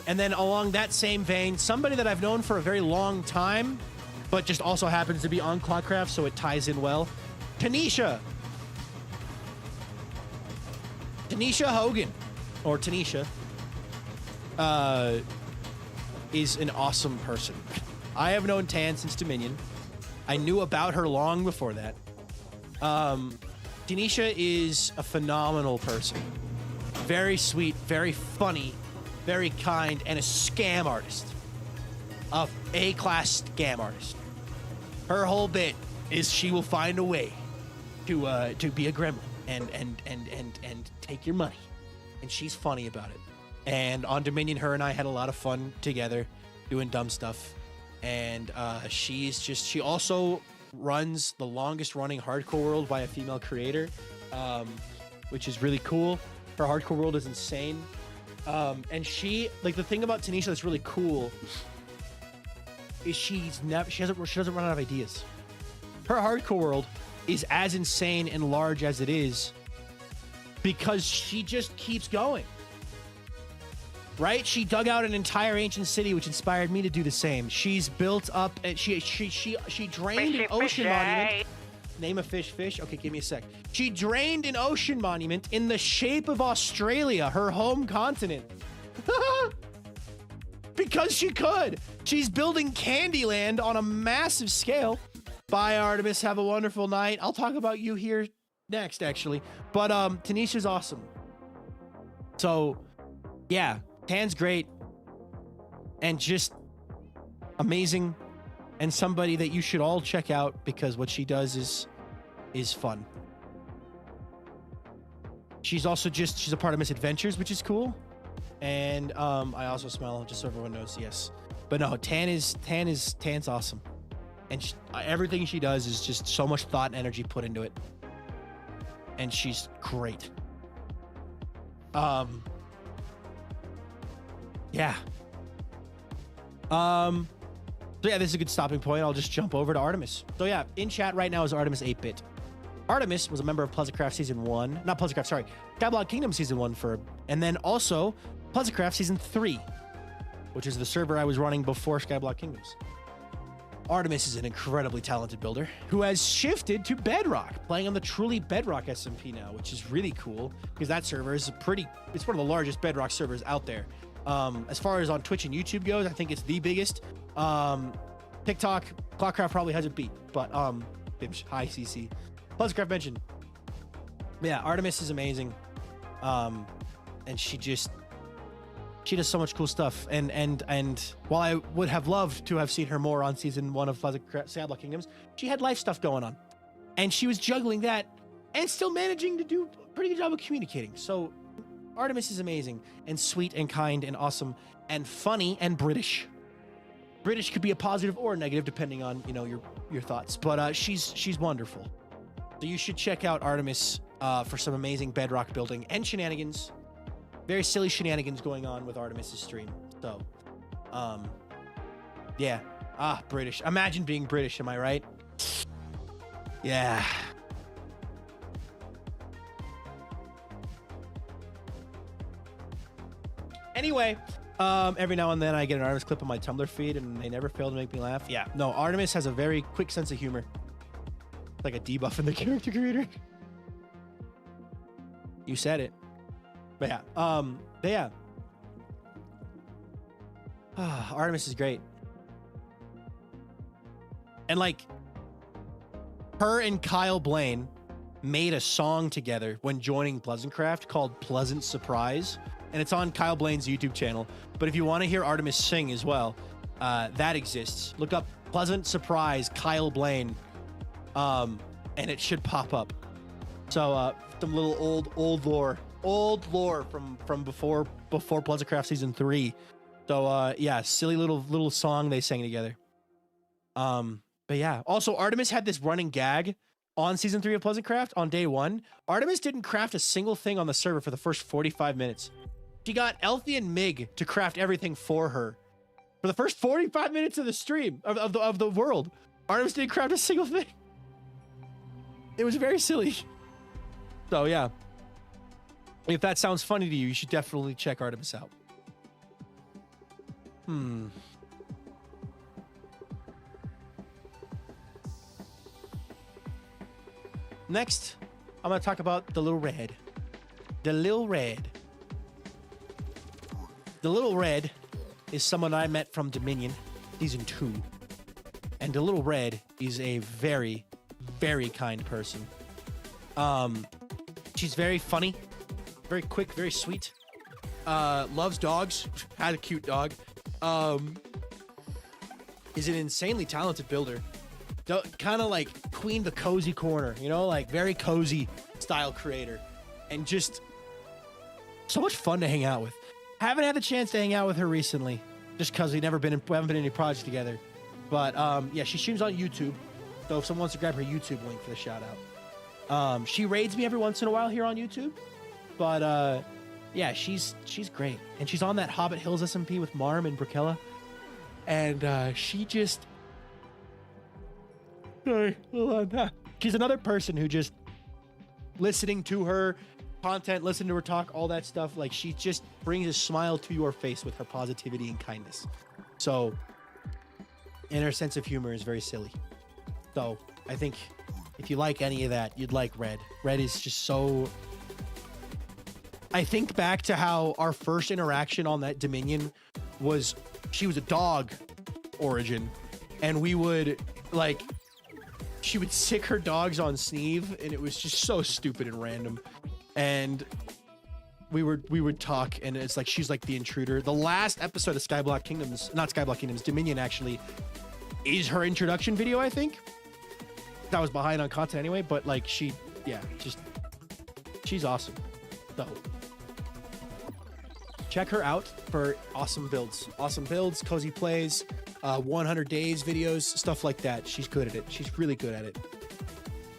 And then along that same vein, somebody that I've known for a very long time, but just also happens to be on Clockcraft, so it ties in well. Tanisha Hogan, or Tanisha, is an awesome person. I have known Tan since Dominion. I knew about her long before that. Tanisha is a phenomenal person. Very sweet, very funny, very kind, and a scam artist. A A-class scam artist. Her whole bit is she will find a way to be a gremlin and take your money. And she's funny about it. And on Dominion, her and I had a lot of fun together doing dumb stuff. And she also runs the longest running hardcore world by a female creator, which is really cool. Her hardcore world is insane. And she, like, the thing about Tanisha that's really cool is she doesn't run out of ideas. Her hardcore world is as insane and large as it is because she just keeps going. Right? She dug out an entire ancient city, which inspired me to do the same. She's built up and she drained an ocean monument. Name a fish. Okay, give me a sec. She drained an ocean monument in the shape of Australia, her home continent. Because she could. She's building Candyland on a massive scale. Bye, Artemis. Have a wonderful night. I'll talk about you here next, actually. But Tanisha's awesome. So, yeah. Tan's great and just amazing and somebody that you should all check out because what she does is fun. She's also she's a part of Misadventures, which is cool. And I also smell, just so everyone knows, yes. But no, Tan's awesome. And everything she does is just so much thought and energy put into it. And she's great. Yeah. So yeah, this is a good stopping point. I'll just jump over to Artemis. So yeah, in chat right now is Artemis 8-bit. Artemis was a member of Pleasantcraft Season 1. Not Pleasantcraft, sorry. Skyblock Kingdom Season 1 and then also Pleasantcraft Season 3, which is the server I was running before Skyblock Kingdoms. Artemis is an incredibly talented builder who has shifted to Bedrock, playing on the truly Bedrock SMP now, which is really cool because that server is it's one of the largest Bedrock servers out there. As far as on Twitch and YouTube goes, I think it's the biggest. TikTok, Clockcraft probably has it beat, but Bibs, hi CC. Pleasantcraft mentioned. Yeah, Artemis is amazing. And she does so much cool stuff. And while I would have loved to have seen her more on season 1 of Skyblock Kingdoms, she had life stuff going on. And she was juggling that and still managing to do a pretty good job of communicating. So Artemis is amazing and sweet and kind and awesome and funny and British. British could be a positive or a negative depending on, you know, your thoughts. But she's wonderful. So you should check out Artemis for some amazing Bedrock building and shenanigans. Very silly shenanigans going on with Artemis's stream. So, yeah. British. Imagine being British, am I right? Yeah. Anyway, every now and then I get an Artemis clip on my Tumblr feed and they never fail to make me laugh. Yeah. No, Artemis has a very quick sense of humor. Like a debuff in the character creator. You said it. But yeah. Artemis is great. And like her and Kyle Blaine made a song together when joining Pleasantcraft called Pleasant Surprise. And it's on Kyle Blaine's YouTube channel. But if you want to hear Artemis sing as well, that exists. Look up Pleasant Surprise Kyle Blaine. And it should pop up. So some little old lore from before Pleasantcraft Season 3. So yeah, silly little song they sang together. But yeah, also Artemis had this running gag on Season 3 of Pleasantcraft on day 1. Artemis didn't craft a single thing on the server for the first 45 minutes. She got Elfie and Mig to craft everything for her for the first 45 minutes of the stream of the world. Artemis didn't craft a single thing. It was very silly. So yeah, if that sounds funny to you, you should definitely check Artemis out. Next, I'm going to talk about the Little Red. The Little Red. The Little Red is someone I met from Dominion Season 2. And the Little Red is a very, very kind person. She's very funny, very quick, very sweet. Loves dogs. Had a cute dog. Is an insanely talented builder. Kind of like queen the cozy corner, you know, like very cozy style creator, and just so much fun to hang out with. Haven't had the chance to hang out with her recently, just because we haven't been in any projects together. But yeah, she streams on YouTube. So if someone wants to grab her YouTube link for the shout out. She raids me every once in a while here on YouTube, but yeah, she's great, and she's on that Hobbit Hills SMP with Marm and Brickella, and she just sorry, hold on. She's another person who just listening to her content, listening to her talk, all that stuff, like she just brings a smile to your face with her positivity and kindness. So, and her sense of humor is very silly. So I think if you like any of that, you'd like Red. Red is just so... I think back to how our first interaction on that Dominion was, she was a dog origin, and we would like, she would sick her dogs on Sneeve, and it was just so stupid and random. And we would talk, and it's like she's like the intruder. The last episode of Skyblock Kingdoms, not Skyblock Kingdoms, Dominion actually, is her introduction video, I think. I was behind on content anyway, but like she, yeah, just, she's awesome. So check her out for awesome builds, cozy plays, 100 days videos, stuff like that. She's good at it. She's really good at it.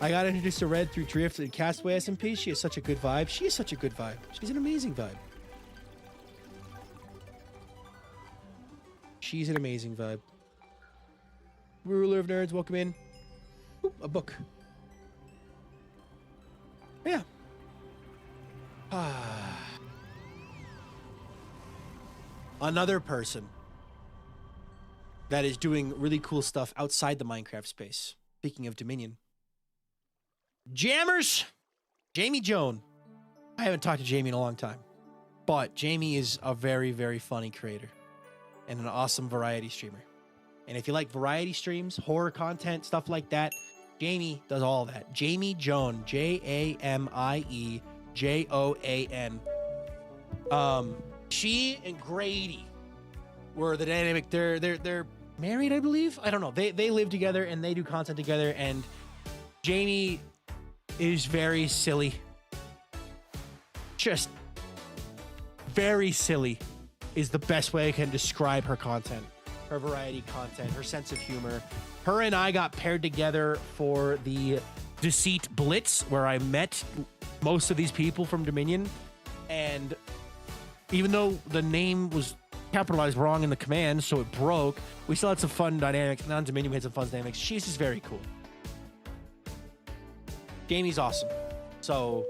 I got introduced to Red through Drift and Castaway SMP. She has such a good vibe. She is such a good vibe. She's an amazing vibe. She's an amazing vibe. Ruler of Nerds, welcome in. Oop, a book. Yeah. Another person that is doing really cool stuff outside the Minecraft space. Speaking of Dominion. Jammers! Jamie Joan. I haven't talked to Jamie in a long time. But Jamie is a very, very funny creator. And an awesome variety streamer. And if you like variety streams, horror content, stuff like that, Jamie does all that. Jamie Joan. Jamiejoan. She and Grady were the dynamic. They're married, I believe. I don't know. They live together and they do content together. And Jamie is very silly. Just very silly is the best way I can describe her content. Her variety content, her sense of humor. Her and I got paired together for the Deceit Blitz, where I met most of these people from Dominion. And even though the name was capitalized wrong in the command, so it broke, we still had some fun dynamics. And on Dominion, we had some fun dynamics. She's just very cool. Jamie's awesome. So...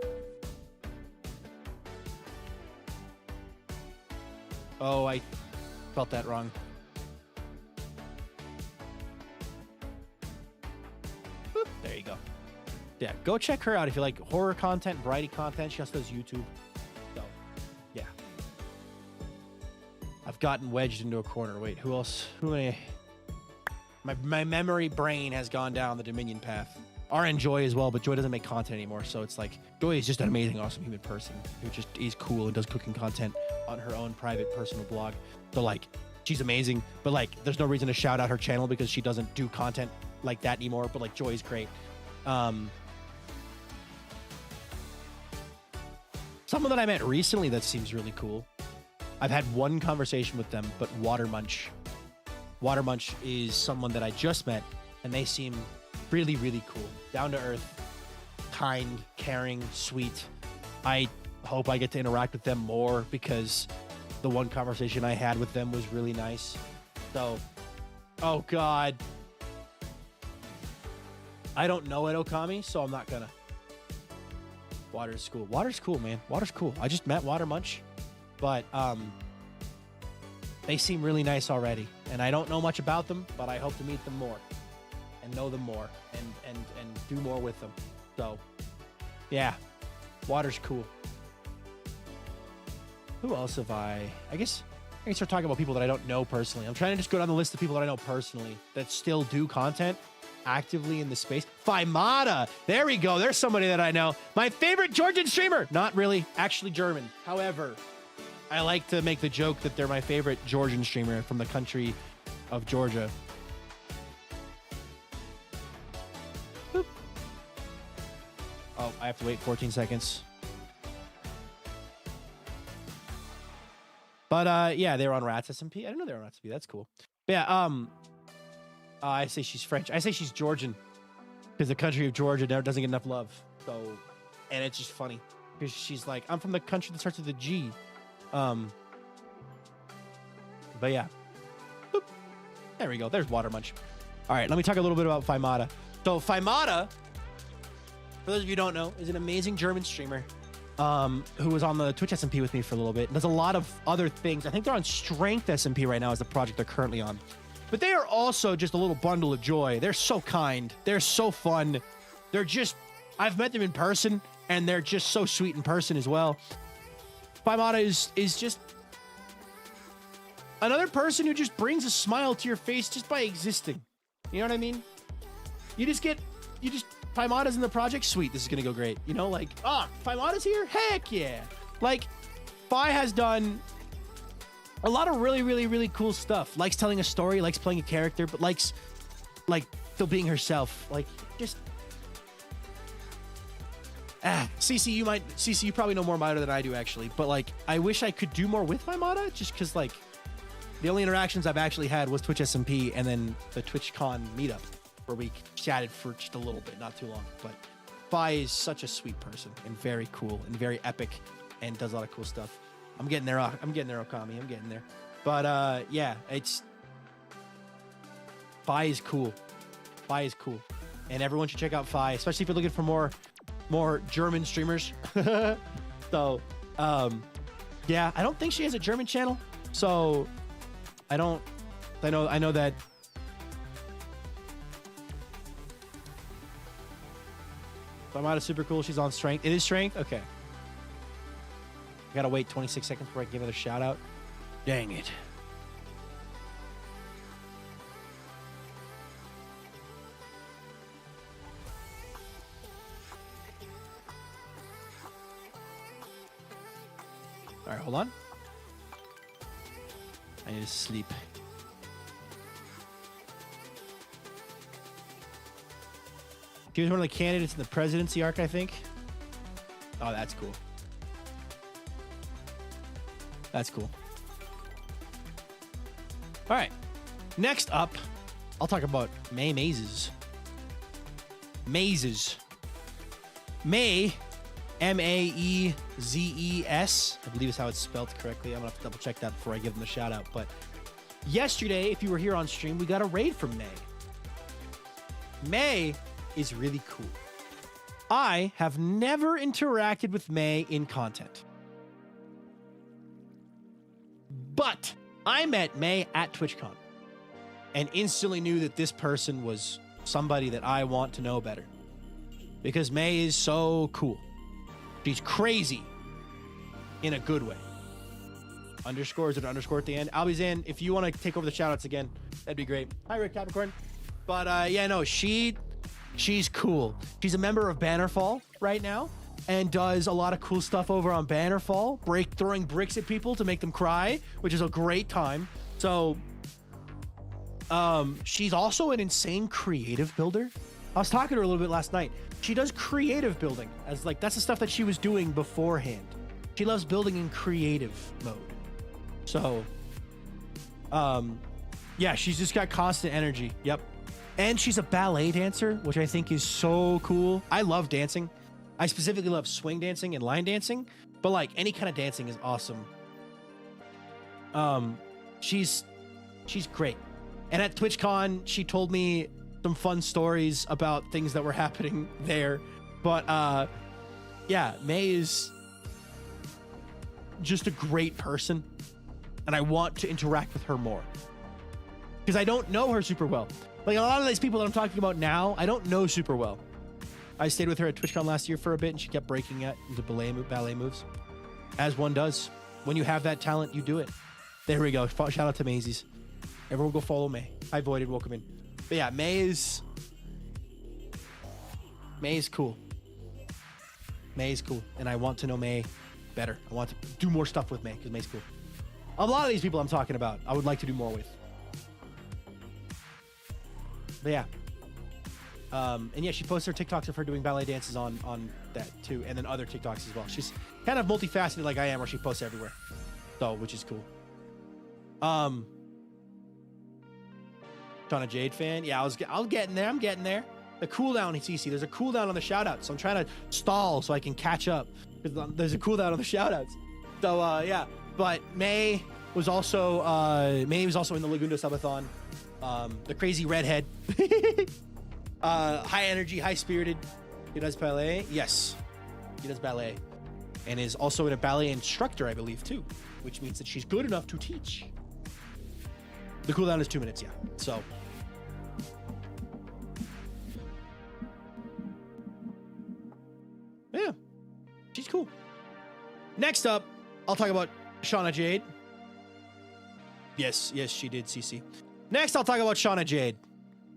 oh, I felt that wrong. Boop, there you go. Yeah, go check her out if you like horror content, variety content. She also does YouTube. So, yeah. I've gotten wedged into a corner. Wait, who else? Who am I? My memory brain has gone down the Dominion path. And Joy as well, but Joy doesn't make content anymore. So it's like, Joy is just an amazing, awesome human person who just is cool and does cooking content on her own private personal blog. So like, she's amazing, but like, there's no reason to shout out her channel because she doesn't do content like that anymore. But like, Joy is great. Someone that I met recently that seems really cool. I've had one conversation with them, but Watermunch. Watermunch is someone that I just met, and they seem really, really cool. Down to earth, kind, caring, sweet. I hope I get to interact with them more because the one conversation I had with them was really nice. So, oh God. I don't know it, Okami, so I'm not gonna. Water's cool. Water's cool, man. Water's cool. I just met Watermunch, but they seem really nice already. And I don't know much about them, but I hope to meet them more and know them more and do more with them. So, yeah, Water's cool. Who else have I guess I can start talking about people that I don't know personally. I'm trying to just go down the list of people that I know personally that still do content actively in the space. Faimata. There we go. There's somebody that I know. My favorite Georgian streamer. Not really, actually German. However, I like to make the joke that they're my favorite Georgian streamer from the country of Georgia. Boop. Oh, I have to wait 14 seconds. But yeah, they're on Rats SMP. I didn't know they were on Rats SMP. That's cool. But yeah, I say she's French. I say she's Georgian. because the country of Georgia never doesn't get enough love. So, and it's just funny because she's like, I'm from the country that starts with a G. But yeah. Boop. There we go. There's Water Munch. All right, let me talk a little bit about Faimata. So Faimata, for those of you who don't know, is an amazing German streamer who was on the Twitch SMP with me for a little bit. Does a lot of other things. I think they're on Strength SMP right now is the project they're currently on. But they are also just a little bundle of joy. They're so kind. They're so fun. They're just, I've met them in person, and they're just so sweet in person as well. Faimata is just another person who just brings a smile to your face just by existing. You know what I mean? Faimata's in the project, sweet, this is gonna go great. You know, like, Faimata's here? Heck yeah. Like, Fi has done a lot of really, really, really cool stuff. Likes telling a story, likes playing a character, but likes, like, still being herself. Like, just... CC, you probably know more about her than I do, actually. But, like, I wish I could do more with Faimata, just because, like, the only interactions I've actually had was Twitch SMP and then the TwitchCon meetup, where we chatted for just a little bit, not too long. But Fi is such a sweet person and very cool and very epic and does a lot of cool stuff. I'm getting there, Okami. I'm getting there. But yeah, it's Fi is cool. Fi is cool. And everyone should check out Fi, especially if you're looking for more German streamers. So yeah, I don't think she has a German channel. So I know that Faimata's super cool. She's on Strength. It is Strength? Okay. I gotta wait 26 seconds before I give another shout out. Dang it. All right, hold on. I need to sleep. She was one of the candidates in the presidency arc, I think. Oh, that's cool. That's cool. All right. Next up, I'll talk about May Mazes. Mazes. May, M-A-E-Z-E-S. I believe is how it's spelled correctly. I'm going to have to double check that before I give them a shout out. But yesterday, if you were here on stream, we got a raid from May. May is really cool. I have never interacted with May in content. But I met May at TwitchCon and instantly knew that this person was somebody that I want to know better. Because May is so cool. She's crazy in a good way. Underscore, is it an underscore at the end? Albizan, if you want to take over the shoutouts again, that'd be great. Hi, Rick Capricorn. But yeah, no, she's cool. She's a member of Bannerfall right now and does a lot of cool stuff over on Bannerfall, throwing bricks at people to make them cry, which is a great time. So she's also an insane creative builder. I was talking to her a little bit last night. She does creative building as like, that's the stuff that she was doing beforehand. She loves building in creative mode. So, yeah, she's just got constant energy. Yep. And she's a ballet dancer, which I think is so cool. I love dancing. I specifically love swing dancing and line dancing, but like any kind of dancing is awesome. She's great. And at TwitchCon, she told me some fun stories about things that were happening there. But yeah, May is just a great person, and I want to interact with her more because I don't know her super well. Like a lot of these people that I'm talking about now, I don't know super well. I stayed with her at TwitchCon last year for a bit, and she kept breaking it into ballet moves, as one does. When you have that talent, you do it. There we go. Shout out to Maisies. Everyone go follow May. Hi, Voided. Welcome in. But yeah, May is cool. May is cool, and I want to know May better. I want to do more stuff with May because May's cool. A lot of these people I'm talking about, I would like to do more with. But yeah. And yeah, she posts her TikToks of her doing ballet dances on that too, and then other TikToks as well. She's kind of multifaceted like I am, where she posts everywhere. So, which is cool. Shauna Jade fan. Yeah, I was getting there. I'm getting there. The cooldown, CC. There's a cooldown on the shoutouts. So I'm trying to stall so I can catch up. There's a cooldown on the shoutouts. So yeah. But May was also in the Lagundo subathon. The crazy redhead. High energy, high spirited. He does ballet. Yes, he does ballet, and is also a ballet instructor, I believe, too, which means that she's good enough to teach. The cooldown is 2 minutes. Yeah. So. Yeah, she's cool. Next up, I'll talk about Shauna Jade. Yes, she did, CC. Next, I'll talk about Shauna Jade.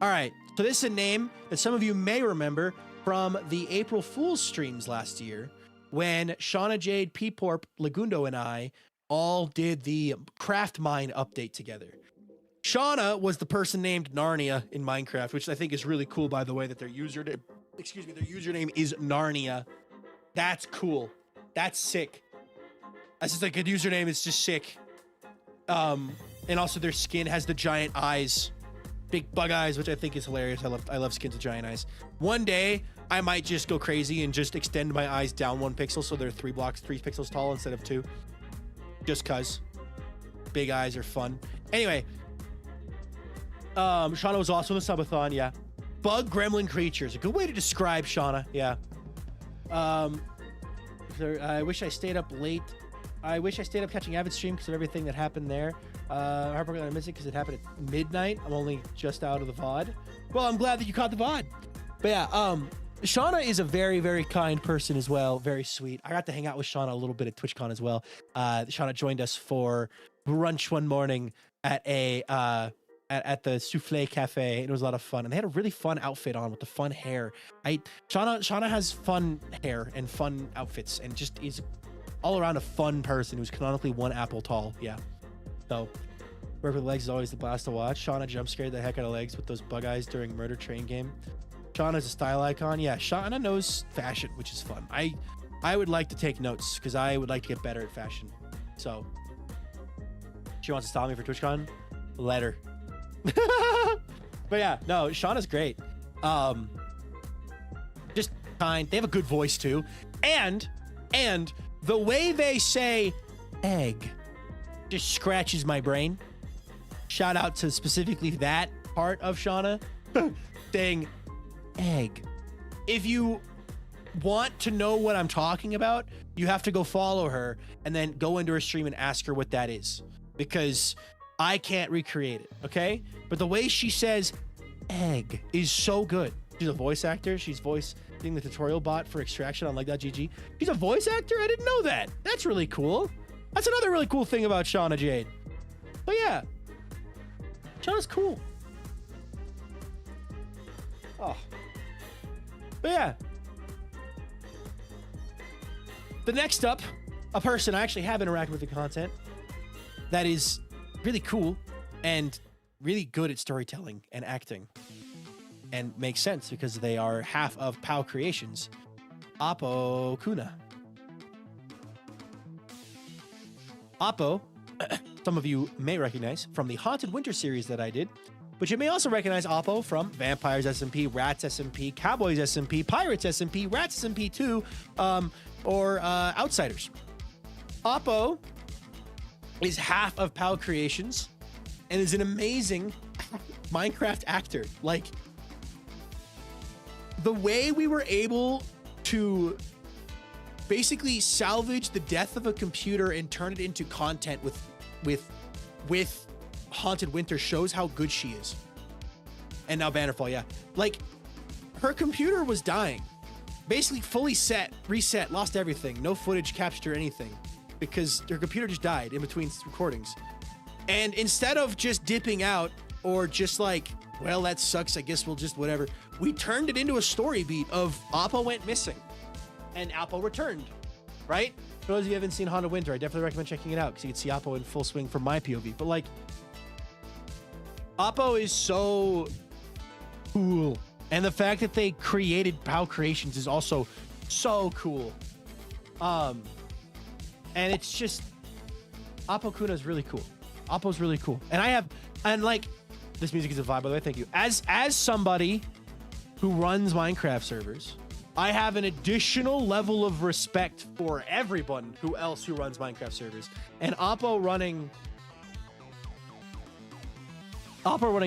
All right, so this is a name that some of you may remember from the April Fool's streams last year when Shauna Jade, P-Porp, Lagundo, and I all did the Craft Mine update together. Shauna was the person named Narnia in Minecraft, which I think is really cool, by the way, that their username is Narnia. That's cool. That's sick. That's just like a username. It's just sick. And also their skin has the giant eyes, big bug eyes, which I think is hilarious. I love skins with giant eyes. One day I might just go crazy and just extend my eyes down 1 pixel so they're 3 pixels tall instead of 2. Just cause big eyes are fun. Anyway, Shauna was also in the subathon. Yeah, bug gremlin creatures, a good way to describe Shauna. Yeah. I wish I stayed up late. I wish I stayed up catching Avid stream because of everything that happened there. Heartbroken that I missed it because it happened at midnight. I'm only just out of the VOD. Well, I'm glad that you caught the VOD. But yeah, Shauna is a very, very kind person as well. Very sweet. I got to hang out with Shauna a little bit at TwitchCon as well. Shauna joined us for brunch one morning at at the Souffle Cafe, and it was a lot of fun. And they had a really fun outfit on with the fun hair. Shauna has fun hair and fun outfits, and just is all around a fun person who's canonically 1 apple tall. Yeah. So, Work with Legs is always the blast to watch. Shauna jump scared the heck out of Legs with those bug eyes during Murder Train game. Shauna's a style icon. Yeah, Shauna knows fashion, which is fun. I would like to take notes because I would like to get better at fashion. So, she wants to stop me for TwitchCon. Let her. But yeah, no, Shauna's great. Just kind. They have a good voice too. And the way they say egg just scratches my brain. Shout out to specifically that part of Shauna saying egg. If you want to know what I'm talking about, you have to go follow her and then go into her stream and ask her what that is, because I can't recreate it, okay? But the way she says egg is so good. She's a voice actor. She's voicing the tutorial bot for Extraction on Leg.gg. She's a voice actor? I didn't know that. That's really cool. That's another really cool thing about Shauna Jade. But yeah, Shauna's cool. Oh. But yeah. The next up, a person I actually have interacted with the content that is really cool and really good at storytelling and acting, and makes sense because they are half of POW Creations. Oppo Kuna. Oppo, some of you may recognize from the Haunted Winter series that I did, but you may also recognize Oppo from Vampires SMP, Rats SMP, Cowboys SMP, Pirates SMP, Rats SMP 2, or Outsiders. Oppo is half of POW Creations and is an amazing Minecraft actor. Like, the way we were able to basically salvage the death of a computer and turn it into content with Haunted Winter shows how good she is. And now Vanderfall, yeah. Like, her computer was dying. Basically fully reset, lost everything. No footage captured or anything, because her computer just died in between recordings. And instead of just dipping out or just like, well, that sucks, I guess we'll just whatever, we turned it into a story beat of Oppo went missing and Oppo returned, right? For those of you who haven't seen Haunted Winter, I definitely recommend checking it out because you can see Oppo in full swing from my POV. But like, Oppo is so cool. And the fact that they created POW Creations is also so cool. And it's just, Oppo Kuna is really cool. Oppo's really cool. And like, this music is a vibe, by the way, thank you. As somebody who runs Minecraft servers. I have an additional level of respect for everyone who runs Minecraft servers. And Oppo running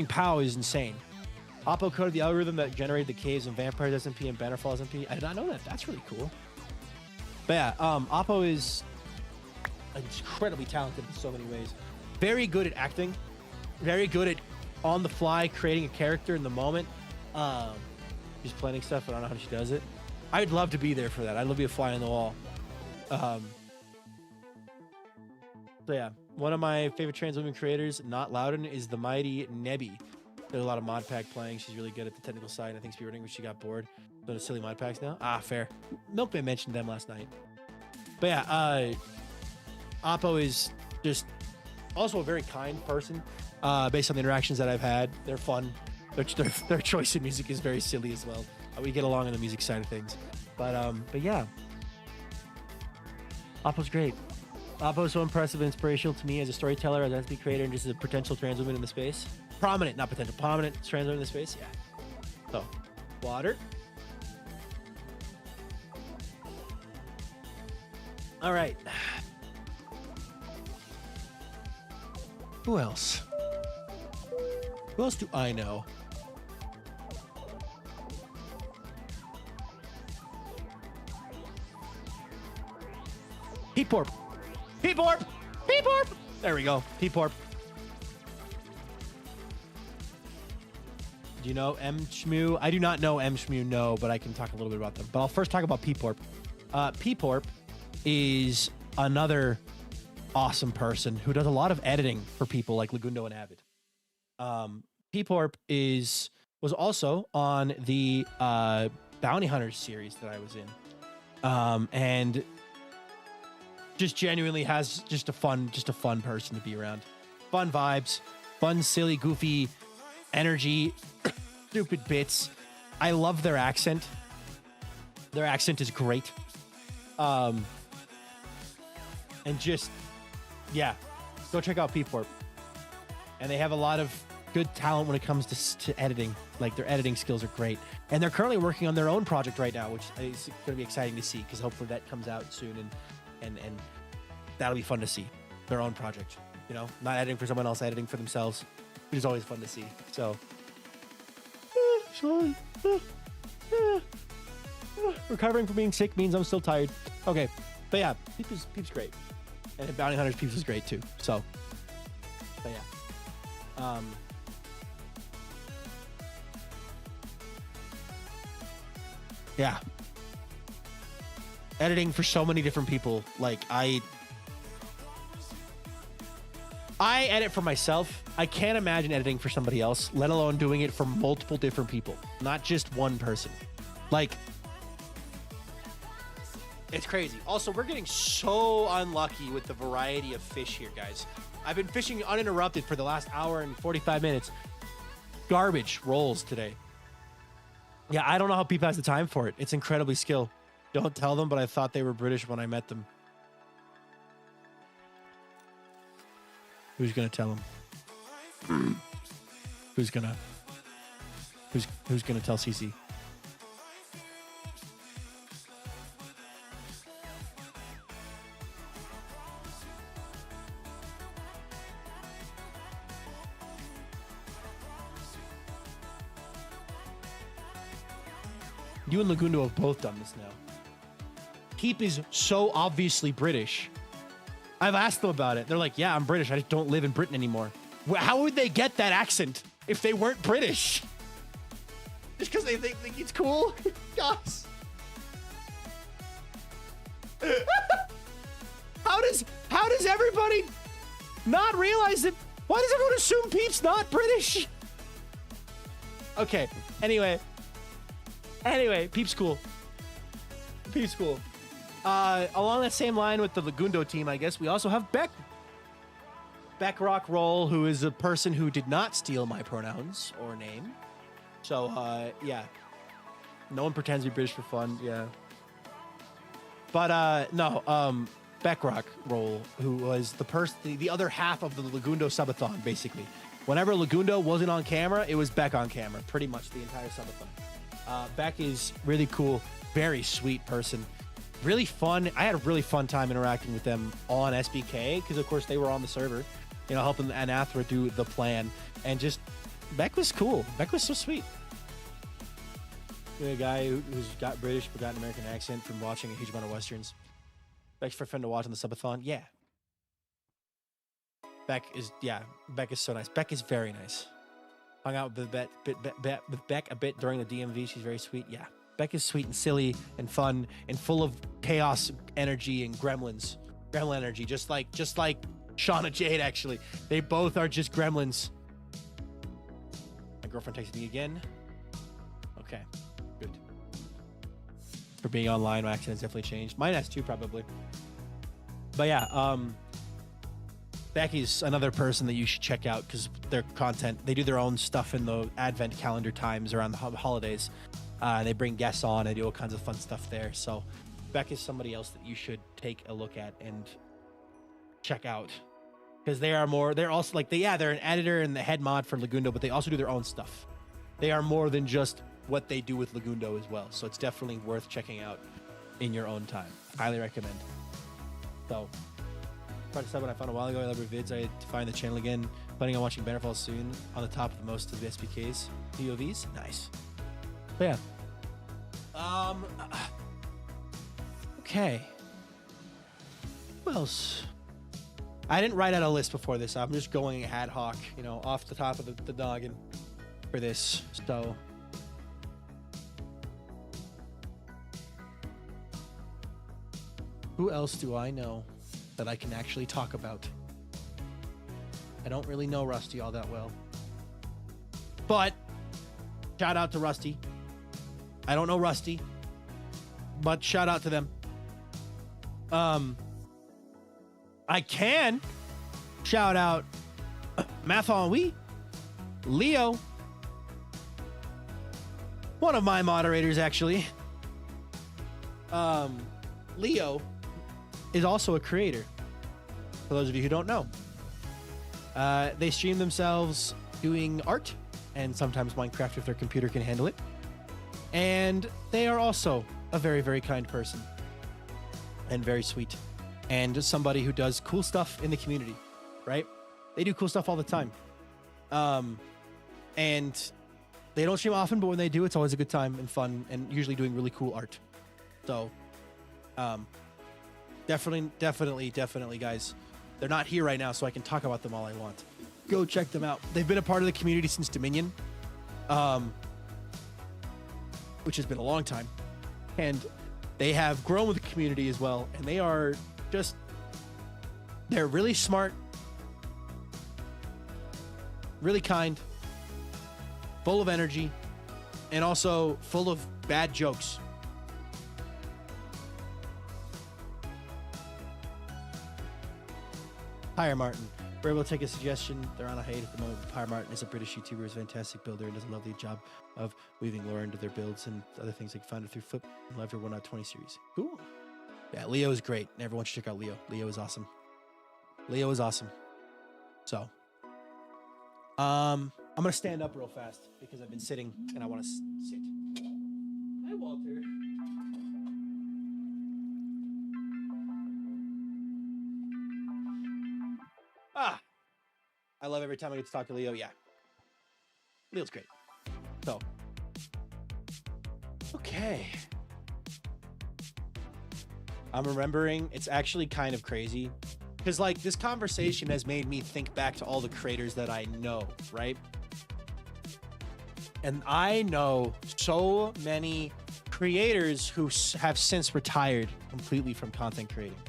POW is insane. Oppo coded the algorithm that generated the caves and vampires SMP and Bannerfall SMP. I did not know that. That's really cool. But yeah, Oppo is incredibly talented in so many ways. Very good at acting. Very good at on the fly creating a character in the moment. She's planning stuff, but I don't know how she does it. I'd love to be there for that. I'd love to be a fly on the wall. So yeah, one of my favorite trans women creators, not Loudon, is the mighty Nebby. There's a lot of mod pack playing. She's really good at the technical side. I think speedrunning, but she got bored. So the silly mod packs now. Ah, fair. Milkman mentioned them last night. But yeah, Oppo is just also a very kind person. Based on the interactions that I've had, they're fun. Their choice in music is very silly as well. We get along on the music side of things. But yeah, Oppo's great. Oppo's so impressive and inspirational to me as a storyteller, as an SP creator, and just as a potential trans woman in the space. Prominent, not potential, prominent trans woman in the space. Yeah. So, water. All right. Who else? Who else do I know? Peeporp. Peeporp. Peeporp. There we go. Peeporp. Do you know M. Shmoo? I do not know M. Shmoo, no, but I can talk a little bit about them. But I'll first talk about Peeporp. Peeporp is another awesome person who does a lot of editing for people like Lagundo and Avid. Peeporp was also on the Bounty Hunters series that I was in. And just genuinely has just a fun person to be around. Fun vibes, fun, silly, goofy energy, stupid bits. I love their accent. Their accent is great. And just, yeah, go check out Peeporp. And they have a lot of good talent when it comes to editing. Like, their editing skills are great. And they're currently working on their own project right now, which is going to be exciting to see, because hopefully that comes out soon, and that'll be fun to see. Their own project, you know, not editing for someone else, editing for themselves, which is always fun to see. So, Sean, recovering from being sick means I'm still tired. Okay, but yeah, Peep's great, and Bounty Hunters Peeps is great too. So, but yeah, yeah, editing for so many different people. Like, I edit for myself. I can't imagine editing for somebody else, let alone doing it for multiple different people, not just one person. Like, it's crazy. Also, we're getting so unlucky with the variety of fish here, guys. I've been fishing uninterrupted for the last hour and 45 minutes. Garbage rolls today. Yeah, I don't know how people has the time for it. It's incredibly skill. Don't tell them, but I thought they were British when I met them. Who's gonna tell them? Who's gonna tell CC? You and Lagundo have both done this now. Keep is so obviously British. I've asked them about it. They're like, yeah, I'm British. I just don't live in Britain anymore. How would they get that accent if they weren't British? Just because they think it's cool? Gosh. How does everybody not realize that? Why does everyone assume Peep's not British? Okay. Anyway, Peep's cool. Peep's cool. Along that same line with the Lagundo team, I guess, we also have Beck Rock Roll, who is a person who did not steal my pronouns or name. So, yeah. No one pretends to be British for fun, yeah. But, no, Beck Rock Roll, who was the other half of the Lagundo subathon, basically. Whenever Lagundo wasn't on camera, it was Beck on camera, pretty much the entire subathon. Beck is really cool, very sweet person, really fun. I had a really fun time interacting with them on SBK because, of course, they were on the server, you know, helping Anathra do the plan. And just Beck was cool. Beck was so sweet. The guy who's got British but got an American accent from watching a huge amount of Westerns. Beck's for fun to watch on the subathon. Yeah. Beck is so nice. Beck is very nice. Hung out with Beck a bit during the DMV. She's very sweet. Yeah. Beck is sweet and silly and fun and full of chaos energy and gremlin energy. Just like Shauna Jade, actually. They both are just gremlins. My girlfriend texted me again. Okay. Good. For being online, my accent has definitely changed. Mine has too, probably. But yeah, Becky's another person that you should check out because their content, they do their own stuff in the advent calendar times around the holidays. They bring guests on and do all kinds of fun stuff there. So Beck is somebody else that you should take a look at and check out because they're also like, they're an editor and the head mod for Lagundo, but they also do their own stuff. They are more than just what they do with Lagundo as well. So it's definitely worth checking out in your own time. Highly recommend. So, tried to stop when I found a while ago. I love your vids. I had to find the channel again. Planning on watching Bannerfall soon. On the top of most of the SPKs. POVs. Nice. But yeah. Okay. Who else? I didn't write out a list before this. I'm just going ad hoc, you know, off the top of the noggin for this. So. Who else do I know that I can actually talk about? I don't really know Rusty all that well. But shout out to Rusty. I don't know Rusty, but shout out to them. I can shout out Math Ennui, Leo, one of my moderators actually. Leo is also a creator, for those of you who don't know. They stream themselves doing art and sometimes Minecraft if their computer can handle it. And they are also a very, very kind person and very sweet and just somebody who does cool stuff in the community, right? They do cool stuff all the time. And they don't stream often, but when they do, it's always a good time and fun and usually doing really cool art. So, definitely, guys. They're not here right now, so I can talk about them all I want. Go check them out. They've been a part of the community since Dominion, which has been a long time. And they have grown with the community as well. And they are just, they're really smart, really kind, full of energy, and also full of bad jokes. Hire Martin. We're able to take a suggestion. They're on a hate at the moment. Hire Martin is a British YouTuber, is a fantastic builder, and does a lovely job of weaving lore into their builds and other things they can find it through Flip and Lever 1 out of 20 series. Cool. Yeah, Leo is great. Everyone should check out Leo. Leo is awesome. Leo is awesome. So, I'm gonna stand up real fast because I've been sitting and I want to sit. Hi, Walter. I love every time I get to talk to Leo. Yeah. Leo's great. So. Okay. I'm remembering, it's actually kind of crazy. Because, like, this conversation has made me think back to all the creators that I know, right? And I know so many creators who have since retired completely from content creating.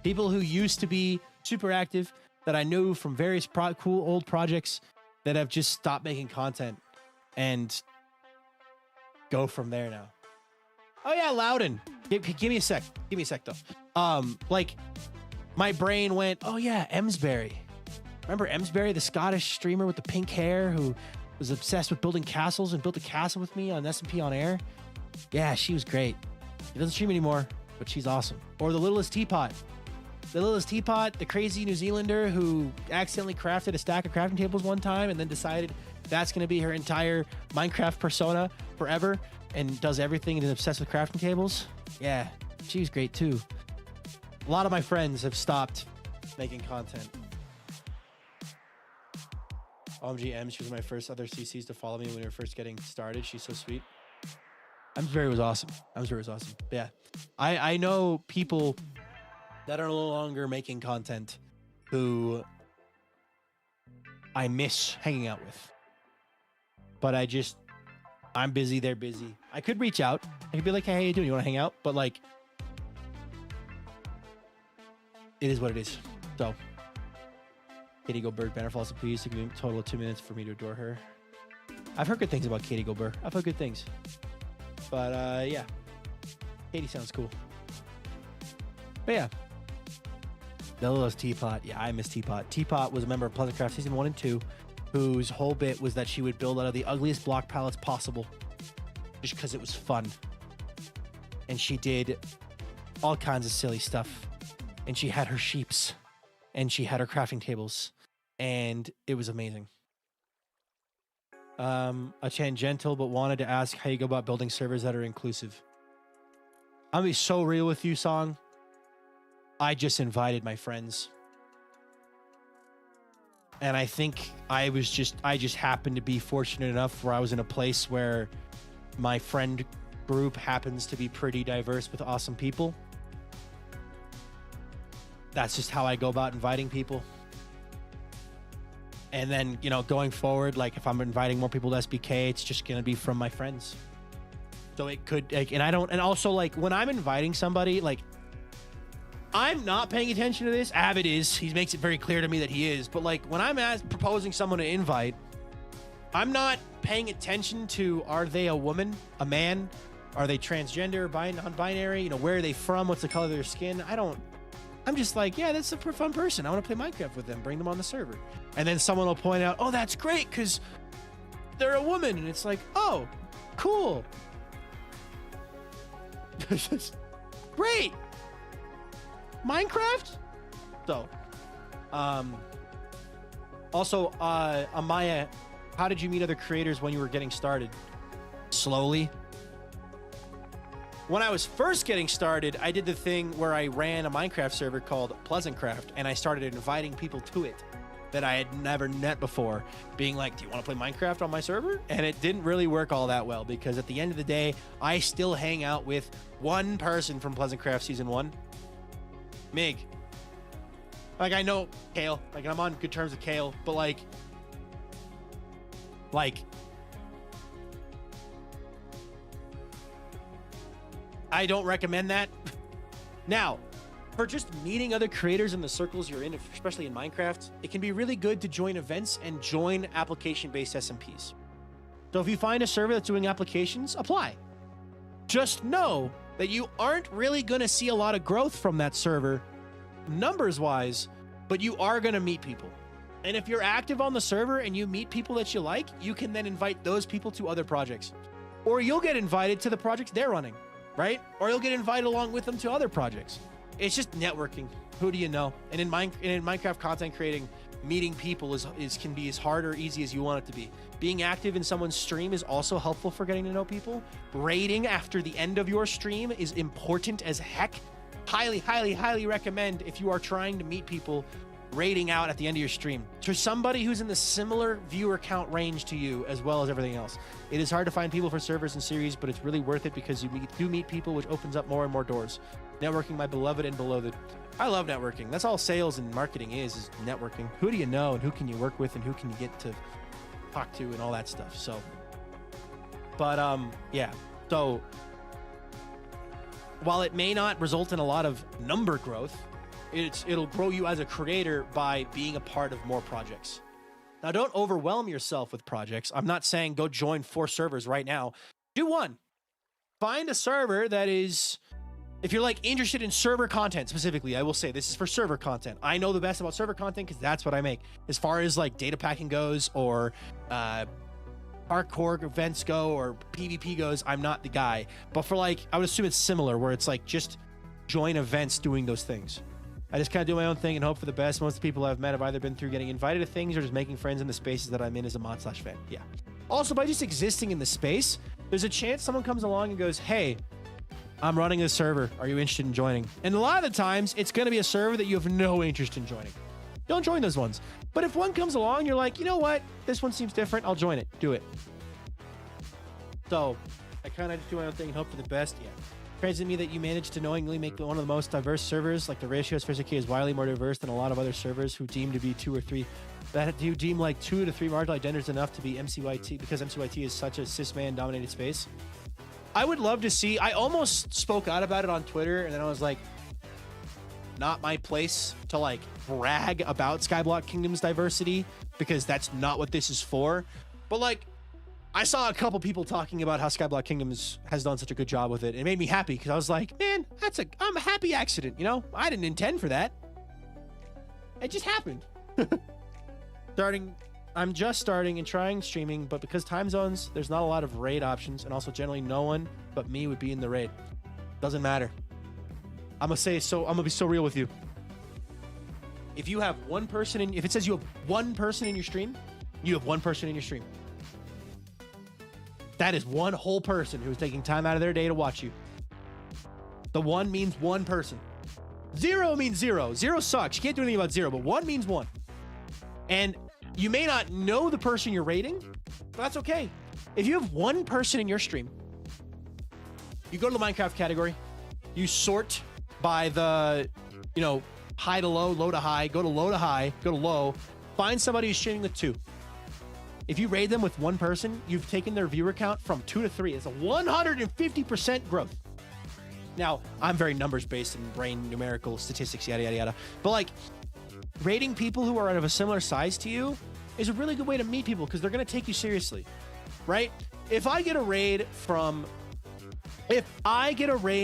People who used to be super active, that I knew from various cool old projects that have just stopped making content and go from there now. Oh yeah, Loudon. Give me a sec. Give me a sec though. Like my brain went, oh yeah, Emsbury. Remember Emsbury, the Scottish streamer with the pink hair who was obsessed with building castles and built a castle with me on SMP on air? Yeah, she was great. She doesn't stream anymore, but she's awesome. Or the Littlest Teapot. The Littlest Teapot, the crazy New Zealander who accidentally crafted a stack of crafting tables one time and then decided that's going to be her entire Minecraft persona forever and does everything and is obsessed with crafting tables, yeah, she's great too. A lot of my friends have stopped making content. OMG M, she was my first other CCs to follow me when we were first getting started. She's so sweet. Amsbury was awesome. Amsbury was awesome. But yeah, I know people that are no longer making content who I miss hanging out with. But I'm busy, they're busy. I could reach out. I could be like, hey, how you doing? You want to hang out? But like, it is what it is. So, Katie Goldberg, banner falls, please. Take a total of 2 minutes for me to adore her. I've heard good things about Katie Goldberg. I've heard good things. But yeah, Katie sounds cool. But yeah, Delos Teapot. Yeah, I miss Teapot. Teapot was a member of Pleasantcraft Season 1 and 2, whose whole bit was that she would build out of the ugliest block palettes possible just because it was fun. And she did all kinds of silly stuff. And she had her sheeps. And she had her crafting tables. And it was amazing. A tangential, but wanted to ask how you go about building servers that are inclusive. I'm gonna be so real with you, Song. I just invited my friends. And I think I just happened to be fortunate enough where I was in a place where my friend group happens to be pretty diverse with awesome people. That's just how I go about inviting people. And then, you know, going forward, like if I'm inviting more people to SBK, it's just going to be from my friends. So it could, like, and also like when I'm inviting somebody, like I'm not paying attention to this. Avid is, he makes it very clear to me that he is. But like when I'm proposing someone to invite, I'm not paying attention to, are they a woman, a man? Are they transgender, non-binary? You know, where are they from? What's the color of their skin? I'm just like, yeah, that's a fun person. I want to play Minecraft with them. Bring them on the server. And then someone will point out, oh, that's great because they're a woman. And it's like, oh, cool. Great. Minecraft? So, also, Amaya, how did you meet other creators when you were getting started? Slowly. When I was first getting started, I did the thing where I ran a Minecraft server called Pleasantcraft, and I started inviting people to it that I had never met before, being like, do you want to play Minecraft on my server? And it didn't really work all that well, because at the end of the day, I still hang out with one person from Pleasantcraft Season 1, Mig. Like, I know Kale, like, I'm on good terms with Kale, but like, I don't recommend that. Now, for just meeting other creators in the circles you're in, especially in Minecraft, it can be really good to join events and join application-based SMPs. So if you find a server that's doing applications, apply. Just know that you aren't really going to see a lot of growth from that server, numbers-wise, but you are going to meet people. And if you're active on the server and you meet people that you like, you can then invite those people to other projects. Or you'll get invited to the projects they're running. Right? Or you'll get invited along with them to other projects. It's just networking. Who do you know? And in Minecraft content creating, meeting people can be as hard or easy as you want it to be. Being active in someone's stream is also helpful for getting to know people. Raiding after the end of your stream is important as heck. Highly, highly, highly recommend if you are trying to meet people, raiding out at the end of your stream to somebody who's in the similar viewer count range to you, as well as everything else. It is hard to find people for servers and series, but it's really worth it because you do meet people, which opens up more and more doors. Networking, my beloved and beloved. I love networking. That's all sales and marketing is networking. Who do you know and who can you work with and who can you get to talk to and all that stuff. So, but yeah. So while it may not result in a lot of number growth, it'll grow you as a creator by being a part of more projects. Now, don't overwhelm yourself with projects. I'm not saying go join 4 servers right now. Do one. Find a server that is, if you're like interested in server content specifically, I will say this is for server content. I know the best about server content because that's what I make. As far as like data packing goes or hardcore events go or PvP goes, I'm not the guy. But for like, I would assume it's similar where it's like just join events doing those things. I just kind of do my own thing and hope for the best. Most of the people I've met have either been through getting invited to things or just making friends in the spaces that I'm in as a mod/fan. Yeah. Also, by just existing in the space, there's a chance someone comes along and goes, hey, I'm running a server. Are you interested in joining? And a lot of the times, it's going to be a server that you have no interest in joining. Don't join those ones. But if one comes along, you're like, you know what? This one seems different. I'll join it. Do it. So I kind of just do my own thing and hope for the best. Yeah. Crazy to me that you managed to knowingly make one of the most diverse servers. Like the ratios for SK is wildly more diverse than a lot of other servers who deem to be 2 or 3. That you deem like 2 to 3 marginalized genders enough to be MCYT because MCYT is such a cis man dominated space. I would love to see. I almost spoke out about it on Twitter, and then I was like, not my place to like brag about Skyblock Kingdom's diversity because that's not what this is for. But like, I saw a couple people talking about how Skyblock Kingdoms has done such a good job with it. It made me happy because I was like, man, I'm a happy accident. You know, I didn't intend for that. It just happened. I'm just starting and trying streaming, but because time zones, there's not a lot of raid options, and also generally no one but me would be in the raid. Doesn't matter. I'm gonna be so real with you. If you have one person if it says you have one person in your stream, you have one person in your stream. That is one whole person who's taking time out of their day to watch you. The one means one person. 0 means 0. 0 sucks. You can't do anything about 0, but 1 means 1. And you may not know the person you're rating, but that's okay. If you have one person in your stream, you go to the Minecraft category, you sort by the, you know, high to low, low to high, go to low to high, go to low, find somebody who's streaming with 2. If you raid them with one person, you've taken their viewer count from 2 to 3. It's a 150% growth. Now, I'm very numbers based and brain numerical statistics, yada, yada, yada. But like, raiding people who are of a similar size to you is a really good way to meet people because they're going to take you seriously, right? If I get a raid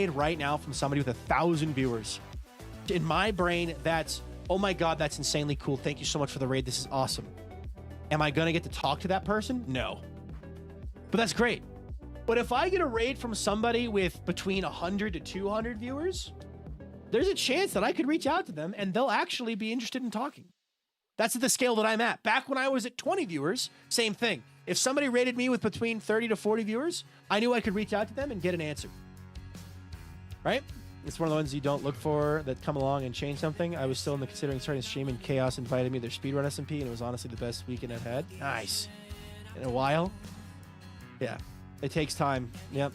right now from somebody with 1,000 viewers, in my brain, that's, oh my God, that's insanely cool. Thank you so much for the raid. This is awesome. Am I going to get to talk to that person? No. But that's great. But if I get a raid from somebody with between 100 to 200 viewers, there's a chance that I could reach out to them and they'll actually be interested in talking. That's at the scale that I'm at. Back when I was at 20 viewers, same thing. If somebody rated me with between 30 to 40 viewers, I knew I could reach out to them and get an answer. Right? It's one of the ones you don't look for that come along and change something. I was still considering starting a stream and Chaos invited me to their speedrun SMP and it was honestly the best weekend I've had. Nice. In a while. Yeah. It takes time. Yep.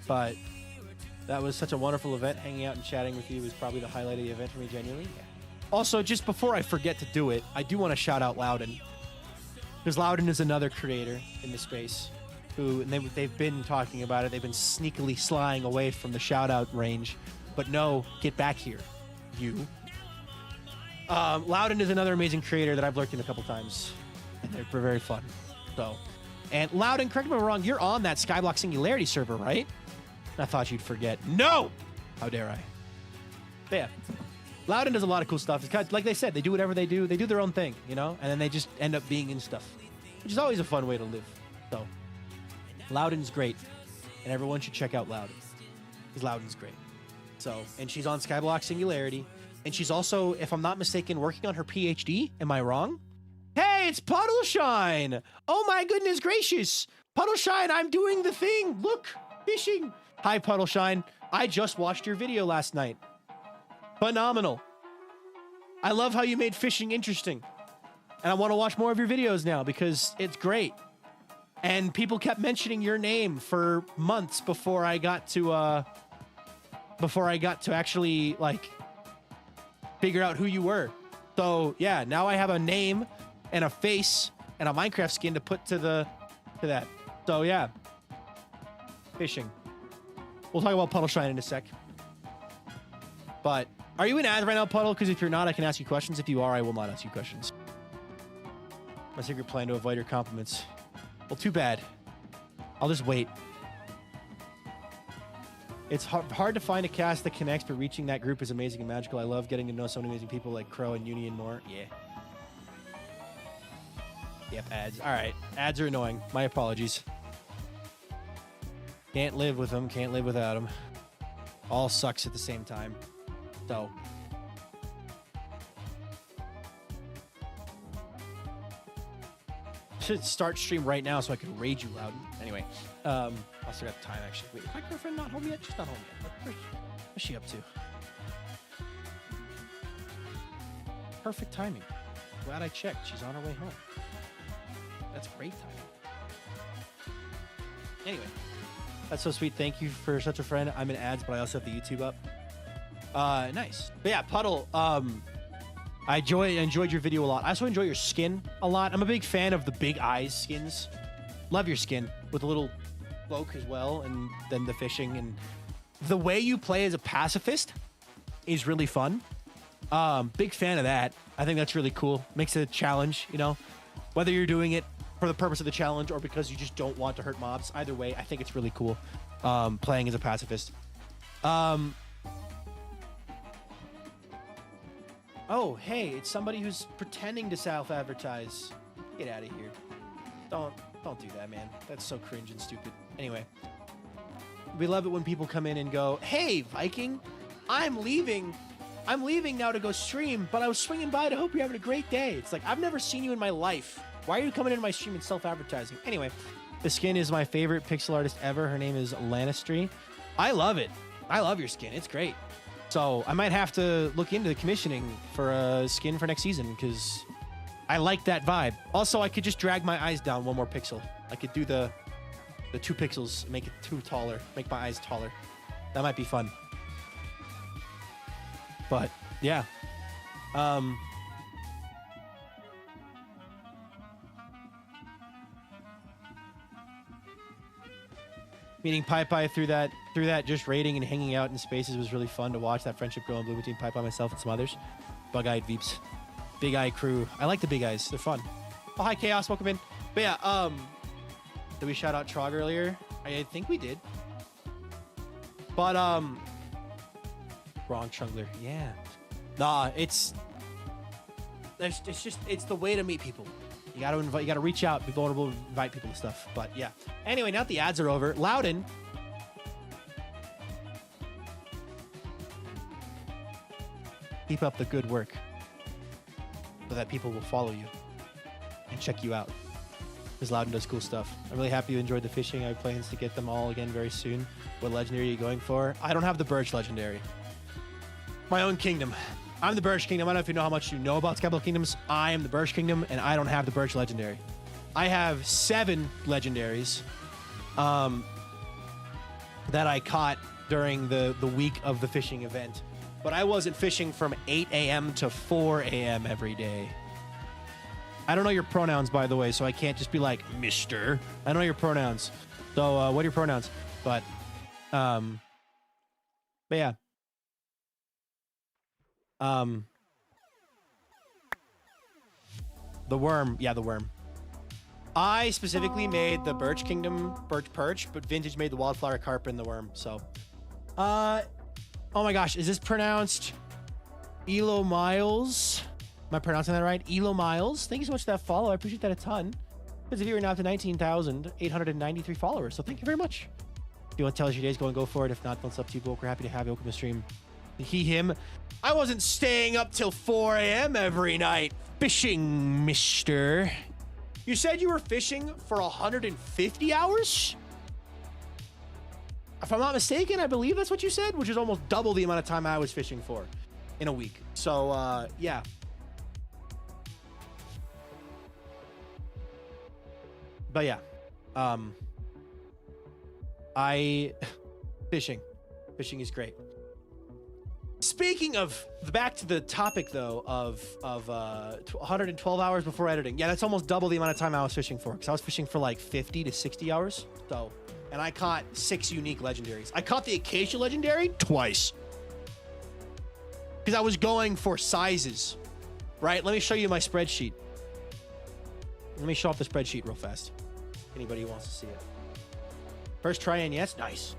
But that was such a wonderful event. Hanging out and chatting with you was probably the highlight of the event for me, genuinely. Yeah. Also, just before I forget to do it, I do want to shout out Loudon. Because Loudon is another creator in the space who, and they've been talking about it. They've been sneakily slying away from the shout out range. But no, get back here, you. Loudon is another amazing creator that I've lurked in a couple times. And they're very fun. So, and Loudon, correct me if I'm wrong, you're on that Skyblock Singularity server, right? I thought you'd forget. No! How dare I? But yeah. Loudon does a lot of cool stuff. It's kind of, like they said, they do whatever they do. They do their own thing, you know? And then they just end up being in stuff. Which is always a fun way to live. So, Loudon's great. And everyone should check out Loudon. Because Loudon's great. So, and she's on Skyblock Singularity. And she's also, if I'm not mistaken, working on her PhD. Am I wrong? Hey, it's Puddleshine! Oh my goodness gracious! Puddleshine, I'm doing the thing! Look! Fishing! Hi, Puddleshine. I just watched your video last night. Phenomenal. I love how you made fishing interesting. And I want to watch more of your videos now because it's great. And people kept mentioning your name for months before I got to actually, like, figure out who you were. So, yeah, now I have a name and a face and a Minecraft skin to put to that. So, yeah. Fishing. We'll talk about Puddleshine in a sec. But are you in ads right now, Puddle? Because if you're not, I can ask you questions. If you are, I will not ask you questions. My secret plan to avoid your compliments. Well, too bad. I'll just wait. It's hard to find a cast that connects, but reaching that group is amazing and magical. I love getting to know so many amazing people like Crow and Uni and more. Yeah. Yep, ads. All right. Ads are annoying. My apologies. Can't live with them. Can't live without them. all sucks at the same time. So should start stream right now so I can raid you, Loudon. Anyway, I still got time actually. Wait, is my girlfriend not home yet? She's not home yet. What's she up to? Perfect timing. Glad I checked. She's on her way home. That's great timing. Anyway, that's so sweet. Thank you for such a friend. I'm in ads, but I also have the YouTube up. Nice. But yeah, Puddle. I enjoyed your video a lot. I also enjoy your skin a lot. I'm a big fan of the big eyes skins. Love your skin with a little cloak as well, and then the fishing and the way you play as a pacifist is really fun. Big fan of that. I think that's really cool. Makes it a challenge, you know, whether you're doing it for the purpose of the challenge or because you just don't want to hurt mobs. Either way, I think it's really cool playing as a pacifist. Oh, hey, it's somebody who's pretending to self-advertise. Get out of here. Don't do that, man. That's so cringe and stupid. Anyway, we love it when people come in and go, hey, Viking, I'm leaving now to go stream, but I was swinging by to hope you're having a great day. It's like, I've never seen you in my life. Why are you coming into my stream and self-advertising? Anyway, the skin is my favorite pixel artist ever. Her name is Lanistry. I love it. I love your skin. It's great. So I might have to look into the commissioning for a skin for next season because I like that vibe. Also, I could just drag my eyes down one more pixel. I could do the 2 pixels, make it 2 taller, make my eyes taller. That might be fun. But yeah. Meeting Pi through that just raiding and hanging out in spaces was really fun to watch that friendship grow and bloom between Pi, myself, and some others. Bug-eyed Veeps. Big Eye crew. I like the big eyes. They're fun. Oh, hi, Chaos. Welcome in. But yeah, did we shout out Trog earlier? I think we did. But, wrong Chungler. Yeah. Nah, it's the way to meet people. You gotta reach out, be vulnerable, invite people to stuff. But yeah. Anyway, now that the ads are over, Loudon. Keep up the good work so that people will follow you and check you out. Because Loudon does cool stuff. I'm really happy you enjoyed the fishing. I have plans to get them all again very soon. What legendary are you going for? I don't have the Birch legendary. My own kingdom. I'm the Birch Kingdom. I don't know if you know how much you know about Skyblock Kingdoms. I am the Birch Kingdom, and I don't have the Birch legendary. I have 7 legendaries that I caught during the week of the fishing event. But I wasn't fishing from 8 a.m. to 4 a.m. every day. I don't know your pronouns, by the way, so I can't just be like, Mister. I don't know your pronouns. So what are your pronouns? But yeah. The worm. Yeah, the worm. I specifically made the Birch Kingdom Birch Perch, but Vintage made the Wildflower Carp and the worm. So, oh my gosh, is this pronounced Elo Miles? Am I pronouncing that right? Elo Miles. Thank you so much for that follow. I appreciate that a ton. Because if you're now up to 19,893 followers, so thank you very much. If you want to tell us your day's going, go for it. If not, it's up to you. But we're happy to have you. Welcome to the stream. He, him. I wasn't staying up till 4 a.m. every night fishing, mister. You said you were fishing for 150 hours? If I'm not mistaken, I believe that's what you said, which is almost double the amount of time I was fishing for in a week. So, yeah. But yeah. Fishing is great. Speaking of, back to the topic though of 112 hours before editing. Yeah, that's almost double the amount of time I was fishing for, because I was fishing for like 50 to 60 hours. So, and I caught 6 unique legendaries. I caught the Acacia legendary twice, because I was going for sizes. Right? Let me show you my spreadsheet. Let me show off the spreadsheet real fast. Anybody who wants to see it. First try in, yes, nice.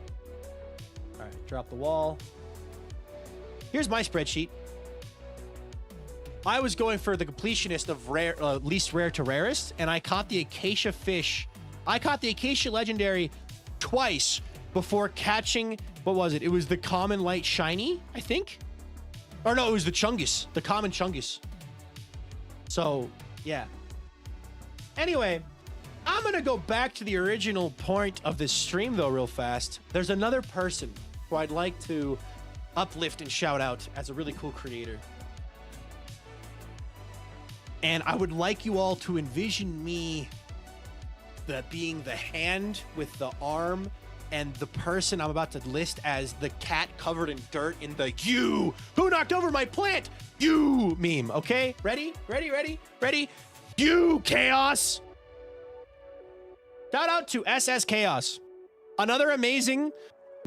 All right, drop the wall. Here's my spreadsheet. I was going for the completionist of rare, least rare to rarest, and I caught the Acacia fish. I caught the Acacia legendary twice before catching, what was it? It was the common light shiny, I think. Or no, it was the Chungus, the common Chungus. So, yeah. Anyway, I'm going to go back to the original point of this stream, though, real fast. There's another person who I'd like to uplift and shout out as a really cool creator. And I would like you all to envision me being the hand with the arm and the person I'm about to list as the cat covered in dirt in the "you who knocked over my plant" you meme. Okay, ready? You Chaos. Shout out to SS Chaos, another amazing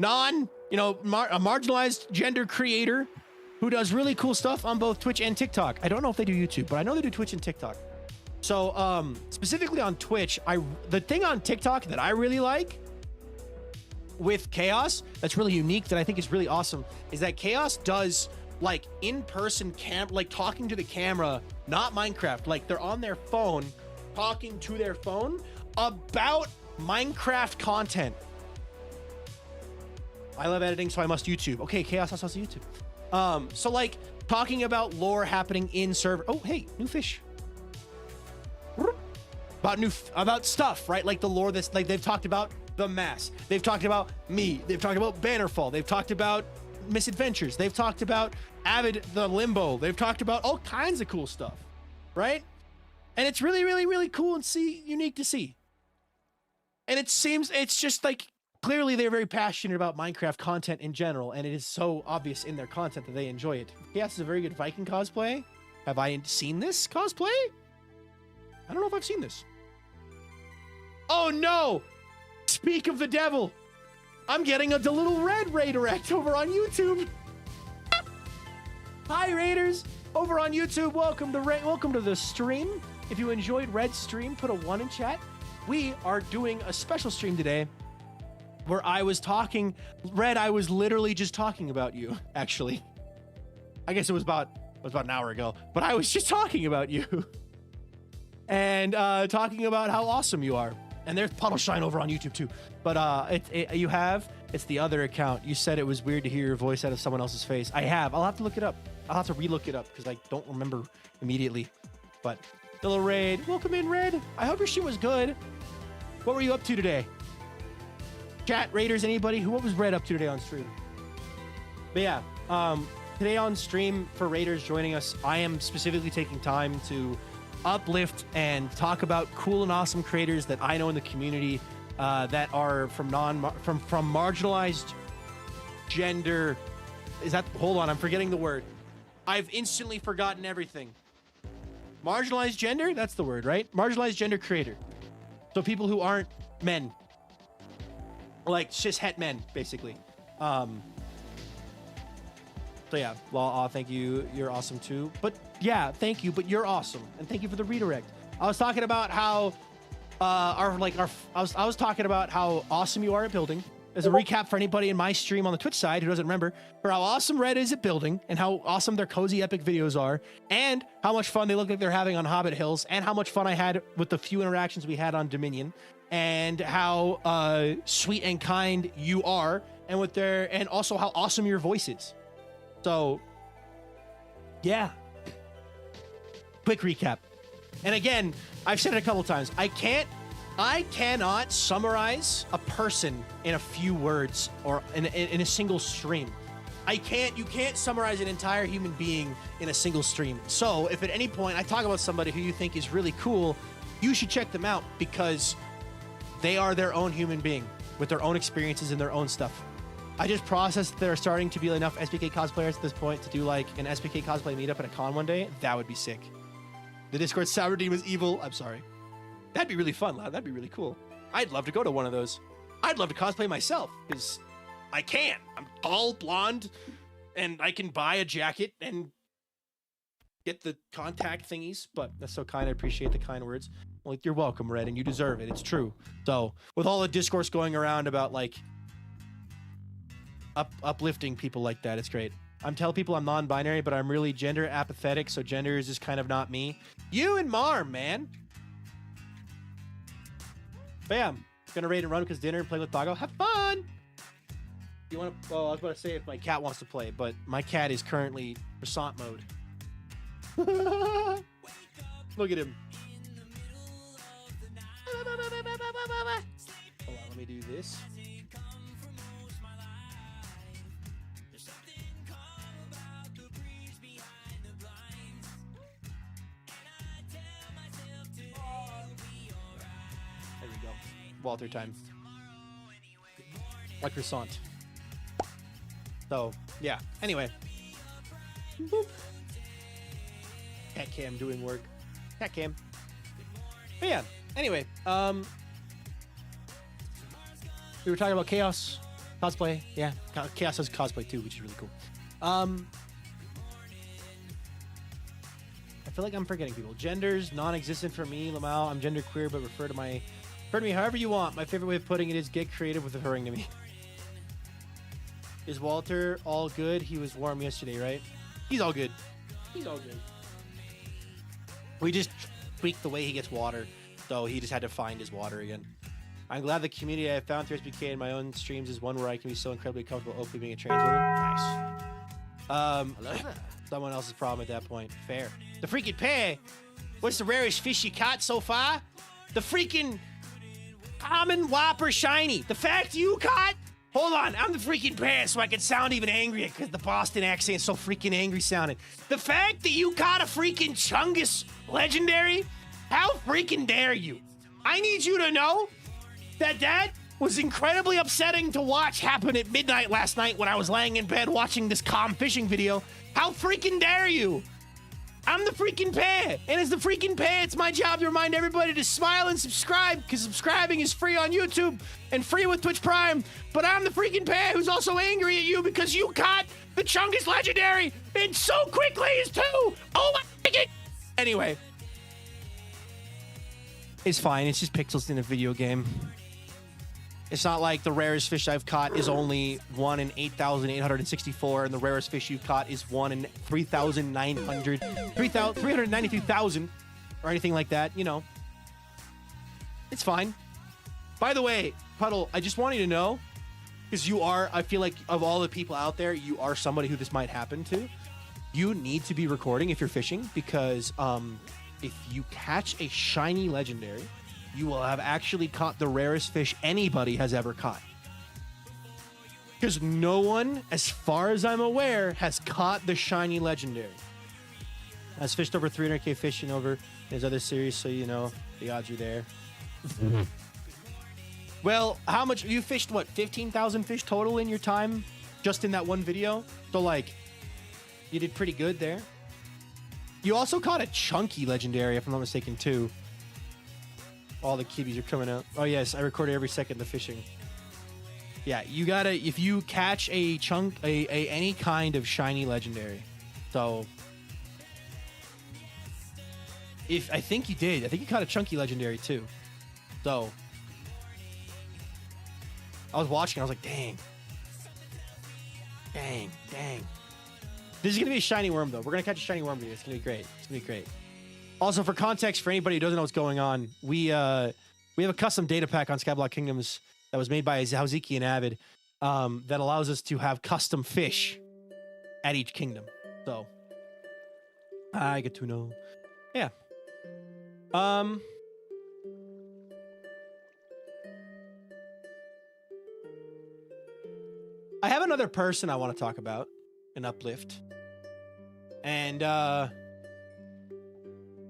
marginalized gender creator who does really cool stuff on both Twitch and TikTok. I don't know if they do YouTube, but I know they do Twitch and TikTok. So specifically on Twitch, the thing on TikTok that I really like with Chaos that's really unique, that I think is really awesome, is that Chaos does like in-person like talking to the camera, not Minecraft. Like they're on their phone talking to their phone about Minecraft content. I love editing, so I must YouTube. Okay, Chaos also has YouTube. So like talking about lore happening in server. Oh, hey, new fish. About stuff, right? Like the lore that's like they've talked about the mass. They've talked about me. They've talked about Bannerfall. They've talked about Misadventures. They've talked about Avid the Limbo. They've talked about all kinds of cool stuff, right? And it's really, really, really cool and unique to see. And it seems it's just like clearly they're very passionate about Minecraft content in general, and it is so obvious in their content that they enjoy it. Chaos is a very good Viking cosplay. Have I seen this cosplay? I don't know if I've seen this. Oh no! Speak of the devil! I'm getting a little red redirect over on YouTube. Hi Raiders over on YouTube. Welcome to the stream. If you enjoyed Red's stream, put a 1 in chat. We are doing a special stream today where I was talking, Red, I was literally just talking about you, actually. I guess it was about an hour ago, but I was just talking about you. And talking about how awesome you are. And there's Puddle Shine over on YouTube too. But it's the other account. You said it was weird to hear your voice out of someone else's face. I have. I'll have to look it up. I'll have to re-look it up because I don't remember immediately. But little Raid, welcome in, Red. I hope your stream was good. What were you up to today? Chat, Raiders, anybody? What was Red up to today on stream? But yeah, today on stream for Raiders joining us, I am specifically taking time to uplift and talk about cool and awesome creators that I know in the community that are from marginalized gender. Hold on, I'm forgetting the word. I've instantly forgotten everything. Marginalized gender? That's the word, right? Marginalized gender creator. So people who aren't men. Like cis-het men, basically. So yeah, well, thank you. You're awesome too. But yeah, thank you. But you're awesome, and thank you for the redirect. I was talking about how I was talking about how awesome you are at building. As a recap for anybody in my stream on the Twitch side who doesn't remember, for how awesome Red is at building, and how awesome their cozy epic videos are, and how much fun they look like they're having on Hobbit Hills, and how much fun I had with the few interactions we had on Dominion, and how sweet and kind you are, and also how awesome your voice is. So, yeah. Quick recap. And again, I've said it a couple times. I cannot summarize a person in a few words or in a single stream. You can't summarize an entire human being in a single stream. So if at any point I talk about somebody who you think is really cool, you should check them out because they are their own human being with their own experiences and their own stuff. I just processed that there are starting to be enough SPK cosplayers at this point to do like an SPK cosplay meetup at a con one day. That would be sick. The Discord Sour Dean was evil. I'm sorry. That'd be really fun, lad. That'd be really cool. I'd love to go to one of those. I'd love to cosplay myself because I can. I'm tall, blonde, and I can buy a jacket and get the contact thingies. But that's so kind. I appreciate the kind words. Well, you're welcome, Red, and you deserve it. It's true. So with all the discourse going around about like uplifting people like that, it's great. I'm telling people I'm non-binary, but I'm really gender apathetic, so gender is just kind of not me. You and Marm, man. Bam. Gonna raid and run because dinner and play with Doggo. Have fun. You want to? Oh, I was about to say if my cat wants to play, but my cat is currently croissant mode. Look at him. Hold on, let me do this. There we go. Walter time. Like croissant. So, yeah. Anyway. Boop. Cat cam doing work. Cat cam. But yeah. Anyway, we were talking about chaos cosplay. Yeah, chaos has cosplay too, which is really cool. I feel like I'm forgetting people. Genders non-existent for me, Lamau. I'm genderqueer, but refer to me however you want. My favorite way of putting it is get creative with referring to me. Is Walter all good? He was warm yesterday, right? He's all good. He's all good. We just tweaked the way he gets water, so he just had to find his water again. I'm glad the community I found through SBK and my own streams is one where I can be so incredibly comfortable openly being a trans woman. Nice. I love that. Someone else's problem at that point. Fair. The freaking pair. What's the rarest fish you caught so far? The freaking common whopper shiny. The fact you caught. Hold on, I'm the freaking pair so I can sound even angrier because the Boston accent is so freaking angry sounding. The fact that you caught a freaking Chungus legendary? How freaking dare you? I need you to know that was incredibly upsetting to watch happen at midnight last night when I was laying in bed watching this calm fishing video. How freaking dare you? I'm the freaking pair, and as the freaking pair, it's my job to remind everybody to smile and subscribe, because subscribing is free on YouTube and free with Twitch Prime. But I'm the freaking pair who's also angry at you because you caught the Chungus legendary and so quickly as too. Oh my god! Anyway, it's fine. It's just pixels in a video game. It's not like the rarest fish I've caught is only 1 in 8,864, and the rarest fish you've caught is 1 in 393,000, or anything like that. You know, it's fine. By the way, Puddle, I just want you to know, because you are, I feel like of all the people out there, you are somebody who this might happen to. You need to be recording if you're fishing, because if you catch a shiny legendary, you will have actually caught the rarest fish anybody has ever caught. Because no one, as far as I'm aware, has caught the shiny legendary. Has fished over 300k fishing over in his other series, so you know the odds are there. Well, how much you fished? What, 15,000 fish total in your time, just in that one video? So like, you did pretty good there. You also caught a chunky legendary, if I'm not mistaken, too. All the kibbies are coming out. Oh yes, I recorded every second of the fishing. Yeah, you gotta, if you catch a chunk, any kind of shiny legendary. So, I think you did. I think you caught a chunky legendary too. So, I was watching, I was like, dang. Dang. This is gonna be a shiny worm though. We're gonna catch a shiny worm here. It's gonna be great. It's gonna be great. Also, for context, for anybody who doesn't know what's going on, we have a custom data pack on Skyblock Kingdoms that was made by Hauziki and Avid that allows us to have custom fish at each kingdom. So, I get to know. Yeah. I have another person I want to talk about, an uplift. And,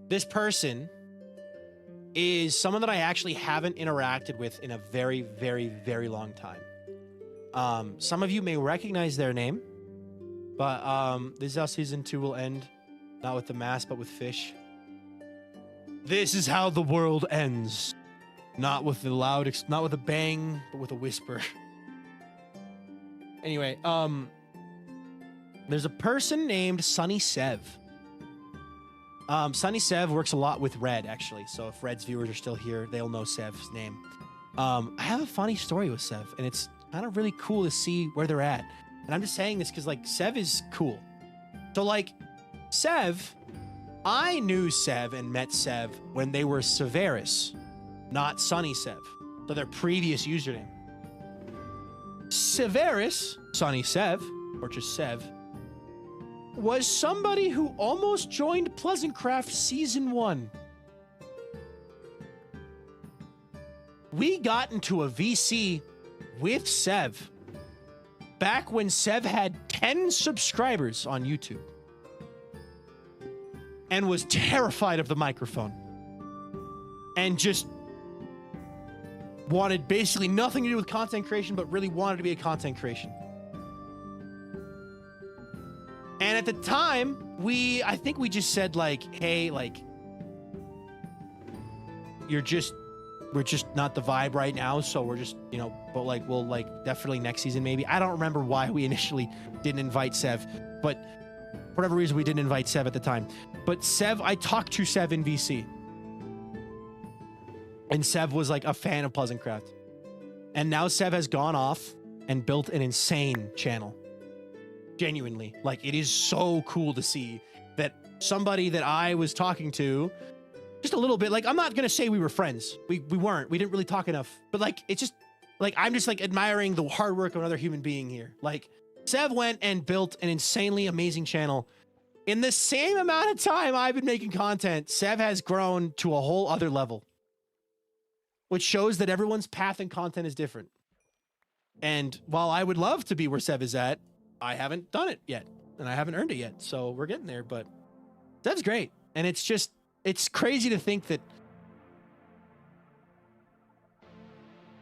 this person is someone that I actually haven't interacted with in a very, very, very long time. Some of you may recognize their name, but this is how Season 2 will end. Not with the mask, but with fish. This is how the world ends. Not with the loud, not with a bang, but with a whisper. Anyway, there's a person named Sunny Sev. Sunny Sev works a lot with Red, actually. So if Red's viewers are still here, they'll know Sev's name. I have a funny story with Sev, and it's kind of really cool to see where they're at. And I'm just saying this because, like, Sev is cool. So, like, Sev, I knew Sev and met Sev when they were Severus, not Sunny Sev. So their previous username. Severus, Sonny Sev, or just Sev, was somebody who almost joined Pleasantcraft Season 1. We got into a VC with Sev back when Sev had 10 subscribers on YouTube and was terrified of the microphone and just wanted basically nothing to do with content creation, but really wanted to be a content creation. And at the time, I think we just said like, hey, like, we're just not the vibe right now. So we're just, you know, but like, we'll like definitely next season, maybe. I don't remember why we initially didn't invite Sev, but for whatever reason, we didn't invite Sev at the time. But Sev, I talked to Sev in VC. And Sev was like a fan of Pleasantcraft. And now Sev has gone off and built an insane channel. Genuinely. Like, it is so cool to see that somebody that I was talking to just a little bit, like, I'm not going to say we were friends. We weren't. We didn't really talk enough. But like, it's just like, I'm just like admiring the hard work of another human being here. Like, Sev went and built an insanely amazing channel. In the same amount of time I've been making content, Sev has grown to a whole other level, which shows that everyone's path and content is different. And while I would love to be where Sev is at, I haven't done it yet, and I haven't earned it yet. So we're getting there, but Sev's great. And it's just, it's crazy to think that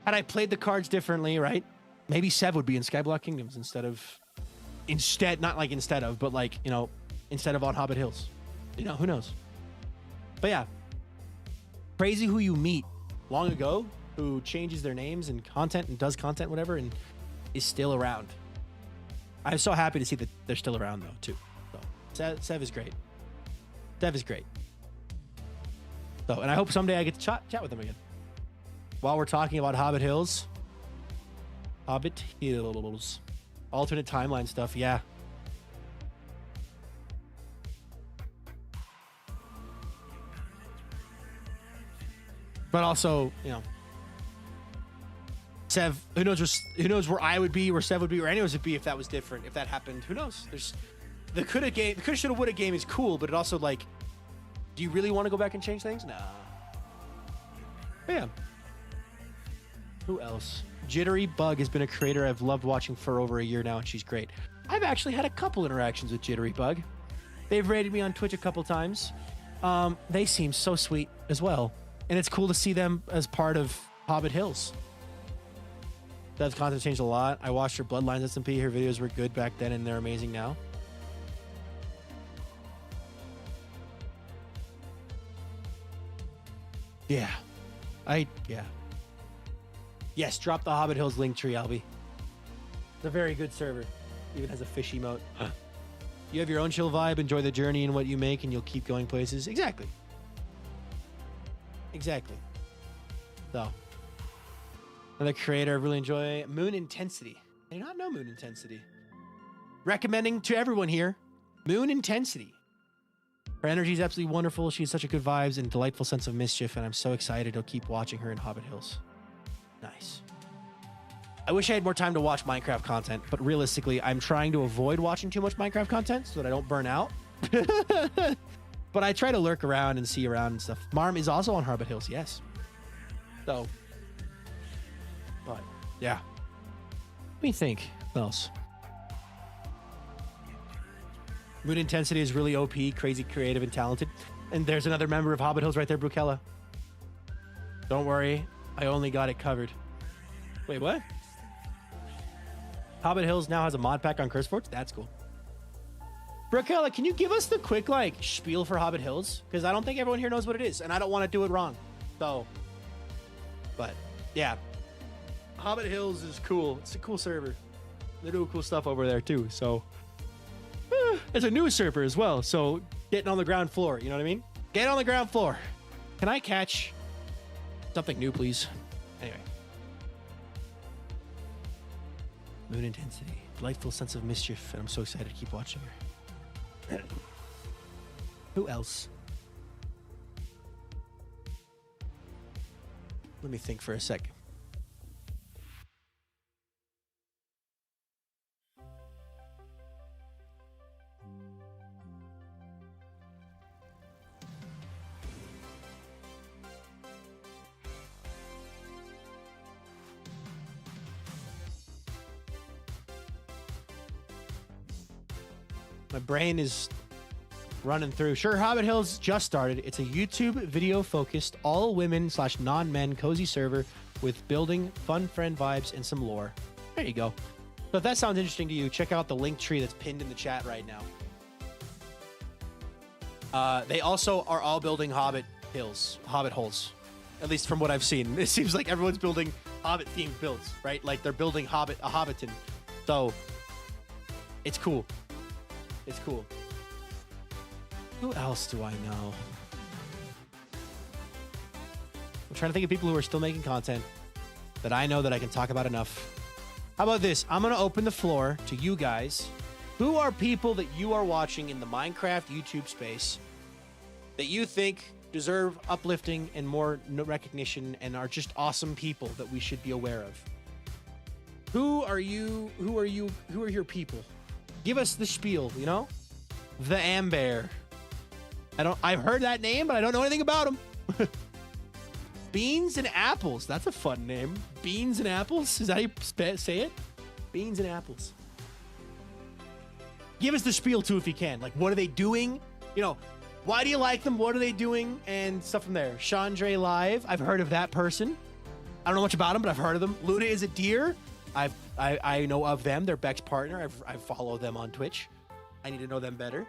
had I played the cards differently, right? Maybe Sev would be in Skyblock Kingdoms instead, not like instead of, but like, you know, instead of on Hobbit Hills. You know, who knows? But yeah, crazy who you meet long ago, who changes their names and content and does content, whatever, and is still around. I'm so happy to see that they're still around though, too. So Sev is great. Sev is great. So, and I hope someday I get to chat with them again. While we're talking about Hobbit Hills. Hobbit Hills. Alternate timeline stuff, yeah. But also, you know, Sev, who knows where I would be, where Sev would be, where any of us would be if that was different, if that happened. Who knows? There's the coulda, shoulda, woulda game is cool, but it also, like, do you really want to go back and change things? Nah. But yeah. Who else? Jittery Bug has been a creator I've loved watching for over a year now, and she's great. I've actually had a couple interactions with Jittery Bug. They've rated me on Twitch a couple times. They seem so sweet as well. And it's cool to see them as part of Hobbit Hills. Dev's content changed a lot. I watched her Bloodlines SMP. Her videos were good back then, and they're amazing now. Yeah. Yeah. Yes, drop the Hobbit Hills link tree, Albie. It's a very good server. Even has a fish emote. You have your own chill vibe, enjoy the journey and what you make, and you'll keep going places. Exactly. Exactly. So, another creator I really enjoy, Moon Intensity. I do not know Moon Intensity. Recommending to everyone here, Moon Intensity. Her energy is absolutely wonderful. She has such a good vibes and delightful sense of mischief, and I'm so excited to keep watching her in Hobbit Hills. Nice. I wish I had more time to watch Minecraft content, but realistically, I'm trying to avoid watching too much Minecraft content so that I don't burn out. But I try to lurk around and see around and stuff. Marm is also on Hobbit Hills, yes. So, but yeah. Let me think. What else? Moon Intensity is really OP, crazy, creative, and talented. And there's another member of Hobbit Hills right there, Brukella. Don't worry, I only got it covered. Wait, what? Hobbit Hills now has a mod pack on CurseForge? That's cool. Brukella, can you give us the quick, like, spiel for Hobbit Hills? Because I don't think everyone here knows what it is, and I don't want to do it wrong. So, but, yeah. Hobbit Hills is cool. It's a cool server. They're doing cool stuff over there, too, so. It's a new server as well, so getting on the ground floor, you know what I mean? Get on the ground floor. Can I catch something new, please? Anyway. Moon Intensity. Delightful sense of mischief, and I'm so excited to keep watching her. Who else? Let me think for a second. My brain is running through. Sure, Hobbit Hills just started. It's a YouTube video-focused, all-women/non-men cozy server with building, fun friend vibes, and some lore. There you go. So if that sounds interesting to you, check out the link tree that's pinned in the chat right now. They also are all building Hobbit holes. At least from what I've seen. It seems like everyone's building Hobbit-themed builds, right? Like they're building a Hobbiton. So, it's cool. It's cool. Who else do I know? I'm trying to think of people who are still making content that I know that I can talk about enough. How about this? I'm going to open the floor to you guys. Who are people that you are watching in the Minecraft YouTube space that you think deserve uplifting and more recognition and are just awesome people that we should be aware of? Who are you? Who are your people? Give us the spiel, you know? The Amber. I've heard that name, but I don't know anything about him. Beans and Apples. That's a fun name. Beans and Apples? Is that how you say it? Beans and Apples. Give us the spiel too if you can. Like, what are they doing? You know, why do you like them? What are they doing? And stuff from there. Chandre Live. I've heard of that person. I don't know much about them, but I've heard of them. Luna is a deer. I know of them. They're Beck's partner. I follow them on Twitch. I need to know them better.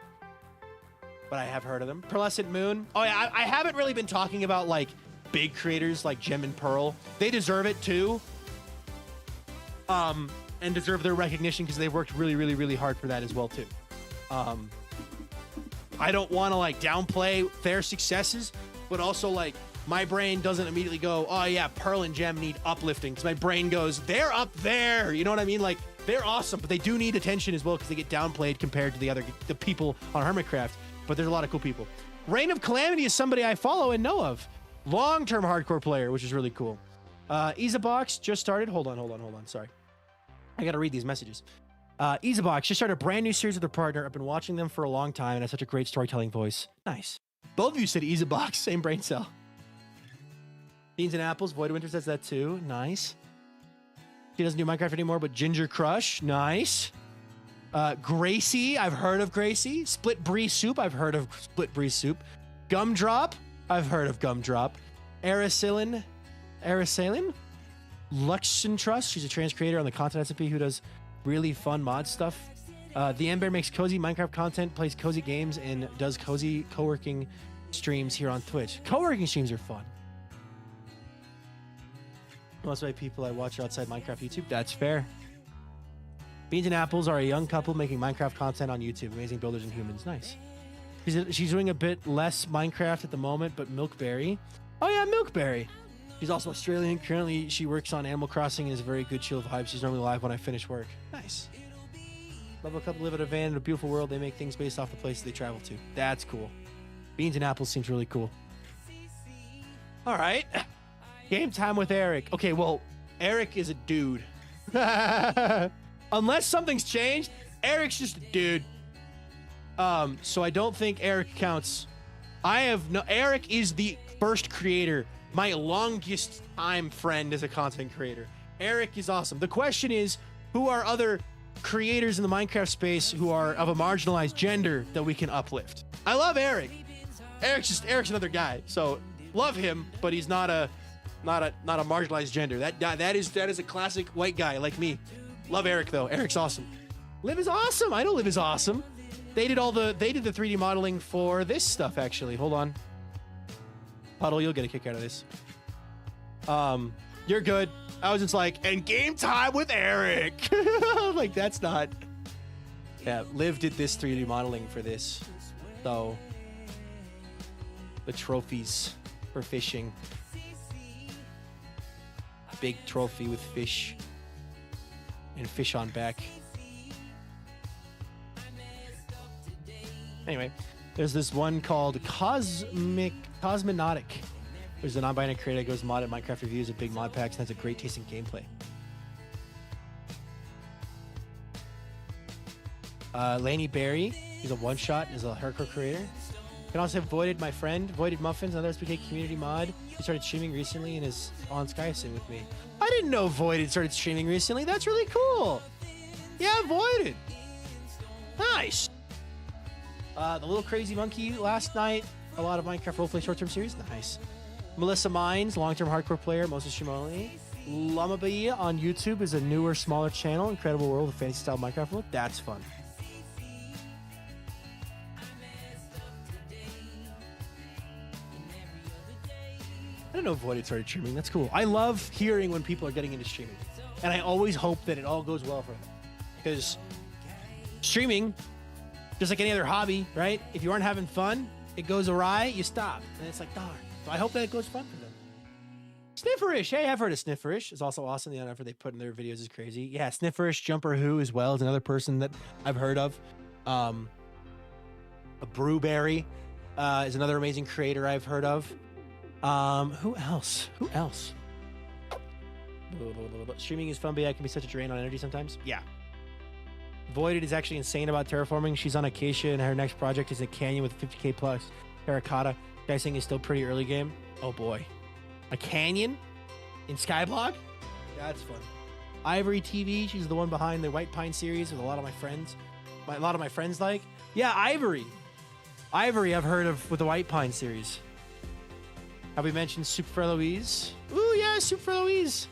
But I have heard of them. Pearlescent Moon. Oh yeah, I haven't really been talking about like big creators like Gem and Pearl. They deserve it too. And deserve their recognition because they've worked really, really, really hard for that as well too. I don't want to like downplay their successes, but also like my brain doesn't immediately go, oh yeah, Pearl and Gem need uplifting, because my brain goes, they're up there. You know what I mean? Like they're awesome, but they do need attention as well because they get downplayed compared to the people on Hermitcraft. But there's a lot of cool people. Reign of Calamity is somebody I follow and know of. Long-term hardcore player, which is really cool. Easybox just started. Hold on. Sorry. I got to read these messages. Easybox just started a brand new series with their partner. I've been watching them for a long time and has such a great storytelling voice. Nice. Both of you said Easybox, same brain cell. Beans and Apples, Void Winter says that too. Nice. She doesn't do Minecraft anymore, but Ginger Crush. Nice. Gracie, I've heard of Gracie. Split Brie Soup, I've heard of Split Brie Soup. Gumdrop, I've heard of Gumdrop. Aracilin. Luxentrust, she's a trans creator on the Content SMP who does really fun mod stuff. The Ember makes cozy Minecraft content, plays cozy games, and does cozy co-working streams here on Twitch. Co-working streams are fun. Most of my people I watch are outside Minecraft YouTube. That's fair. Beans and Apples are a young couple making Minecraft content on YouTube. Amazing builders and humans. Nice. She's doing a bit less Minecraft at the moment, but Milkberry. Oh yeah, Milkberry. She's also Australian. Currently, she works on Animal Crossing and is a very good chill vibe. She's normally live when I finish work. Nice. Love a couple live in a van in a beautiful world. They make things based off the places they travel to. That's cool. Beans and Apples seems really cool. All right. Game time with Eric. Okay, well, Eric is a dude. Unless something's changed, Eric's just a dude. So I don't think Eric counts. Eric is the first creator, my longest time friend as a content creator. Eric is awesome. The question is, who are other creators in the Minecraft space who are of a marginalized gender that we can uplift? I love Eric. Eric's another guy. So love him, but he's not a marginalized gender. That is a classic white guy like me. Love Eric though. Eric's awesome. Liv is awesome. I know Liv is awesome. They did the 3D modeling for this stuff actually. Hold on. Puddle, you'll get a kick out of this. You're good. I was just like, and game time with Eric. Like that's not. Yeah, Liv did this 3D modeling for this. So the trophies for fishing. Big trophy with fish. And fish on back. Anyway, there's this one called Cosmonautic. There's a non-binary creator that goes mod at Minecraft reviews of big mod packs and has a great taste in gameplay. Laney Berry, he's a one-shot and is a hardcore creator. You can also have Voided, my friend, Voided Muffins, another SPK community mod. He started streaming recently and is on SkySim with me. I didn't know Voided started streaming recently. That's really cool. Yeah, Voided. Nice. The Little Crazy Monkey last night. A lot of Minecraft roleplay short-term series. Nice. Melissa Mines, long-term hardcore player, mostly stream only. Llama on YouTube is a newer, smaller channel. Incredible world of fantasy-style Minecraft world. That's fun. I didn't know Voided started streaming. That's cool. I love hearing when people are getting into streaming. And I always hope that it all goes well for them. Because streaming, just like any other hobby, right? If you aren't having fun, it goes awry, you stop. And it's like, darn. So I hope that it goes fun for them. Snifferish. Hey, I've heard of Snifferish. It's also awesome. The effort they put in their videos is crazy. Yeah, Snifferish, Jumper Who as well is another person that I've heard of. A Brewberry is another amazing creator I've heard of. Who else? Streaming is fun, but yeah, it can be such a drain on energy sometimes. Yeah. Voided is actually insane about terraforming. She's on Acacia, and her next project is a canyon with 50k plus terracotta. Dicing is still pretty early game. Oh boy. A canyon in Skyblock? That's fun. Ivory TV, she's the one behind the White Pine series with a lot of my friends. A lot of my friends like. Yeah, Ivory. Ivory I've heard of with the White Pine series. Have we mentioned Super for Louise? Ooh, yeah, Super for Louise.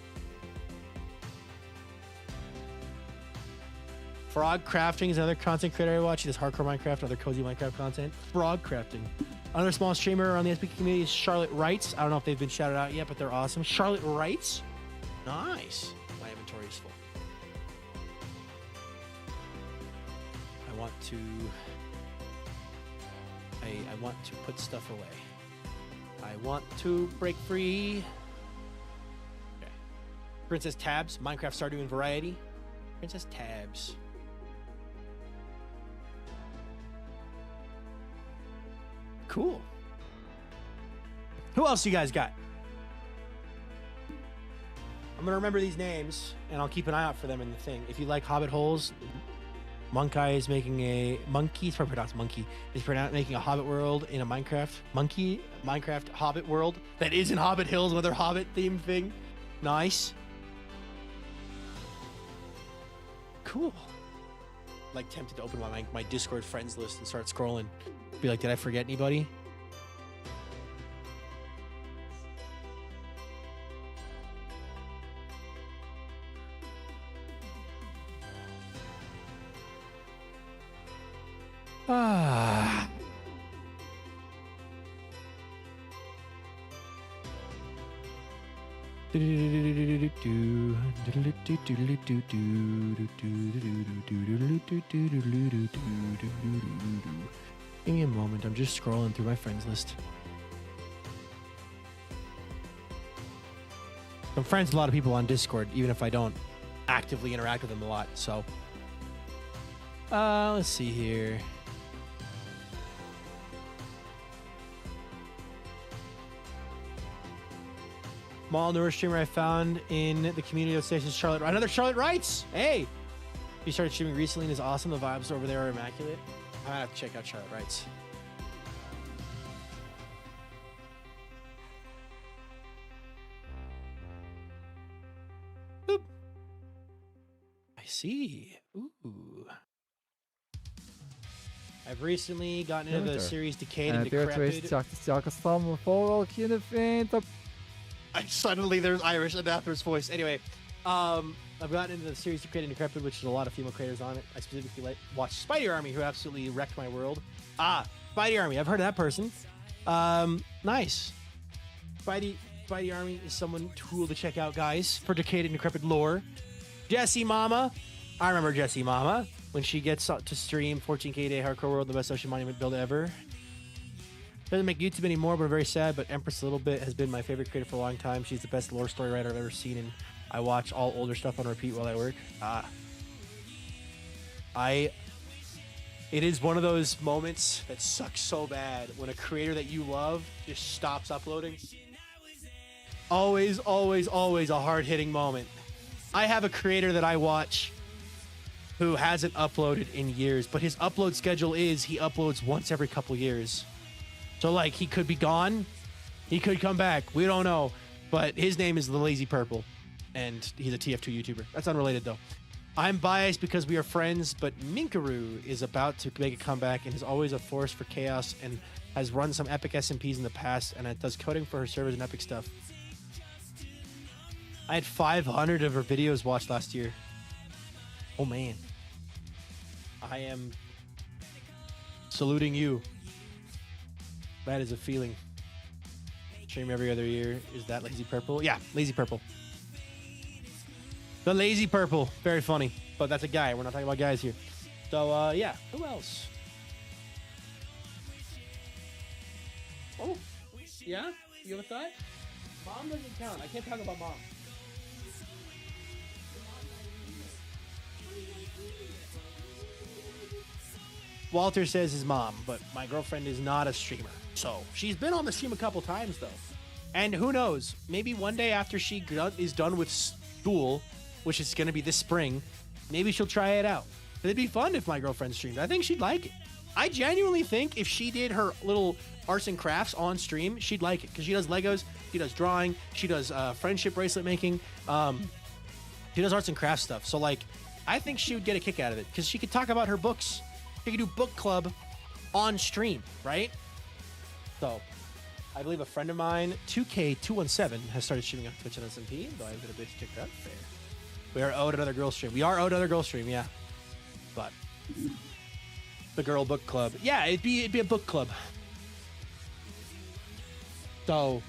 Frog Crafting is another content creator I watch. He does hardcore Minecraft, other cozy Minecraft content. Frog Crafting. Another small streamer on the SKYBLOCK community is Charlotte Wrights. I don't know if they've been shouted out yet, but they're awesome. Charlotte Wrights? Nice. My inventory is full. I want to put stuff away. I want to break free. Okay. Princess Tabs, Minecraft Stardew and Variety. Princess Tabs. Cool. Who else you guys got? I'm gonna remember these names and I'll keep an eye out for them in the thing. If you like Hobbit holes, Monkey is making a monkey. It's probably pronounced monkey. Is making a Hobbit world in a Minecraft Hobbit world that is in Hobbit Hills, another Hobbit themed thing. Nice. Cool. Like tempted to open my Discord friends list and start scrolling. Be like, did I forget anybody? Ah. Give me a moment. I'm just scrolling through my friends list. I'm friends with a lot of people on Discord, even if I don't actively interact with them a lot. So, let's see here. Small newer streamer I found in the community of stations, Charlotte. Another Charlotte Wrights. Hey, he started streaming recently and is awesome. The vibes over there are immaculate. I might have to check out Charlotte Wrights. Boop. I see. Ooh. I've recently gotten into the series Decayed and Decrepit. Suddenly there's Irish Adapter's voice. Anyway, I've gotten into the series Decayed and Decrepit, which is a lot of female creators on it. I specifically watched Spidey Army, who absolutely wrecked my world. Spidey Army. I've heard of that person. Nice. Spidey Army is someone cool to check out, guys, for Decayed and Decrepit lore. Jessie Mama. I remember Jessie Mama when she gets to stream 14K a day hardcore world, the best ocean monument build ever. Doesn't make YouTube anymore, but I'm very sad. But Empress Little Bit has been my favorite creator for a long time. She's the best lore story writer I've ever seen, and I watch all older stuff on repeat while I work. It is one of those moments that sucks so bad when a creator that you love just stops uploading. Always, always, always a hard-hitting moment. I have a creator that I watch who hasn't uploaded in years, but his upload schedule is he uploads once every couple years. So, like, he could be gone. He could come back. We don't know. But his name is The Lazy Purple. And he's a TF2 YouTuber. That's unrelated, though. I'm biased because we are friends, but Minkaroo is about to make a comeback and is always a force for chaos and has run some epic SMPs in the past, and it does coding for her servers and epic stuff. I had 500 of her videos watched last year. Oh man. I am saluting you. That is a feeling. Stream every other year. Is that Lazy Purple? Yeah, Lazy Purple. The Lazy Purple. Very funny. But that's a guy. We're not talking about guys here. So, yeah. Who else? Oh, yeah? You have a thought? Mom doesn't count. I can't talk about mom. Walter says his mom, but my girlfriend is not a streamer. So she's been on the stream a couple times, though. And who knows? Maybe one day after she is done with school, which is going to be this spring, maybe she'll try it out. It'd be fun if my girlfriend streamed. I think she'd like it. I genuinely think if she did her little arts and crafts on stream, she'd like it. Because she does Legos, she does drawing, she does friendship bracelet making. She does arts and crafts stuff. So, like, I think she would get a kick out of it. Because she could talk about her books. She could do book club on stream, right? So, I believe a friend of mine, 2K217, has started streaming on Twitch and SMP. Though I've been a bitch kicked out. Fair. We are owed another girl stream. We are owed another girl stream, yeah. But the girl book club, yeah, it'd be a book club. So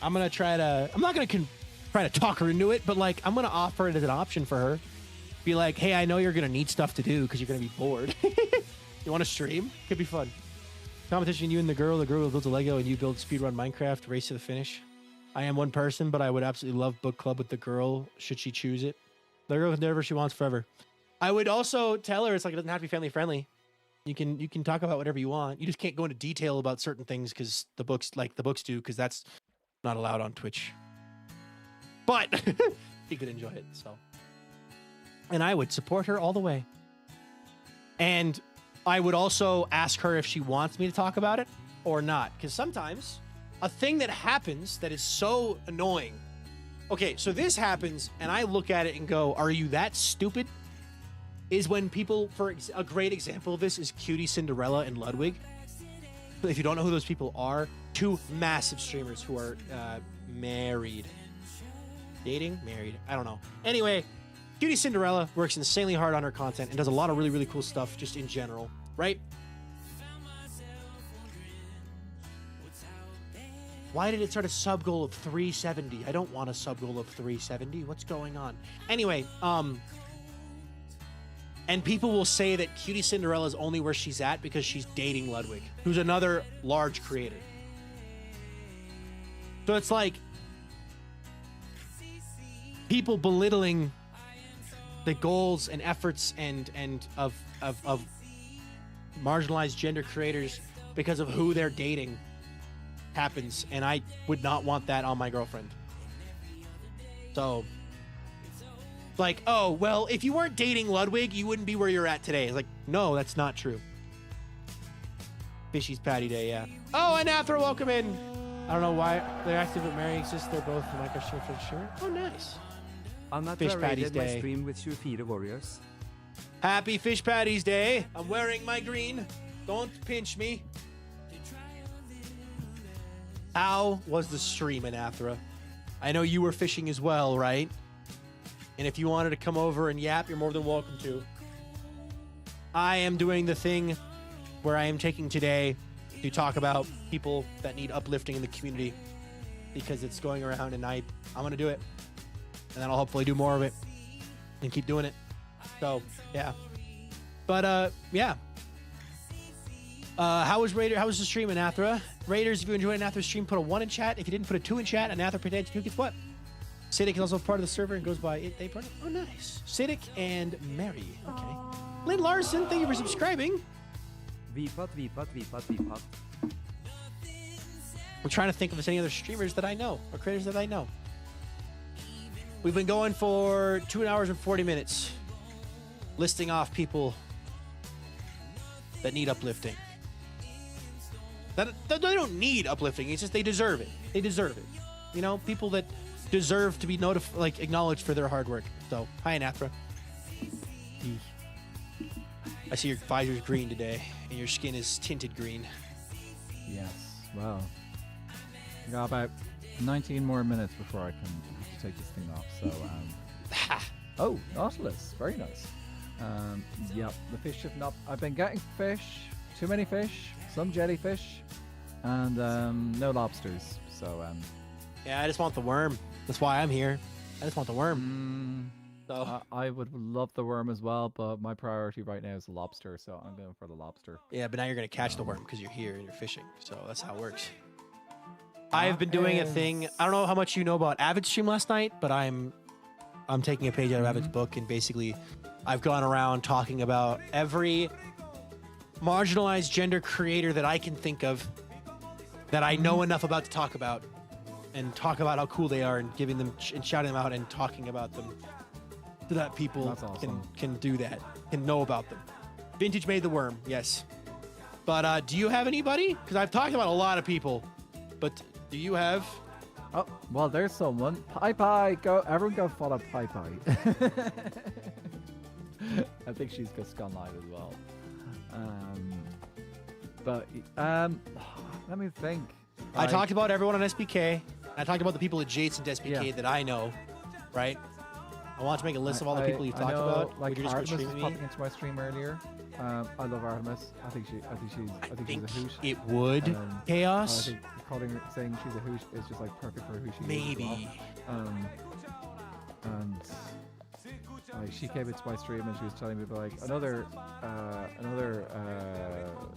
I'm gonna try to. I'm not gonna try to talk her into it, but like I'm gonna offer it as an option for her. Be like, hey, I know you're gonna need stuff to do because you're gonna be bored. You want to stream? Could be fun. Competition, you and the girl. The girl builds a Lego and you build speedrun Minecraft. Race to the finish. I am one person, but I would absolutely love book club with the girl should she choose it. The girl can do whatever she wants forever. I would also tell her it's like it doesn't have to be family friendly. You can talk about whatever you want. You just can't go into detail about certain things because the books do, because that's not allowed on Twitch. But she could enjoy it, so. And I would support her all the way. And I would also ask her if she wants me to talk about it or not. Because sometimes a thing that happens that is so annoying. Okay, so this happens and I look at it and go, are you that stupid? Is when people, a great example of this is Cutie Cinderella and Ludwig. If you don't know who those people are, two massive streamers who are married. Dating? Married? I don't know. Anyway, Cutie Cinderella works insanely hard on her content and does a lot of really, really cool stuff just in general, right? Why did it start a sub goal of 370? I don't want a sub goal of 370. What's going on? Anyway, and people will say that Cutie Cinderella is only where she's at because she's dating Ludwig, who's another large creator. So it's like people belittling the goals and efforts and of marginalized gender creators because of who they're dating happens, and I would not want that on my girlfriend. So, like, oh, well, if you weren't dating Ludwig, you wouldn't be where you're at today. It's like, no, that's not true. Fishy's Patty Day, yeah. Oh, and Athra, welcome in. I don't know why they're active but Mary exists. They're both in Minecraft stream for sure. Oh, nice. Fish Patty's Day. My stream with 24 warriors. Happy Fish Patty's Day. I'm wearing my green. Don't pinch me. How was the stream in Athra? I know you were fishing as well, right? And if you wanted to come over and yap, you're more than welcome to. I am doing the thing where I am taking today to talk about people that need uplifting in the community because it's going around, and I'm going to do it. And then I'll hopefully do more of it and keep doing it. So, yeah. But, yeah. How was the stream in Athra? Raiders, if you enjoyed an Athra stream, put a 1 in chat. If you didn't, put a 2 in chat. An Athra Potato 2 gets what? Siddiq is also part of the server and goes by it. They part of. Oh, nice. Siddiq and Mary. Okay. Lynn Larson, thank you for subscribing. VPOT. I'm trying to think if there's any other streamers that I know or creators that I know. We've been going for 2 hours and 40 minutes, listing off people that need uplifting. That they don't need uplifting. It's just they deserve it. They deserve it. You know, people that deserve to be acknowledged for their hard work. So, hi, Anathra. I see your visor's green today, and your skin is tinted green. Yes. Well, I got about 19 more minutes before I can take this thing off. So, oh, Nautilus, very nice. Yep, the fish have not. I've been getting fish, too many fish, some jellyfish, and no lobsters. So, yeah, I just want the worm. That's why I'm here. I just want the worm. So I would love the worm as well, but my priority right now is the lobster, so I'm going for the lobster. yeah, but now you're gonna catch the worm because you're here and you're fishing. So that's how it works. I've been doing a thing. I don't know how much you know about Avid's stream last night, but I'm taking a page out of Avid's book, and basically I've gone around talking about every marginalized gender creator that I can think of that I know enough about to talk about, and talk about how cool they are, and giving them and shouting them out and talking about them so that people awesome. can do that, can know about them. Vintage made the worm, yes. But do you have anybody? Because I've talked about a lot of people, but do you have? Oh, well, there's someone. Pie, go! Everyone, go follow Pie. I think she's just gone live as well. Let me think. I talked about everyone on SBK. I talked about the people adjacent to SBK Yeah. that I know, right? I want to make a list of all the people you've talked know, about. Like Would you just go Artemis was streaming me? popping into my stream earlier. I love Artemis. I think she's a hoot. It would. I Chaos? think saying she's a hoot is just like perfect for who she is. Maybe. As well. And like she came into my stream and she was telling me about like another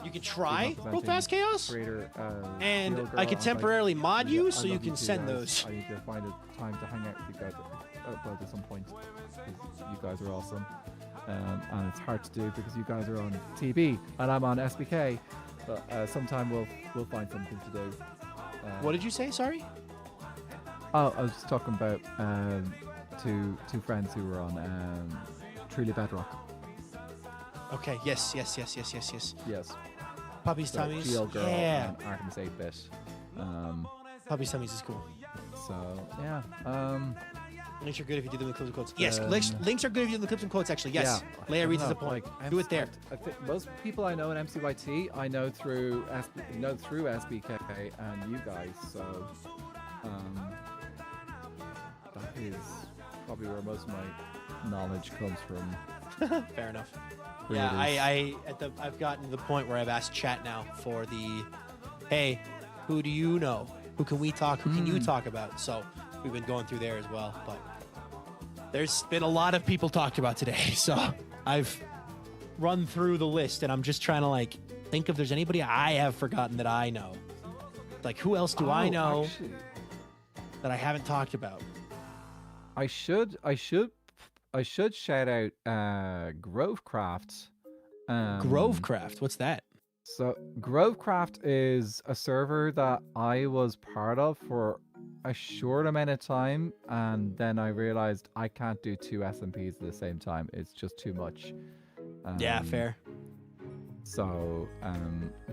You can try female real fast, presenting Chaos? creator, And Steel Girl. I could was temporarily like, mod yeah, you I so you love can two send guys. those. I need to find a time to hang out with you guys at some point. 'Cause you guys are awesome. And it's hard to do because you guys are on TB and I'm on SBK. But sometime we'll find something to do. What did you say? Sorry? Oh, I was just talking about two friends who were on Truly Bedrock. Okay. Yes. Yes. Puppies, So, tummies. GL Girl Yeah. and Artemis 8-bit. Puppies, tummies is cool. So yeah. Links are good if you do them in clips and quotes. Yes, Um, links are good if you do them in clips and quotes, actually. Yes. Yeah, Leia reads I the don't know, point. like, Do it there. I think most people I know in MCYT, I know through SBK and you guys. So that is probably where most of my knowledge comes from. Fair enough. Yeah, I've gotten to the point where I've asked chat now for the, hey, who do you know? Who can we talk? Who can you talk about? So we've been going through there as well. But there's been a lot of people talked about today. So I've run through the list, and I'm just trying to like think if there's anybody I have forgotten that I know. Like, who else do I know Actually, that I haven't talked about? I should shout out Grovecraft. Grovecraft. What's that? So Grovecraft is a server that I was part of for a short amount of time, and then I realized I can't do two SMPs at the same time. It's just too much. Yeah, fair. So,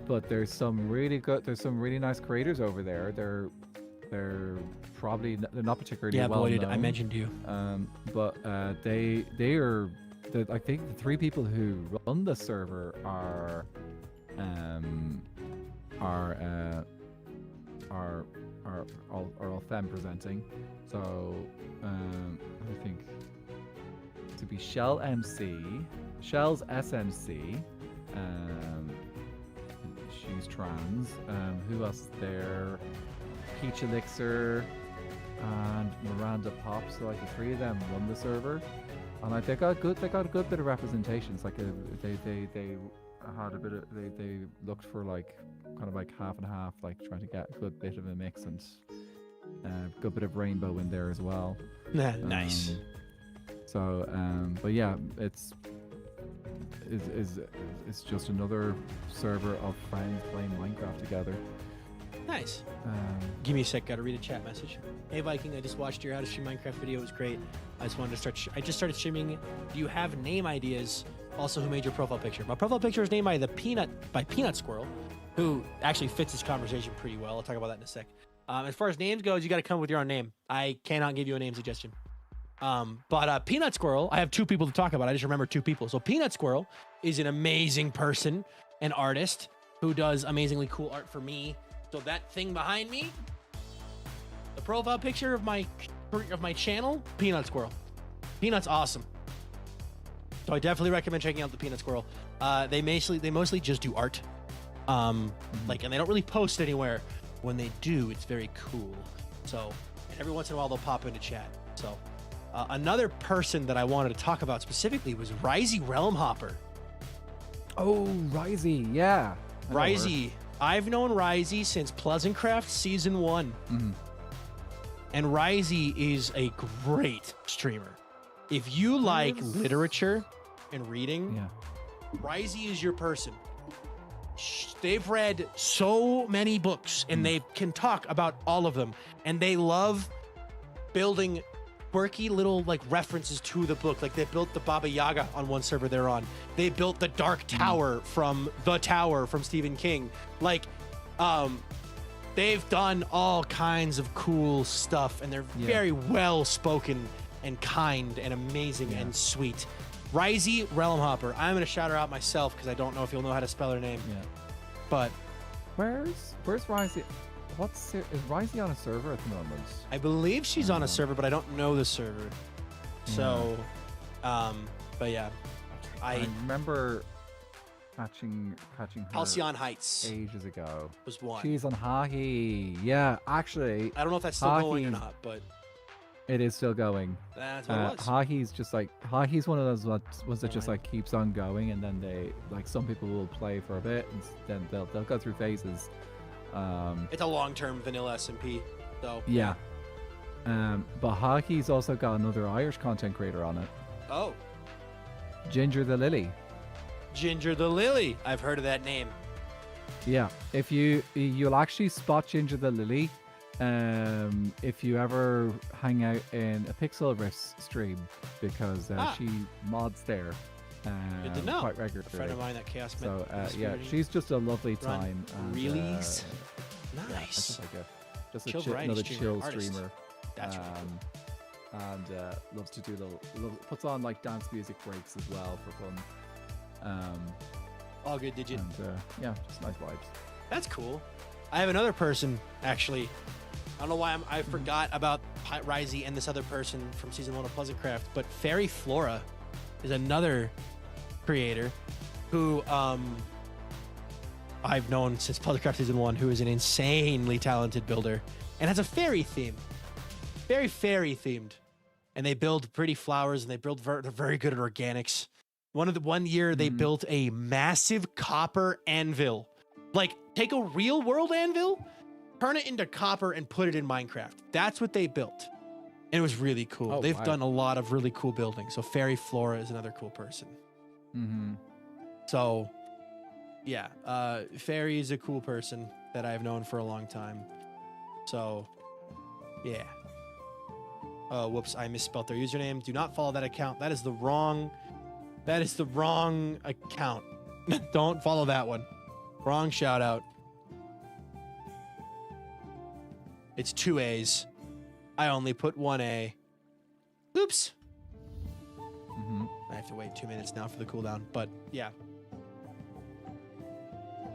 but there's some really nice creators over there. They're not particularly Yeah, well boy, did known. I mentioned you. But they are. I think the three people who run the server are all femme presenting. So I think to be Shell's SMC. She's trans. Who else is there? Peach Elixir and Miranda Pop. So like the three of them run the server, and like they got a good bit of representation. It's like they had a bit of they looked for like kind of like half and half, like trying to get a good bit of a mix and good bit of rainbow in there as well. Nice. But yeah, it's just another server of friends playing Minecraft together. Nice. Give me a sec. Gotta read a chat message. Hey Viking, I just watched your how to stream Minecraft video. It was great. I just wanted to start. I just started streaming. Do you have name ideas? Also, who made your profile picture? My profile picture is named by Peanut Squirrel, who actually fits this conversation pretty well. I'll talk about that in a sec. As far as names goes, you got to come with your own name. I cannot give you a name suggestion. But Peanut Squirrel, I have two people to talk about. I just remember two people. So Peanut Squirrel is an amazing person, an artist who does amazingly cool art for me. So that thing behind me, the profile picture of my channel, Peanut Squirrel. Peanut's awesome. So I definitely recommend checking out the Peanut Squirrel. They mostly just do art. And they don't really post anywhere. When they do, it's very cool. So, and every once in a while they'll pop into chat. So, another person that I wanted to talk about specifically was Risey Realm Hopper. Oh, Risey, yeah. Risey. I've known Risey since Pleasantcraft Season 1. And Risey is a great streamer. If you like literature and reading, Risey is your person. They've read so many books and they can talk about all of them. And they love building quirky little references to the book. Like they built the Baba Yaga on one server they're on. They built the Dark Tower from The Tower from Stephen King. They've done all kinds of cool stuff and they're very well spoken and kind and amazing and sweet. Risey Realm Hopper. I'm going to shout her out myself because I don't know if you'll know how to spell her name. Yeah. But where's Risey? Is Risey on a server at the moment? I believe she's on a server, but I don't know the server. So, but yeah. I remember catching her Halcyon Heights ages ago. Was one. She's on Hockey. Yeah, actually. I don't know if that's still going or not, but it is still going. That's what it was. Hockey's just Hockey's one of those ones that just keeps on going, and then they some people will play for a bit, and then they'll go through phases. It's a long-term vanilla SMP, so yeah. But Hockey's also got another Irish content creator on it. Oh. Ginger the Lily. Ginger the Lily. I've heard of that name. Yeah, if you'll actually spot Ginger the Lily if you ever hang out in a Pixelverse stream, because she mods there good to know. Quite regularly. A friend of mine that Chaos So yeah, she's just a lovely time. Release. Nice. Yeah, just another chill artist. streamer. That's really cool. And loves to do little puts on puts music breaks as well for fun. All good, did you? And yeah, just nice vibes. That's cool. I have another person actually. I don't know why I forgot about Risey and this other person from season 1 of Pleasantcraft, but Fairy Flora is another creator who I've known since Pleasantcraft season 1, who is an insanely talented builder and has a fairy theme, very fairy themed, and they build pretty flowers and they're very good at organics. One year they built a massive copper anvil. Take a real world anvil, turn it into copper, and put it in Minecraft. That's what they built. And it was really cool. Oh, They've done a lot of really cool buildings. So Fairy Flora is another cool person. So, yeah, Fairy is a cool person that I've known for a long time. So, yeah. Oh, whoops, I misspelled their username. Do not follow that account. That is the wrong account. Don't follow that one. Wrong shout out. It's 2 A's. I only put 1 A. Oops. I have to wait 2 minutes now for the cooldown, but yeah.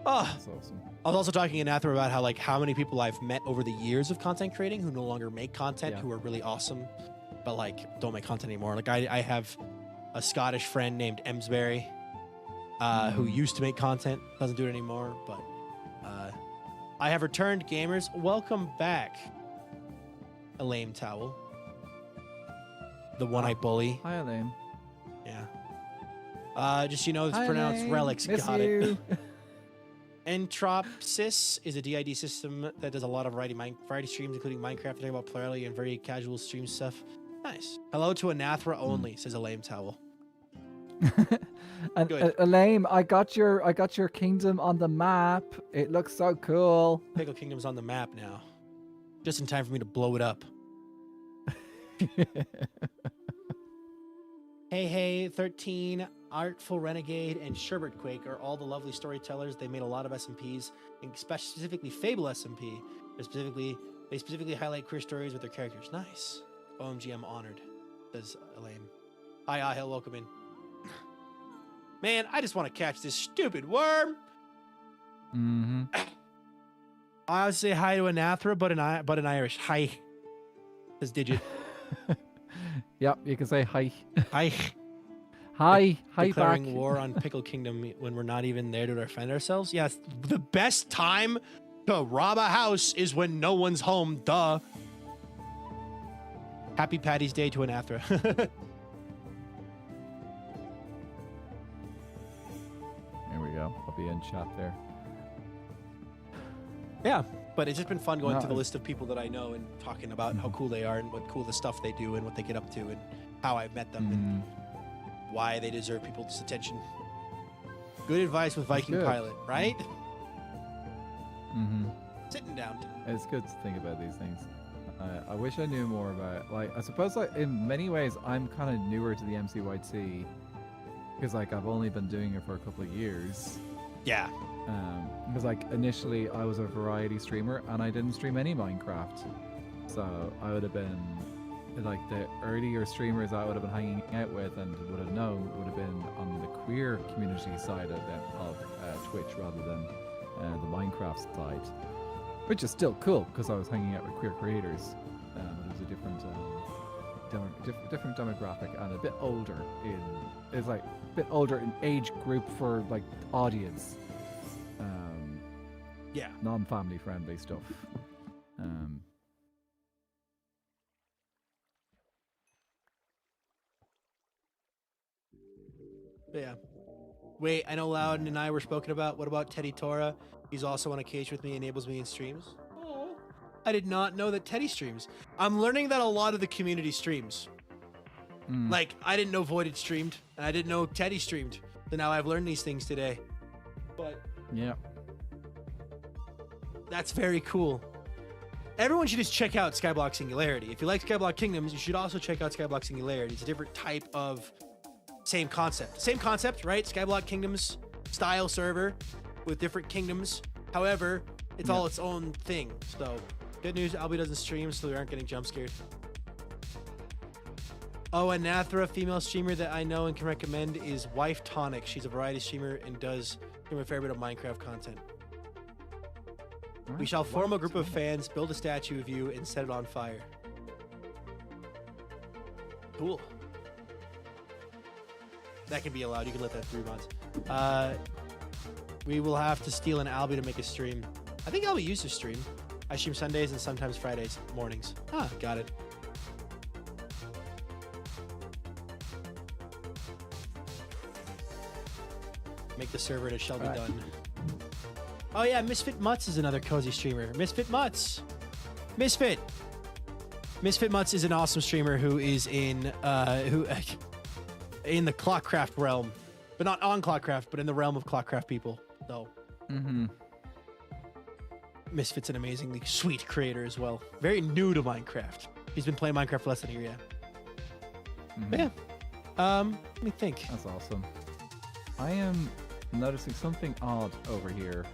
Oh, that's awesome. I was also talking in Athra about how many people I've met over the years of content creating who no longer make content, who are really awesome, but don't make content anymore. I have a Scottish friend named Emsbury, who used to make content, doesn't do it anymore, but I have returned, gamers. Welcome back, Elaine Towel, the one-eyed bully. Hi, Elaine. Yeah. Just it's pronounced Elaine. Relics. Miss Got you. it. Entropsys is a DID system that does a lot of variety streams, including Minecraft, talking about plurality and very casual stream stuff. Nice. Hello to Anathra only, says Elaine Towel. And Elaine, I got your kingdom on the map. It looks so cool. Pickle Kingdom's on the map now. Just in time for me to blow it up. Hey, 13, Artful Renegade, and Sherbert Quake are all the lovely storytellers. They made a lot of SMPs, and specifically Fable SMP. They specifically highlight queer stories with their characters. Nice. OMG, I'm honored. says Elaine. Hi, Ahil, welcome in. Man, I just want to catch this stupid worm. Mm-hmm. I would say hi to Anathra, but in Irish. Hi. Says Digit. Yep, you can say hi. Hi. Hi back. Declaring war on Pickle Kingdom when we're not even there to defend ourselves. Yes, the best time to rob a house is when no one's home. Duh. Happy Patty's Day to Anathra. There we go. I'll be in chat there. Yeah, but it's just been fun going through the list of people that I know and talking about how cool they are and what cool the stuff they do and what they get up to and how I've met them and why they deserve people's attention. Good advice with VikingPilot, right? Mm-hmm. Sitting down. It's good to think about these things. I wish I knew more about, like, I suppose, like, in many ways, I'm kind of newer to the MCYT because, like, I've only been doing it for a couple of years. Yeah. Because, like, initially I was a variety streamer and I didn't stream any Minecraft. So I would have been, like, the earlier streamers I would have been hanging out with and would have known would have been on the queer community side of Twitch rather than the Minecraft side. Which is still cool because I was hanging out with queer creators. But it was a different demographic and a bit older in age group for like audience. Yeah. Non-family friendly stuff. Yeah. Wait, I know Loudon and I were spoken about. What about Teddy Tora? He's also on a cage with me, enables me in streams. Oh, I did not know that Teddy streams. I'm learning that a lot of the community streams. Like, I didn't know Voided streamed, and I didn't know Teddy streamed. So now I've learned these things today. But yeah, that's very cool. Everyone should just check out Skyblock Singularity. If you like Skyblock Kingdoms, you should also check out Skyblock Singularity. It's a different type of same concept. Same concept, right? Skyblock Kingdoms style server with different kingdoms. However, it's all its own thing. So, good news, Albie doesn't stream, so we aren't getting jump scared. Oh, and Nathra, female streamer that I know and can recommend is Wife Tonic. She's a variety streamer and does stream a fair bit of Minecraft content. We shall form a group of fans, build a statue of you, and set it on fire. Cool. That can be allowed. You can let that through, mods. We will have to steal an Albie to make a stream. I think Albie used to stream. I stream Sundays and sometimes Fridays mornings. Ah, got it. Make the server and it shall be done. Oh yeah, Misfit Mutts is another cozy streamer. Misfit Mutts. Misfit Mutts is an awesome streamer who is in in the Clockcraft realm. But not on Clockcraft, but in the realm of Clockcraft people. So Misfit's an amazingly sweet creator as well. Very new to Minecraft. He's been playing Minecraft for less than a year, yeah. Let me think. That's awesome. I am noticing something odd over here.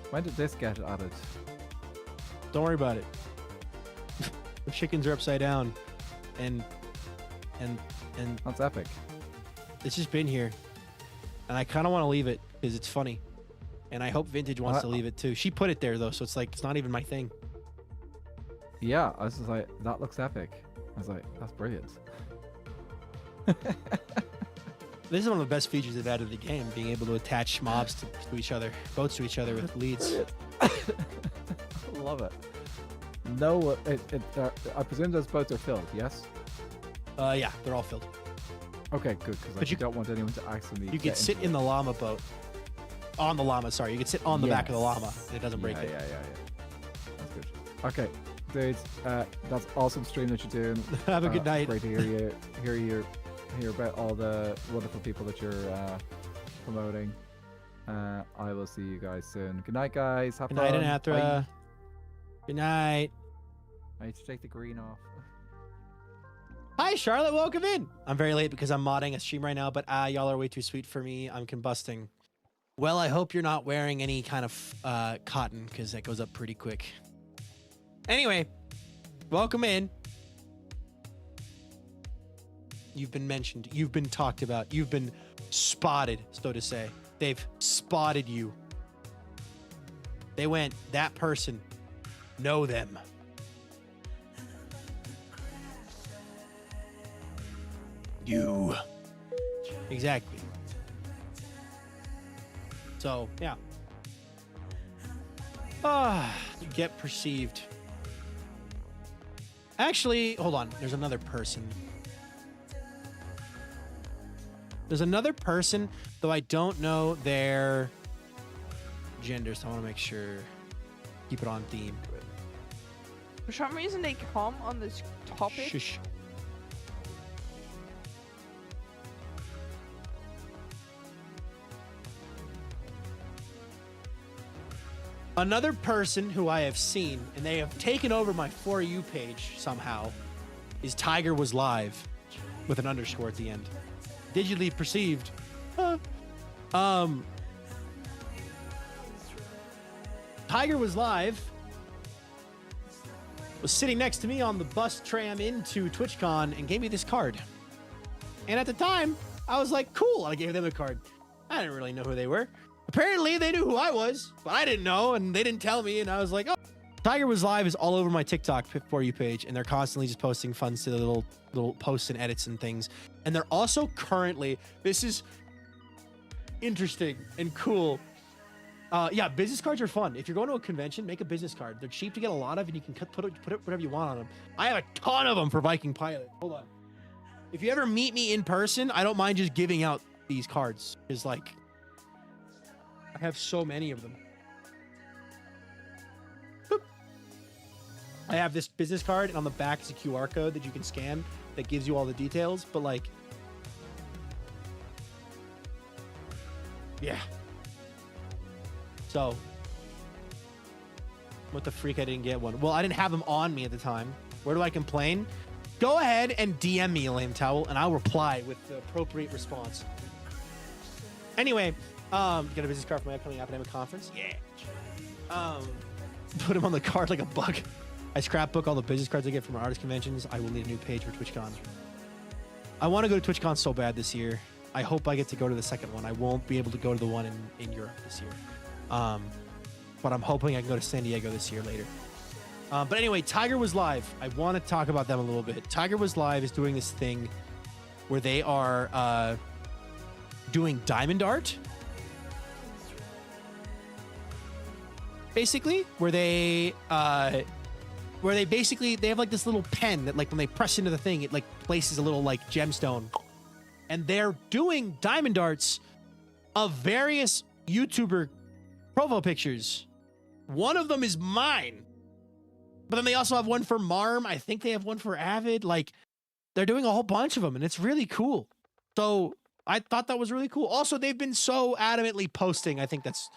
When did this get added? Don't worry about it. The chickens are upside down. And that's epic. It's just been here. And I kind of want to leave it because it's funny. And I hope Vintage wants to leave it too. She put it there though, so it's like, it's not even my thing. Yeah, I was just like, that looks epic. I was like, that's brilliant. This is one of the best features they've added to the game, being able to attach mobs to each other, boats to each other with leads. I love it. No, I presume those boats are filled, yes? Yeah, they're all filled. Okay, good, because I don't want anyone to accidentally You could sit in the llama boat. On the llama, sorry. You could sit on the back of the llama, and it doesn't break it. Yeah. That's good. Okay, dudes, that's awesome stream that you're doing. Have a good night. Great to hear about all the wonderful people that you're promoting. I will see you guys soon. Good night, guys. Have Good fun. night, Anathra. Bye. Good night. I need to take the green off. Hi, Charlotte. Welcome in. I'm very late because I'm modding a stream right now, but y'all are way too sweet for me. I'm combusting. Well, I hope you're not wearing any kind of cotton because that goes up pretty quick. Anyway, welcome in. You've been mentioned. You've been talked about. You've been spotted, so to say. They've spotted you. They went, that person, know them. You. Exactly. So, yeah. Get perceived. Actually, hold on. There's another person. There's another person, though I don't know their gender, so I want to make sure. Keep it on theme. For some reason, they come on this topic. Shush. Another person who I have seen, and they have taken over my For You page somehow, is Tiger Was Live, with an underscore at the end. Digitally perceived. Tiger Was Live was sitting next to me on the bus tram into TwitchCon and gave me this card. And at the time, I was like, cool. I gave them a card. I didn't really know who they were. Apparently, they knew who I was, but I didn't know, and they didn't tell me, and I was like, oh. Tiger Was Live is all over my TikTok For You page, and they're constantly just posting fun to the little posts and edits and things. And they're also currently, this is interesting and cool. Yeah, business cards are fun. If you're going to a convention, make a business card. They're cheap to get a lot of, and you can put whatever you want on them. I have a ton of them for VikingPilot. Hold on. If you ever meet me in person, I don't mind just giving out these cards. Because, like, I have so many of them. Boop. I have this business card, and on the back is a QR code that you can scan that gives you all the details. But, like, yeah. So, what the freak, I didn't get one. Well, I didn't have them on me at the time. Where do I complain? Go ahead and DM me, Lame Towel, and I'll reply with the appropriate response. Anyway, get a business card for my upcoming academic conference. Yeah. Put them on the card like a bug. I scrapbook all the business cards I get from our artist conventions. I will need a new page for TwitchCon. I want to go to TwitchCon so bad this year. I hope I get to go to the second one. I won't be able to go to the one in Europe this year. But I'm hoping I can go to San Diego this year later. But anyway, Tiger Was Live. I want to talk about them a little bit. Tiger Was Live is doing this thing where they are doing diamond art. Basically, where they basically have like this little pen that, like, when they press into the thing, it like places a little like gemstone. And they're doing diamond arts of various YouTuber profile pictures. One of them is mine. But then they also have one for Marm. I think they have one for Avid. Like, they're doing a whole bunch of them, and it's really cool. So I thought that was really cool. Also, they've been so adamantly posting. I think that's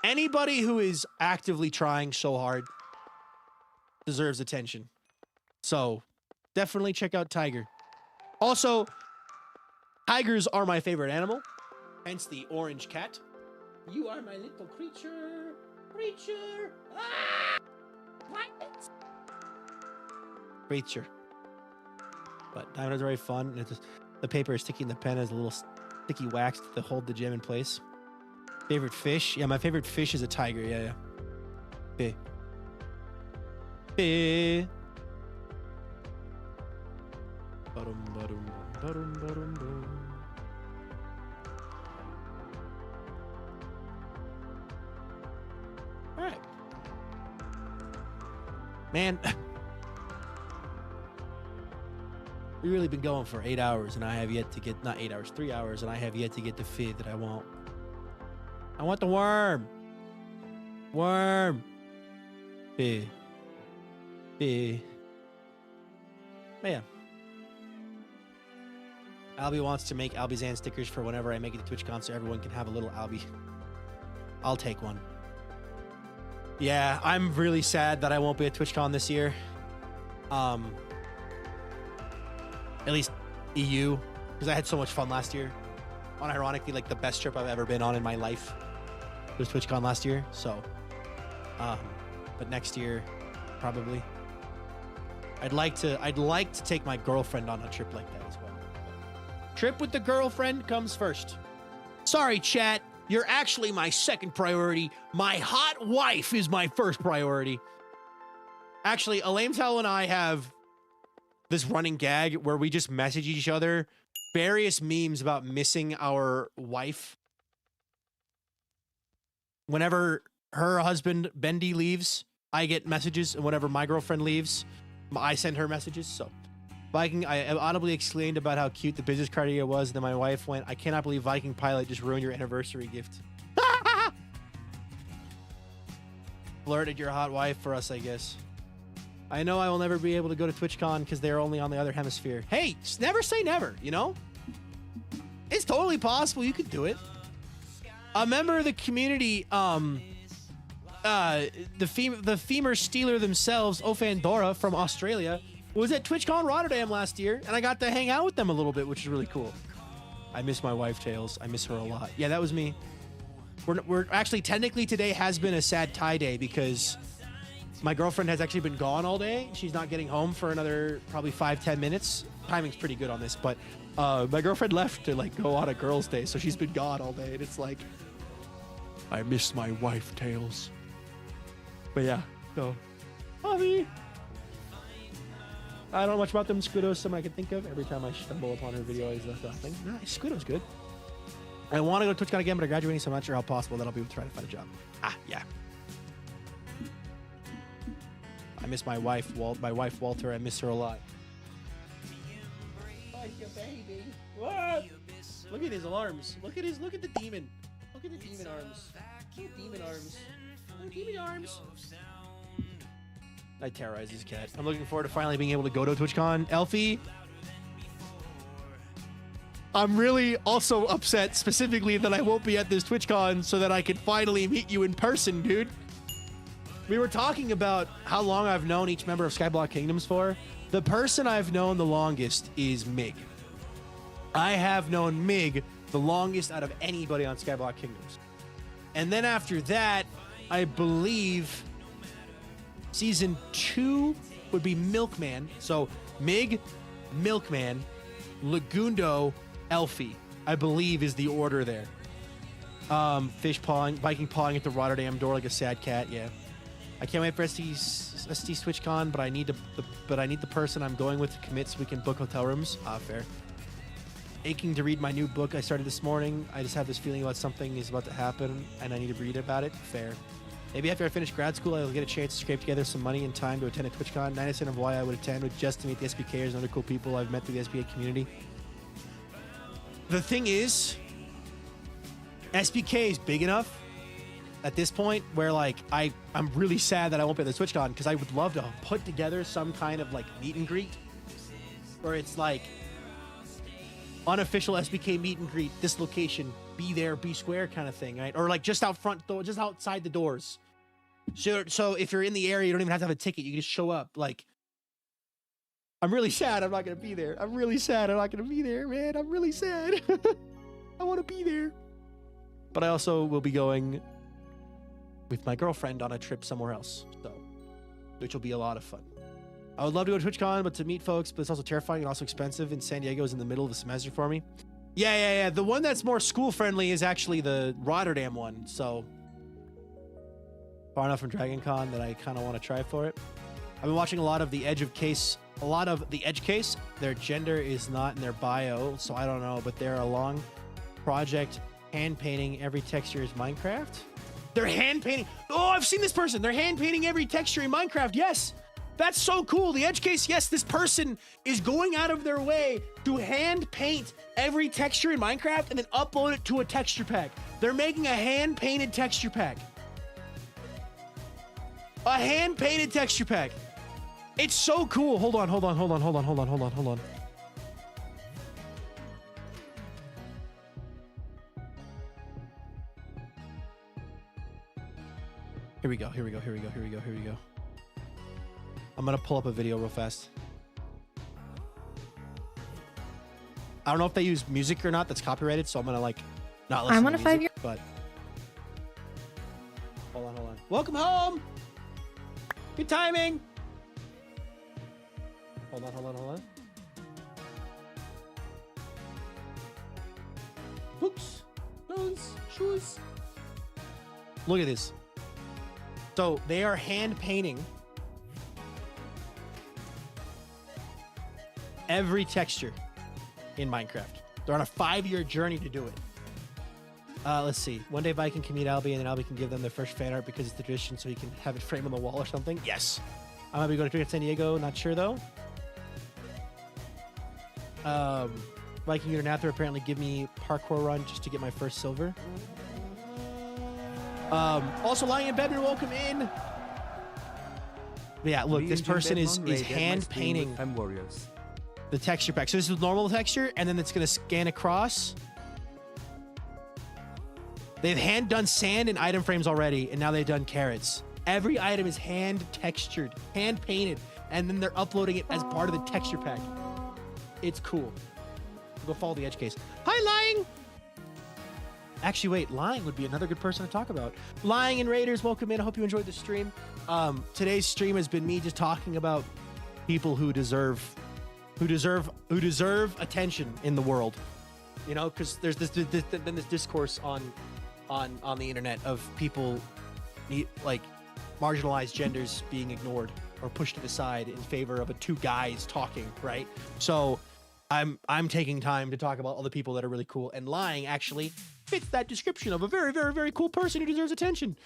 anybody who is actively trying so hard deserves attention. So definitely check out Tiger. Also, tigers are my favorite animal, hence the orange cat. You are my little creature. Creature. Ah! What? Creature. But diamond is very fun. And it's just, the paper is sticking, the pen has a little sticky wax to hold the gem in place. Favorite fish? Yeah, my favorite fish is a tiger. Yeah. Fish. Fish. Ba-dum, ba-dum, ba-dum, ba-dum, ba-dum. All right. Man, we've really been going for 8 hours, and I have yet to get, not 8 hours, 3 hours, and I have yet to get the feed that I want. I want the worm. Worm. Fee. Fee. Man. Albie wants to make Albizan stickers for whenever I make it to TwitchCon so everyone can have a little Albie. I'll take one. Yeah, I'm really sad that I won't be at TwitchCon this year. At least EU, because I had so much fun last year. Unironically, like the best trip I've ever been on in my life was TwitchCon last year. So, but next year, probably. I'd like to take my girlfriend on a trip like that as well. Trip with the girlfriend comes first. Sorry, chat. You're actually my second priority. My hot wife is my first priority. Actually, Alamtel and I have this running gag where we just message each other various memes about missing our wife. Whenever her husband, Bendy, leaves, I get messages, and whenever my girlfriend leaves, I send her messages, so. Viking, I audibly exclaimed about how cute the business card idea was, and then my wife went, I cannot believe VikingPilot just ruined your anniversary gift. Flirted your hot wife for us, I guess. I know I will never be able to go to TwitchCon because they're only on the other hemisphere. Hey, just never say never, you know? It's totally possible you could do it. A member of the community, the femur stealer themselves, Ofandora from Australia, was at TwitchCon Rotterdam last year, and I got to hang out with them a little bit, which is really cool. I miss my wife, Tails. I miss her a lot. Yeah, that was me. We're actually, technically today has been a sad tie day because my girlfriend has actually been gone all day. She's not getting home for another probably 5-10 minutes. Timing's pretty good on this, but my girlfriend left to like go on a girl's day, so she's been gone all day, and it's like, I miss my wife, Tails. But yeah, so, Avi. I don't know much about them. Squiddo's someone I can think of. Every time I stumble upon her video, I just think, nice, Squiddo's good. I want to go to TwitchCon again, but I'm graduating, so I'm not sure how possible that I'll be able to try to find a job. Ah, yeah. I miss my wife, Walter. I miss her a lot. Like your baby. What? Look at his alarms. Look at the demon. Look at the demon arms. Look at demon arms. Look at demon arms. I terrorize this cat. I'm looking forward to finally being able to go to TwitchCon. Elfie, I'm really also upset specifically that I won't be at this TwitchCon so that I can finally meet you in person, dude. We were talking about how long I've known each member of Skyblock Kingdoms for. The person I've known the longest is Mig. I have known Mig the longest out of anybody on Skyblock Kingdoms. And then after that, I believe Season 2 would be Milkman. So Mig, Milkman, Lagundo, Elfie, I believe is the order there. Fish pawing, Viking pawing at the Rotterdam door like a sad cat. Yeah, I can't wait for ST's TwitchCon, but I need the person I'm going with to commit so we can book hotel rooms. Ah, fair. Aching to read my new book I started this morning. I just have this feeling about something is about to happen, and I need to read about it. Fair. Maybe after I finish grad school, I'll get a chance to scrape together some money and time to attend a TwitchCon. 90% of why I would attend would just to meet the SBKers and other cool people I've met through the SBK community. The thing is, SBK is big enough at this point where like I'm really sad that I won't be at the TwitchCon because I would love to put together some kind of like meet and greet where it's like unofficial SBK meet and greet, this location, be there, be square kind of thing, right? Or like just out front door, just outside the doors. So if you're in the area, you don't even have to have a ticket. You can just show up. Like, I'm really sad I'm not going to be there. I'm really sad I'm not going to be there, man. I'm really sad. I want to be there. But I also will be going with my girlfriend on a trip somewhere else, so which will be a lot of fun. I would love to go to TwitchCon, but to meet folks, but it's also terrifying and also expensive, and San Diego is in the middle of the semester for me. Yeah. The one that's more school-friendly is actually the Rotterdam one, so far enough from Dragon Con that I kind of want to try for it. I've been watching a lot of the Edge Case. Their gender is not in their bio, so I don't know, but they're a long project hand-painting every texture is Minecraft. They're hand-painting. Oh, I've seen this person. They're hand-painting every texture in Minecraft. Yes. That's so cool. The Edge Case, yes, this person is going out of their way to hand paint every texture in Minecraft and then upload it to a texture pack. They're making a hand painted texture pack. A hand painted texture pack. It's so cool. Hold on. Here we go. I'm gonna pull up a video real fast. I don't know if they use music or not that's copyrighted, so I'm gonna like not listen to music, but hold on. Welcome home! Good timing! Hold on. boots, clothes, shoes. Look at this. So they are hand painting every texture in Minecraft. They're on a 5-year journey to do it. Let's see. One day Viking can meet Albie, and then Albie can give them their first fan art because it's the tradition, so he can have it framed on the wall or something. Yes. I might be going to San Diego. Not sure though. Viking and Nather apparently give me parkour run just to get my first silver. Also, Lying in Bedman, welcome in. Yeah, look, this person is hand painting the texture pack. So this is normal texture, and then it's gonna scan across. They've hand done sand and item frames already, and now they've done carrots. Every item is hand textured, hand painted, and then they're uploading it as part of the texture pack. It's cool. Go follow the edge case. Hi, Lying. Actually, wait, Lying would be another good person to talk about. Lying and Raiders, welcome in. I hope you enjoyed the stream. Today's stream has been me just talking about people who deserve attention in the world. You know, because there's been this discourse on the internet of people like marginalized genders being ignored or pushed to the side in favor of two guys talking, right? So I'm taking time to talk about all the people that are really cool, and Lying actually fits that description of a very, very, very cool person who deserves attention.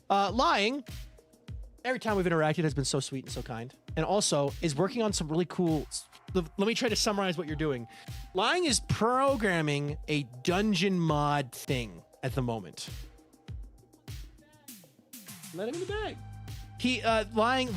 Lying, every time we've interacted, has been so sweet and so kind, and also is working on some really cool. Let me try to summarize what you're doing. Lying is programming a dungeon mod thing at the moment. Let him in the bag. He Lying.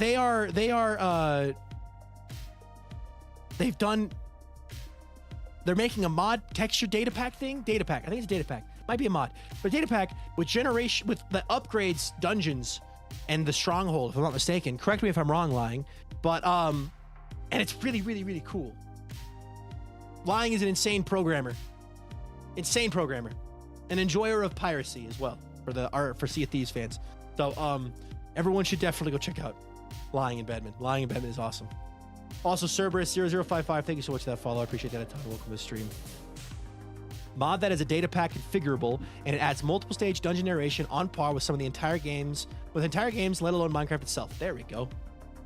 They're making a mod texture data pack thing. Data pack. I think it's a data pack. Might be a mod, but data pack with the upgrades dungeons and the stronghold, if I'm not mistaken. Correct me if I'm wrong, Lying. But and it's really, really, really cool. Lying is an insane programmer. Insane programmer. An enjoyer of piracy as well for Sea of Thieves fans. So everyone should definitely go check out Lying in Bedman. Lying in Bedman is awesome. Also, Cerberus0055, thank you so much for that follow. I appreciate that a ton. Welcome to the stream. Mod that is a data pack configurable, and it adds multiple stage dungeon narration on par with some of the entire games, let alone Minecraft itself. There we go.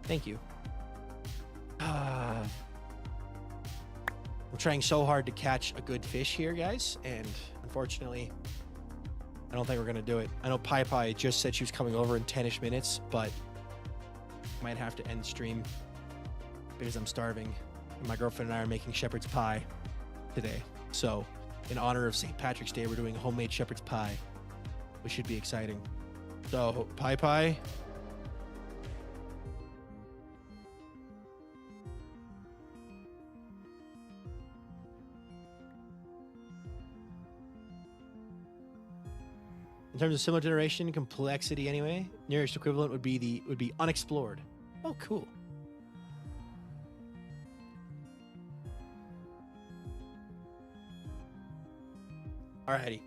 Thank you. I'm trying so hard to catch a good fish here, guys, and unfortunately, I don't think we're gonna do it. I know Pi just said she was coming over in 10-ish minutes, but I might have to end stream because I'm starving. And my girlfriend and I are making shepherd's pie today. So, in honor of St. Patrick's Day, we're doing a homemade shepherd's pie, which should be exciting. So, Pi. In terms of similar generation, complexity anyway, nearest equivalent would be unexplored. Oh, cool. Alrighty.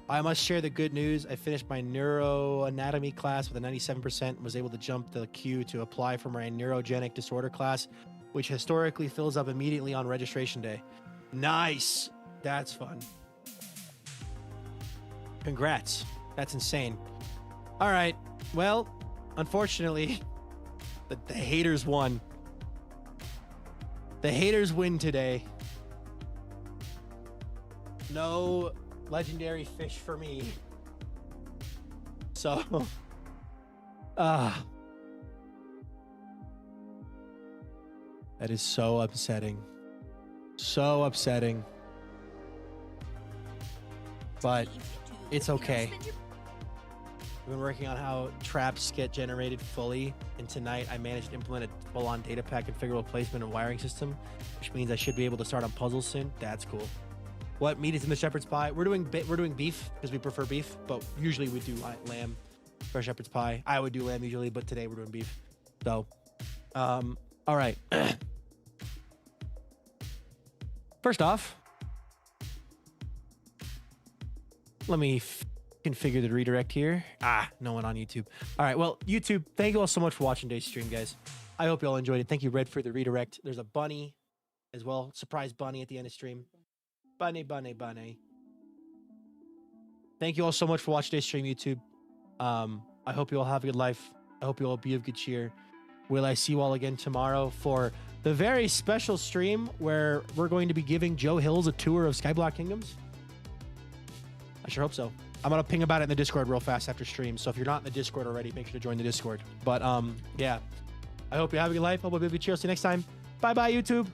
I must share the good news. I finished my neuroanatomy class with a 97% and was able to jump the queue to apply for my neurogenic disorder class, which historically fills up immediately on registration day. Nice. That's fun. Congrats. That's insane. All right. Well, unfortunately, the haters won. The haters win today. No legendary fish for me. So, that is so upsetting. So upsetting. But it's okay. We've been working on how traps get generated fully, and tonight I managed to implement a full-on data pack configurable placement and wiring system, which means I should be able to start on puzzles soon. That's cool. What meat is in the shepherd's pie? We're doing beef because we prefer beef, but usually we do lamb for shepherd's pie. I would do lamb usually, but today we're doing beef. So, all right. First off, let me configure the redirect here. No one on YouTube. All right, well, YouTube, thank you all so much for watching today's stream, guys. I hope you all enjoyed it. Thank you, Red, for the redirect. There's a bunny as well. Surprise bunny at the end of stream. Bunny. Thank you all so much for watching today's stream, YouTube. I hope you all have a good life. I hope you all be of good cheer. Will I see you all again tomorrow for the very special stream where we're going to be giving Joe Hills a tour of Skyblock Kingdoms? I sure hope so. I'm going to ping about it in the Discord real fast after stream. So if you're not in the Discord already, make sure to join the Discord. But yeah, I hope you have a good life. Hope you'll be of good cheer. See you next time. Bye-bye, YouTube.